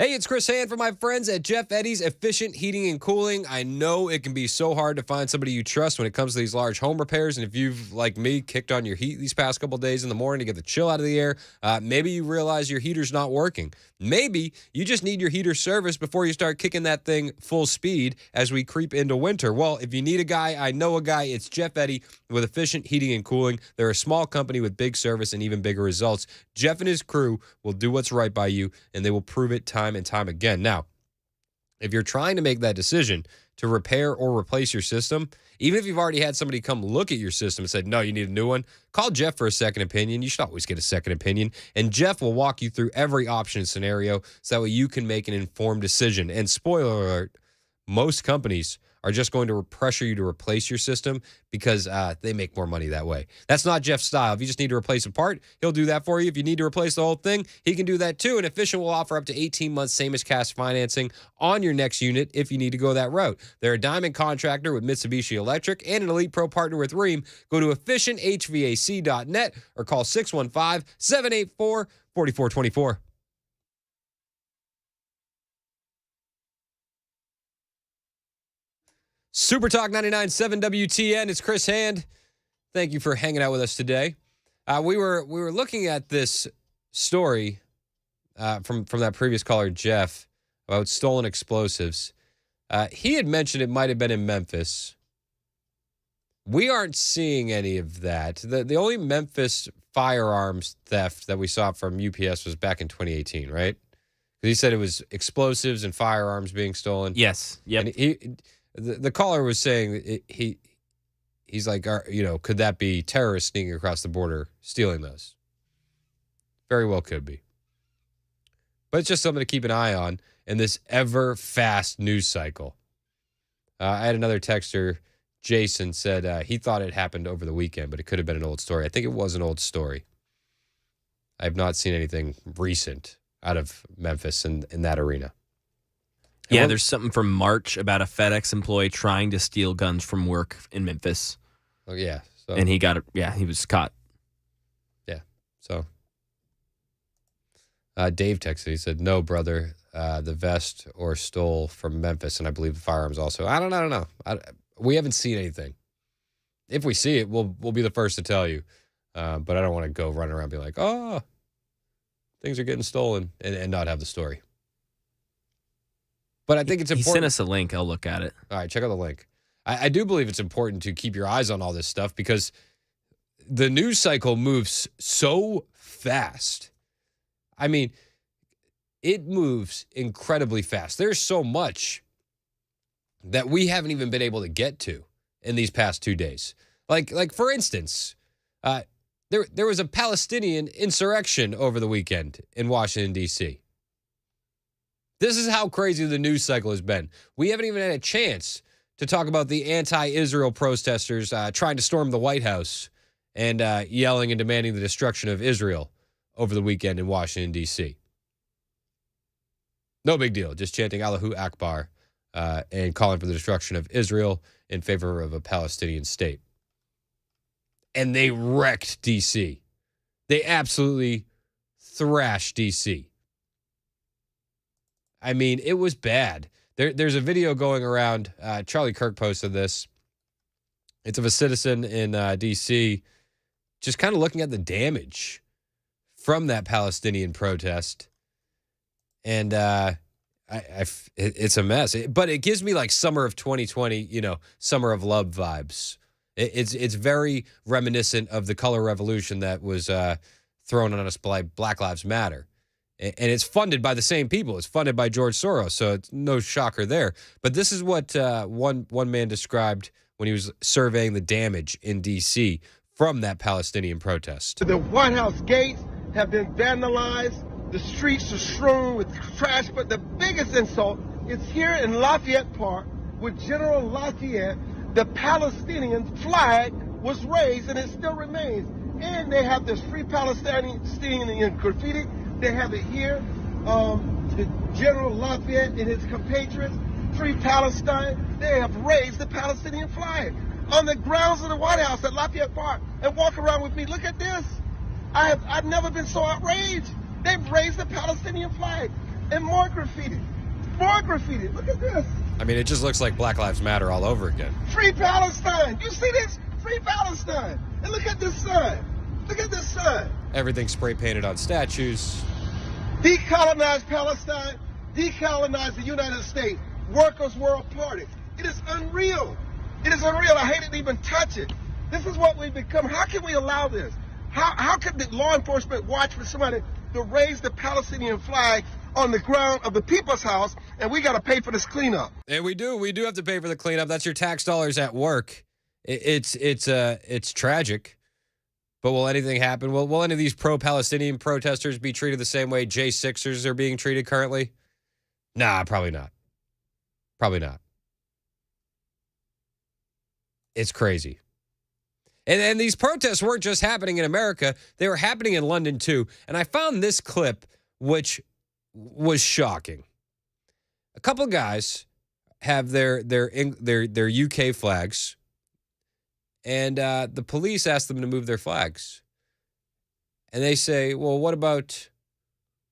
Hey, it's Chris Hand from my friends at Jeff Eddy's Efficient Heating and Cooling. I know it can be so hard to find somebody you trust when it comes to these large home repairs. And if you've, like me, kicked on your heat these past couple days in the morning to get the chill out of the air, maybe you realize your heater's not working. Maybe you just need your heater serviced before you start kicking that thing full speed as we creep into winter. Well, if you need a guy, I know a guy. It's Jeff Eddy with Efficient Heating and Cooling. They're a small company with big service and even bigger results. Jeff and his crew will do what's right by you, and they will prove it time and time again. Now, if you're trying to make that decision to repair or replace your system, even if you've already had somebody come look at your system and said, no, you need a new one, call Jeff for a second opinion. You should always get a second opinion. And Jeff will walk you through every option and scenario so that way you can make an informed decision. And spoiler alert, most companies are just going to pressure you to replace your system because they make more money that way. That's not Jeff's style. If you just need to replace a part, he'll do that for you. If you need to replace the whole thing, he can do that too. And Efficient will offer up to 18 months same as cash financing on your next unit if you need to go that route. They're a diamond contractor with Mitsubishi Electric and an Elite Pro partner with Rheem. Go to efficienthvac.net or call 615-784-4424. Super Talk 99.7 WTN. It's Chris Hand. Thank you for hanging out with us today. We were looking at this story from that previous caller, Jeff, about stolen explosives. He had mentioned it might have been in Memphis. We aren't seeing any of that. The only Memphis firearms theft that we saw from UPS was back in 2018, right? He said it was explosives and firearms being stolen. Yes. Yep. And the caller was saying he's like, could that be terrorists sneaking across the border stealing those? Very well could be. But it's just something to keep an eye on in this ever-fast news cycle. I had another texter, Jason, said he thought it happened over the weekend, but it could have been an old story. I think it was an old story. I have not seen anything recent out of Memphis in that arena. Yeah, there's something from March about a FedEx employee trying to steal guns from work in Memphis. Oh, yeah. So, and he got it. Yeah, he was caught. Yeah. So Dave texted. He said, no, brother, the vest or stole from Memphis. And I believe the firearms also. I don't know. We haven't seen anything. If we see it, we'll be the first to tell you. But I don't want to go running around and be like, oh, things are getting stolen and not have the story. But I think it's important. He sent us a link. I'll look at it. All right, check out the link. I do believe it's important to keep your eyes on all this stuff because the news cycle moves so fast. I mean, it moves incredibly fast. There's so much that we haven't even been able to get to in these past 2 days. Like for instance, there was a Palestinian insurrection over the weekend in Washington, D.C. This is how crazy the news cycle has been. We haven't even had a chance to talk about the anti-Israel protesters trying to storm the White House and yelling and demanding the destruction of Israel over the weekend in Washington, D.C. No big deal. Just chanting Allahu Akbar and calling for the destruction of Israel in favor of a Palestinian state. And they wrecked D.C. They absolutely thrashed D.C. I mean, it was bad. There's a video going around. Charlie Kirk posted this. It's of a citizen in D.C. just kind of looking at the damage from that Palestinian protest. And it's a mess. But it gives me like summer of 2020, summer of love vibes. It's very reminiscent of the color revolution that was thrown on us by Black Lives Matter. And it's funded by the same people. It's funded by George Soros, so it's no shocker there. But this is what one man described when he was surveying the damage in D.C. from that Palestinian protest. The White House gates have been vandalized. The streets are strewn with trash. But the biggest insult is here in Lafayette Park with General Lafayette. The Palestinian flag was raised, and it still remains. And they have this Free Palestinian graffiti. They have it here. The General Lafayette and his compatriots, Free Palestine, they have raised the Palestinian flag on the grounds of the White House at Lafayette Park. And walk around with me. Look at this. I've never been so outraged. They've raised the Palestinian flag. and more graffiti. More graffiti. Look at this. I mean, it just looks like Black Lives Matter all over again. Free Palestine. You see this? Free Palestine. And look at this sign. Look at this sign. Everything spray painted on statues. Decolonize Palestine. Decolonize the United States. Workers' World Party. It is unreal. It is unreal. I hate to even touch it. This is what we've become. How can we allow this? How could the law enforcement watch for somebody to raise the Palestinian flag on the ground of the people's house, and we got to pay for this cleanup? And we do have to pay for the cleanup. That's your tax dollars at work. It's tragic. But will anything happen? Will any of these pro-Palestinian protesters be treated the same way J6ers are being treated currently? Nah, probably not. Probably not. It's crazy. And these protests weren't just happening in America. They were happening in London, too. And I found this clip, which was shocking. A couple guys have their UK flags, and the police ask them to move their flags. And they say, well, what about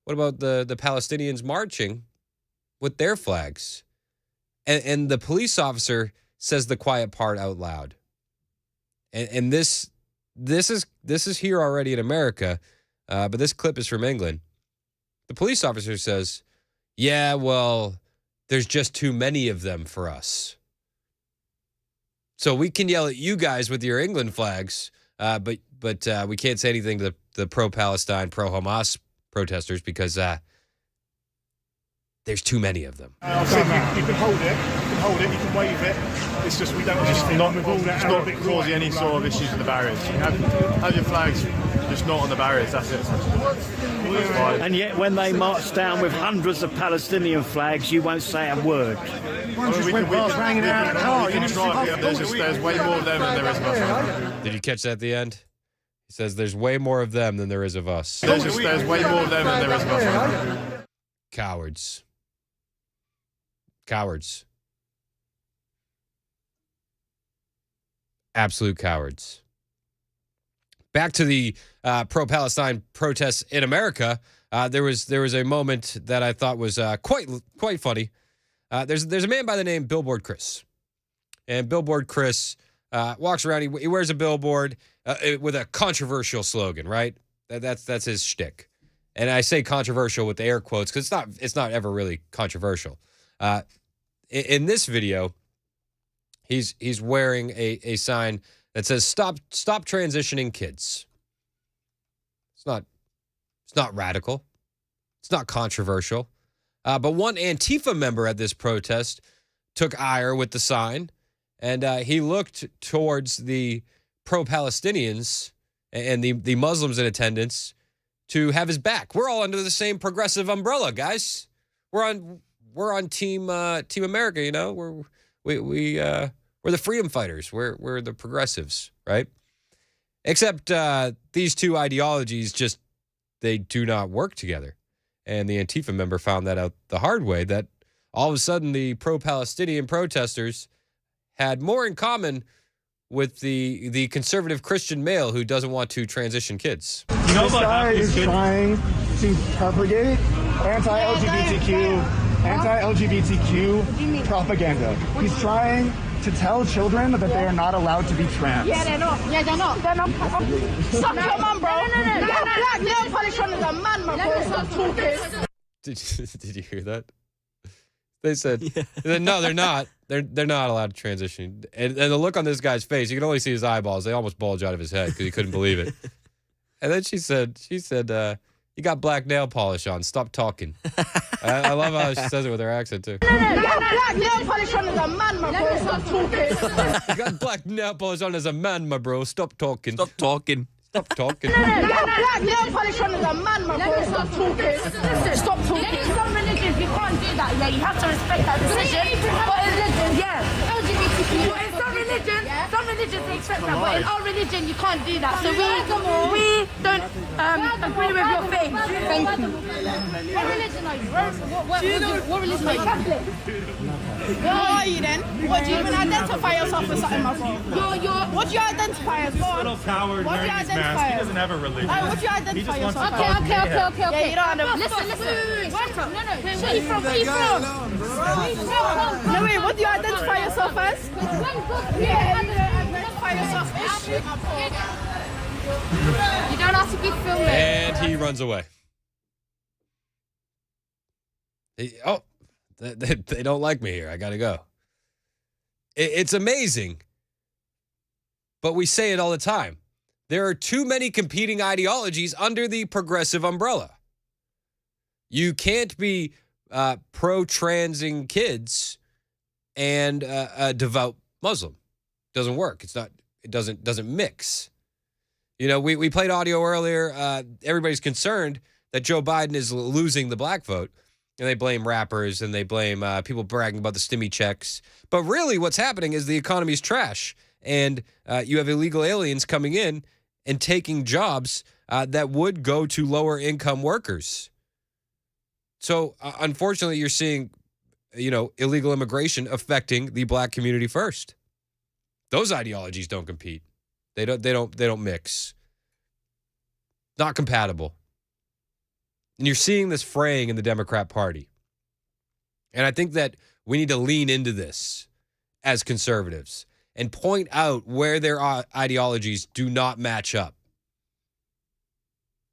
the Palestinians marching with their flags? And the police officer says the quiet part out loud. And this is here already in America, but this clip is from England. The police officer says, yeah, well, there's just too many of them for us. So we can yell at you guys with your England flags, but we can't say anything to the pro-Palestine, pro-Hamas protesters because there's too many of them. You can hold it, you can wave it. It's just we don't not with all that. It's not causing any sort of issues with the barriers. You have your flags, just not on the barriers. That's it. And yet, when they march down with hundreds of Palestinian flags, you won't say a word. There's way more of them than there is of us. Did you catch that at the end? He says there's way more of them than there is of us. There's way more of them than there is of us. Cowards. Cowards. Absolute cowards. Back to the pro-Palestine protests in America. There was a moment that I thought was quite funny. There's a man by the name Billboard Chris, and Billboard Chris walks around. He wears a billboard with a controversial slogan. Right, that's his shtick. And I say controversial with the air quotes because it's not ever really controversial. In this video, he's wearing a sign that says stop transitioning kids. It's not radical. It's not controversial. But one Antifa member at this protest took ire with the sign, and he looked towards the pro-Palestinians and the Muslims in attendance to have his back. We're all under the same progressive umbrella, guys. We're on Team America. You know, we're the freedom fighters. We're the progressives, right? Except these two ideologies they do not work together. And the Antifa member found that out the hard way, that all of a sudden the pro-Palestinian protesters had more in common with the conservative Christian male who doesn't want to transition kids. You know, this guy is trying to propagate anti-LGBTQ propaganda. He's trying to tell children that they are not allowed to be trans. Yeah, they're not. Yeah, they're not. They're not. Suck your mum, bro. No. Black nail polish on is a man, my bro. Stop talking. Did you hear that? They said, no, they're not. They're not allowed to transition. And the look on this guy's face, you can only see his eyeballs. They almost bulge out of his head because he couldn't believe it. And then she said, you got black nail polish on. Stop talking. I love how she says it with her accent, too. Black nail polish on is a man, my bro. Stop talking. You got black nail polish on as a man, my bro. Stop talking. Stop talking. Stop talking. Black nail polish on is a man, my bro. Stop talking. Stop talking. In some religions, you can't do that. Yeah, you have to respect that decision. But in religions, yeah. LGBTQ. But in some religions they accept that. But in our religion, you can't do that. So we don't agree with your faith. Thank you. What religion are you? What religion are you? Catholic. What are you then? What do you even identify yourself as something, my bro? What do you identify as? Go on. Coward What do you wearing his identify mask. He as? doesn't have a religion. What do you identify yourself as? Okay. Yeah, you don't have Listen. Where you from? Where you from? No, wait, what do you identify yourself as? Identify yourself as? You don't have to be filming. And he runs away. They don't like me here. I got to go. It's amazing. But we say it all the time. There are too many competing ideologies under the progressive umbrella. You can't be pro-transing kids and a devout Muslim. Doesn't work. It doesn't mix. You know, we played audio earlier. Everybody's concerned that Joe Biden is losing the black vote, and they blame rappers and they blame people bragging about the stimmy checks. But really what's happening is the economy is trash, and you have illegal aliens coming in and taking jobs that would go to lower income workers. So unfortunately, you're seeing, illegal immigration affecting the black community first. Those ideologies don't compete. They don't mix. Not compatible. And you're seeing this fraying in the Democrat Party. And I think that we need to lean into this as conservatives and point out where their ideologies do not match up.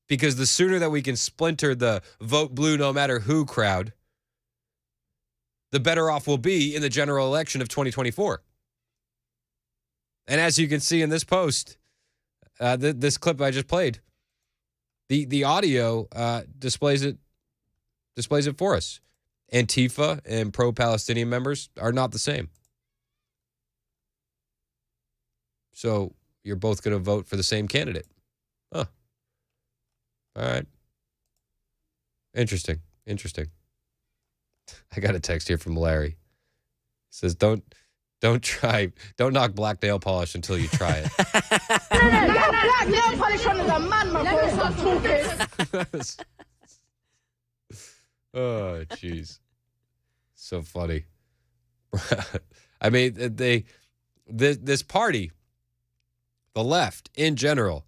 Because the sooner that we can splinter the vote blue no matter who crowd, the better off we'll be in the general election of 2024. And as you can see in this post, this clip I just played, the audio displays it for us. Antifa and pro-Palestinian members are not the same. So you're both going to vote for the same candidate. Huh. All right. Interesting. I got a text here from Larry. He says, don't knock black nail polish until you try it. Black nail polish on is a man, my boy. Stop talking. Oh, jeez. So funny. I mean, this party, the left in general,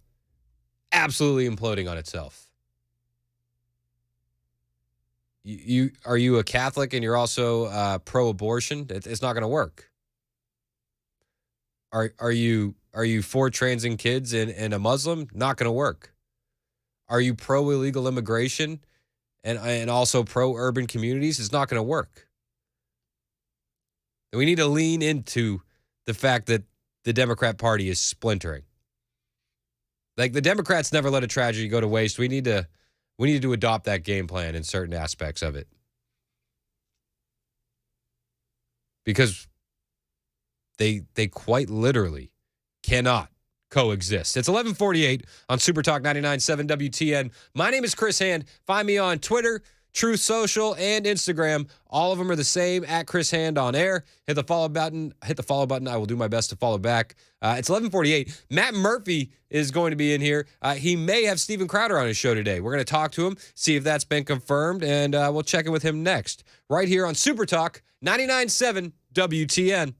absolutely imploding on itself. Are you a Catholic and you're also pro-abortion? It's not going to work. Are you for transing kids and a Muslim? Not going to work. Are you pro-illegal immigration and also pro-urban communities? It's not going to work. We need to lean into the fact that the Democrat Party is splintering. Like, the Democrats never let a tragedy go to waste. We need to adopt that game plan in certain aspects of it. Because they quite literally cannot coexist. It's 11:48 on Super Talk 99.7 WTN. My name is Chris Hand. Find me on Twitter, Truth Social, and Instagram. All of them are the same, at Chris Hand on air. Hit the follow button. I will do my best to follow back. It's 11:48. Matt Murphy is going to be in here. He may have Steven Crowder on his show today. We're going to talk to him, see if that's been confirmed, and we'll check in with him next. Right here on Super Talk 99.7 WTN.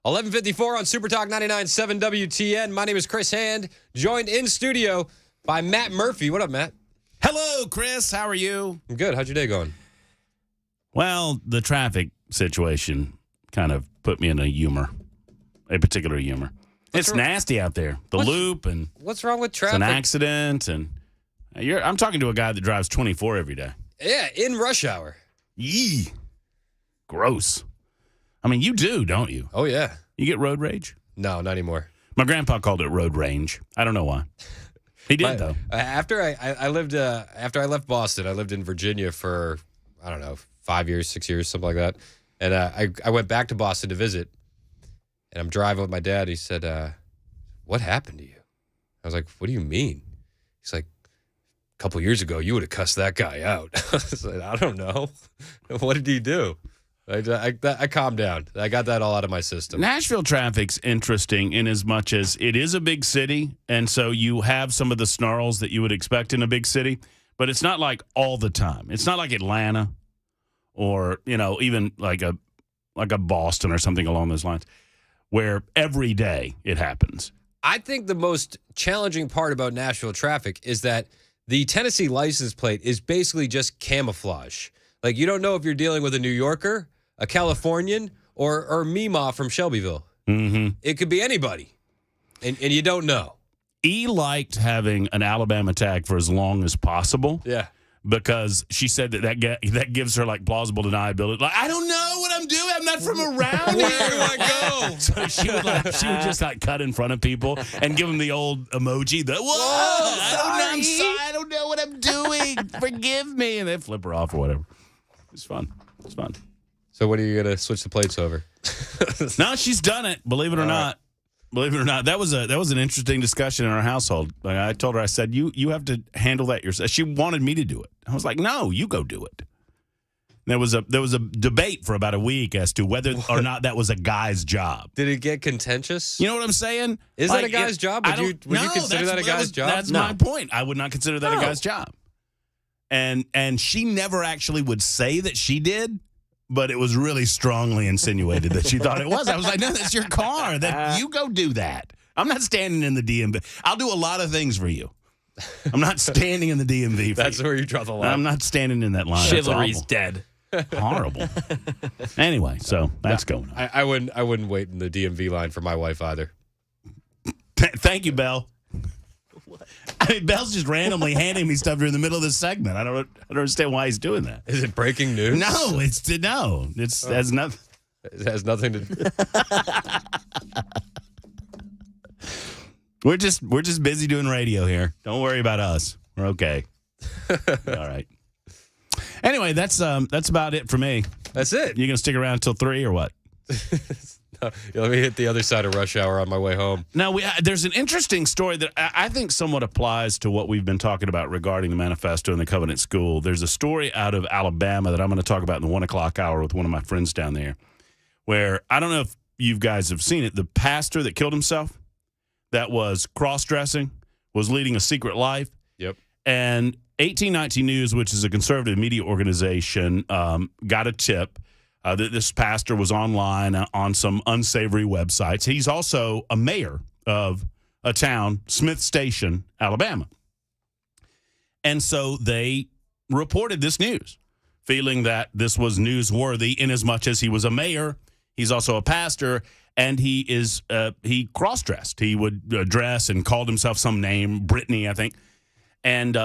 11:54 on Super Talk 99.7 WTN. My name is Chris Hand, joined in studio by Matt Murphy. What up, Matt? Hello, Chris. How are you? I'm good. How's your day going? Well, the traffic situation kind of put me in a particular humor. It's nasty out there. The loop and what's wrong with it's traffic? an accident, and I'm talking to a guy that drives 24 every day. Yeah, in rush hour. Yee. Gross. I mean, you do, don't you? Oh, yeah. You get road rage? No, not anymore. My grandpa called it road range. I don't know why. He did, though. After I left Boston, I lived in Virginia for, I don't know, 5 years, 6 years, something like that. And I went back to Boston to visit, and I'm driving with my dad. He said, what happened to you? I was like, what do you mean? He's like, a couple years ago, you would have cussed that guy out. I was like, I don't know. What did he do? I calmed down. I got that all out of my system. Nashville traffic's interesting in as much as it is a big city, and so you have some of the snarls that you would expect in a big city, but it's not like all the time. It's not like Atlanta or, even like a Boston or something along those lines where every day it happens. I think the most challenging part about Nashville traffic is that the Tennessee license plate is basically just camouflage. Like, you don't know if you're dealing with a New Yorker, a Californian, or Meemaw from Shelbyville. Mm-hmm. It could be anybody, and you don't know. E liked having an Alabama tag for as long as possible. Yeah. Because she said that gives her, like, plausible deniability. Like, I don't know what I'm doing. I'm not from around here. Where do I go? So she would just, like, cut in front of people and give them the old emoji. I'm sorry. I don't know what I'm doing. Forgive me. And they flip her off or whatever. It's fun. It's fun. So when are you going to switch the plates over? No, she's done it. Believe it or not. Believe it or not, that was an interesting discussion in our household. Like, I told her, I said, you have to handle that yourself. She wanted me to do it. I was like, no, you go do it. There was a debate for about a week as to whether or not that was a guy's job. Did it get contentious? You know what I'm saying? Is that a guy's job? Would you consider that a guy's job? That's my point. I would not consider that a guy's job. And she never actually would say that she did, but it was really strongly insinuated that she thought it was. I was like, no, that's your car. That you go do that. I'm not standing in the DMV. I'll do a lot of things for you. I'm not standing in the DMV for That's you. where you draw the line. I'm not standing in that line. Chivalry's dead. Horrible. Anyway, so that's going on. I wouldn't wait in the DMV line for my wife either. Thank you, Belle. I mean, Bell's just randomly handing me stuff during the middle of this segment. I don't understand why he's doing that. Is it breaking news? No, it has nothing. It has nothing to do. We're just busy doing radio here. Don't worry about us. We're okay. All right. Anyway, that's about it for me. That's it. You gonna stick around until 3 or what? Let me hit the other side of rush hour on my way home. Now, there's an interesting story that I think somewhat applies to what we've been talking about regarding the manifesto and the Covenant School. There's a story out of Alabama that I'm going to talk about in the 1 o'clock hour with one of my friends down there, where I don't know if you guys have seen it. The pastor that killed himself, that was cross-dressing, was leading a secret life. Yep. And 1819 News, which is a conservative media organization, got a tip that this pastor was online on some unsavory websites. He's also a mayor of a town, Smith Station, Alabama. And so they reported this news, feeling that this was newsworthy in as much as he was a mayor. He's also a pastor, and he cross-dressed. He would dress and called himself some name, Brittany, I think. And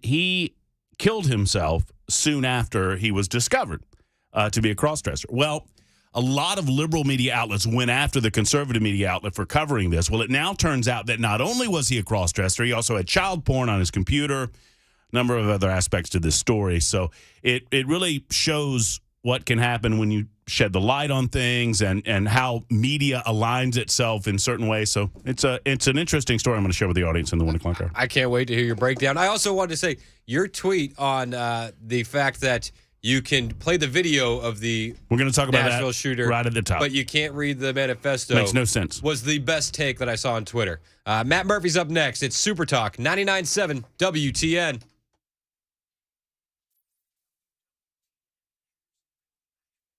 he killed himself soon after he was discovered to be a cross-dresser. Well, a lot of liberal media outlets went after the conservative media outlet for covering this. Well, it now turns out that not only was he a cross-dresser, he also had child porn on his computer, a number of other aspects to this story. So it really shows what can happen when you shed the light on things and how media aligns itself in certain ways. So it's an interesting story I'm going to share with the audience in the 1 o'clock hour. I can't wait to hear your breakdown. I also wanted to say your tweet on the fact that you can play the video of the We're going to talk about Nashville that shooter right at the top. but you can't read the manifesto. Makes no sense. Was the best take that I saw on Twitter. Matt Murphy's up next. It's Super Talk 99.7 WTN.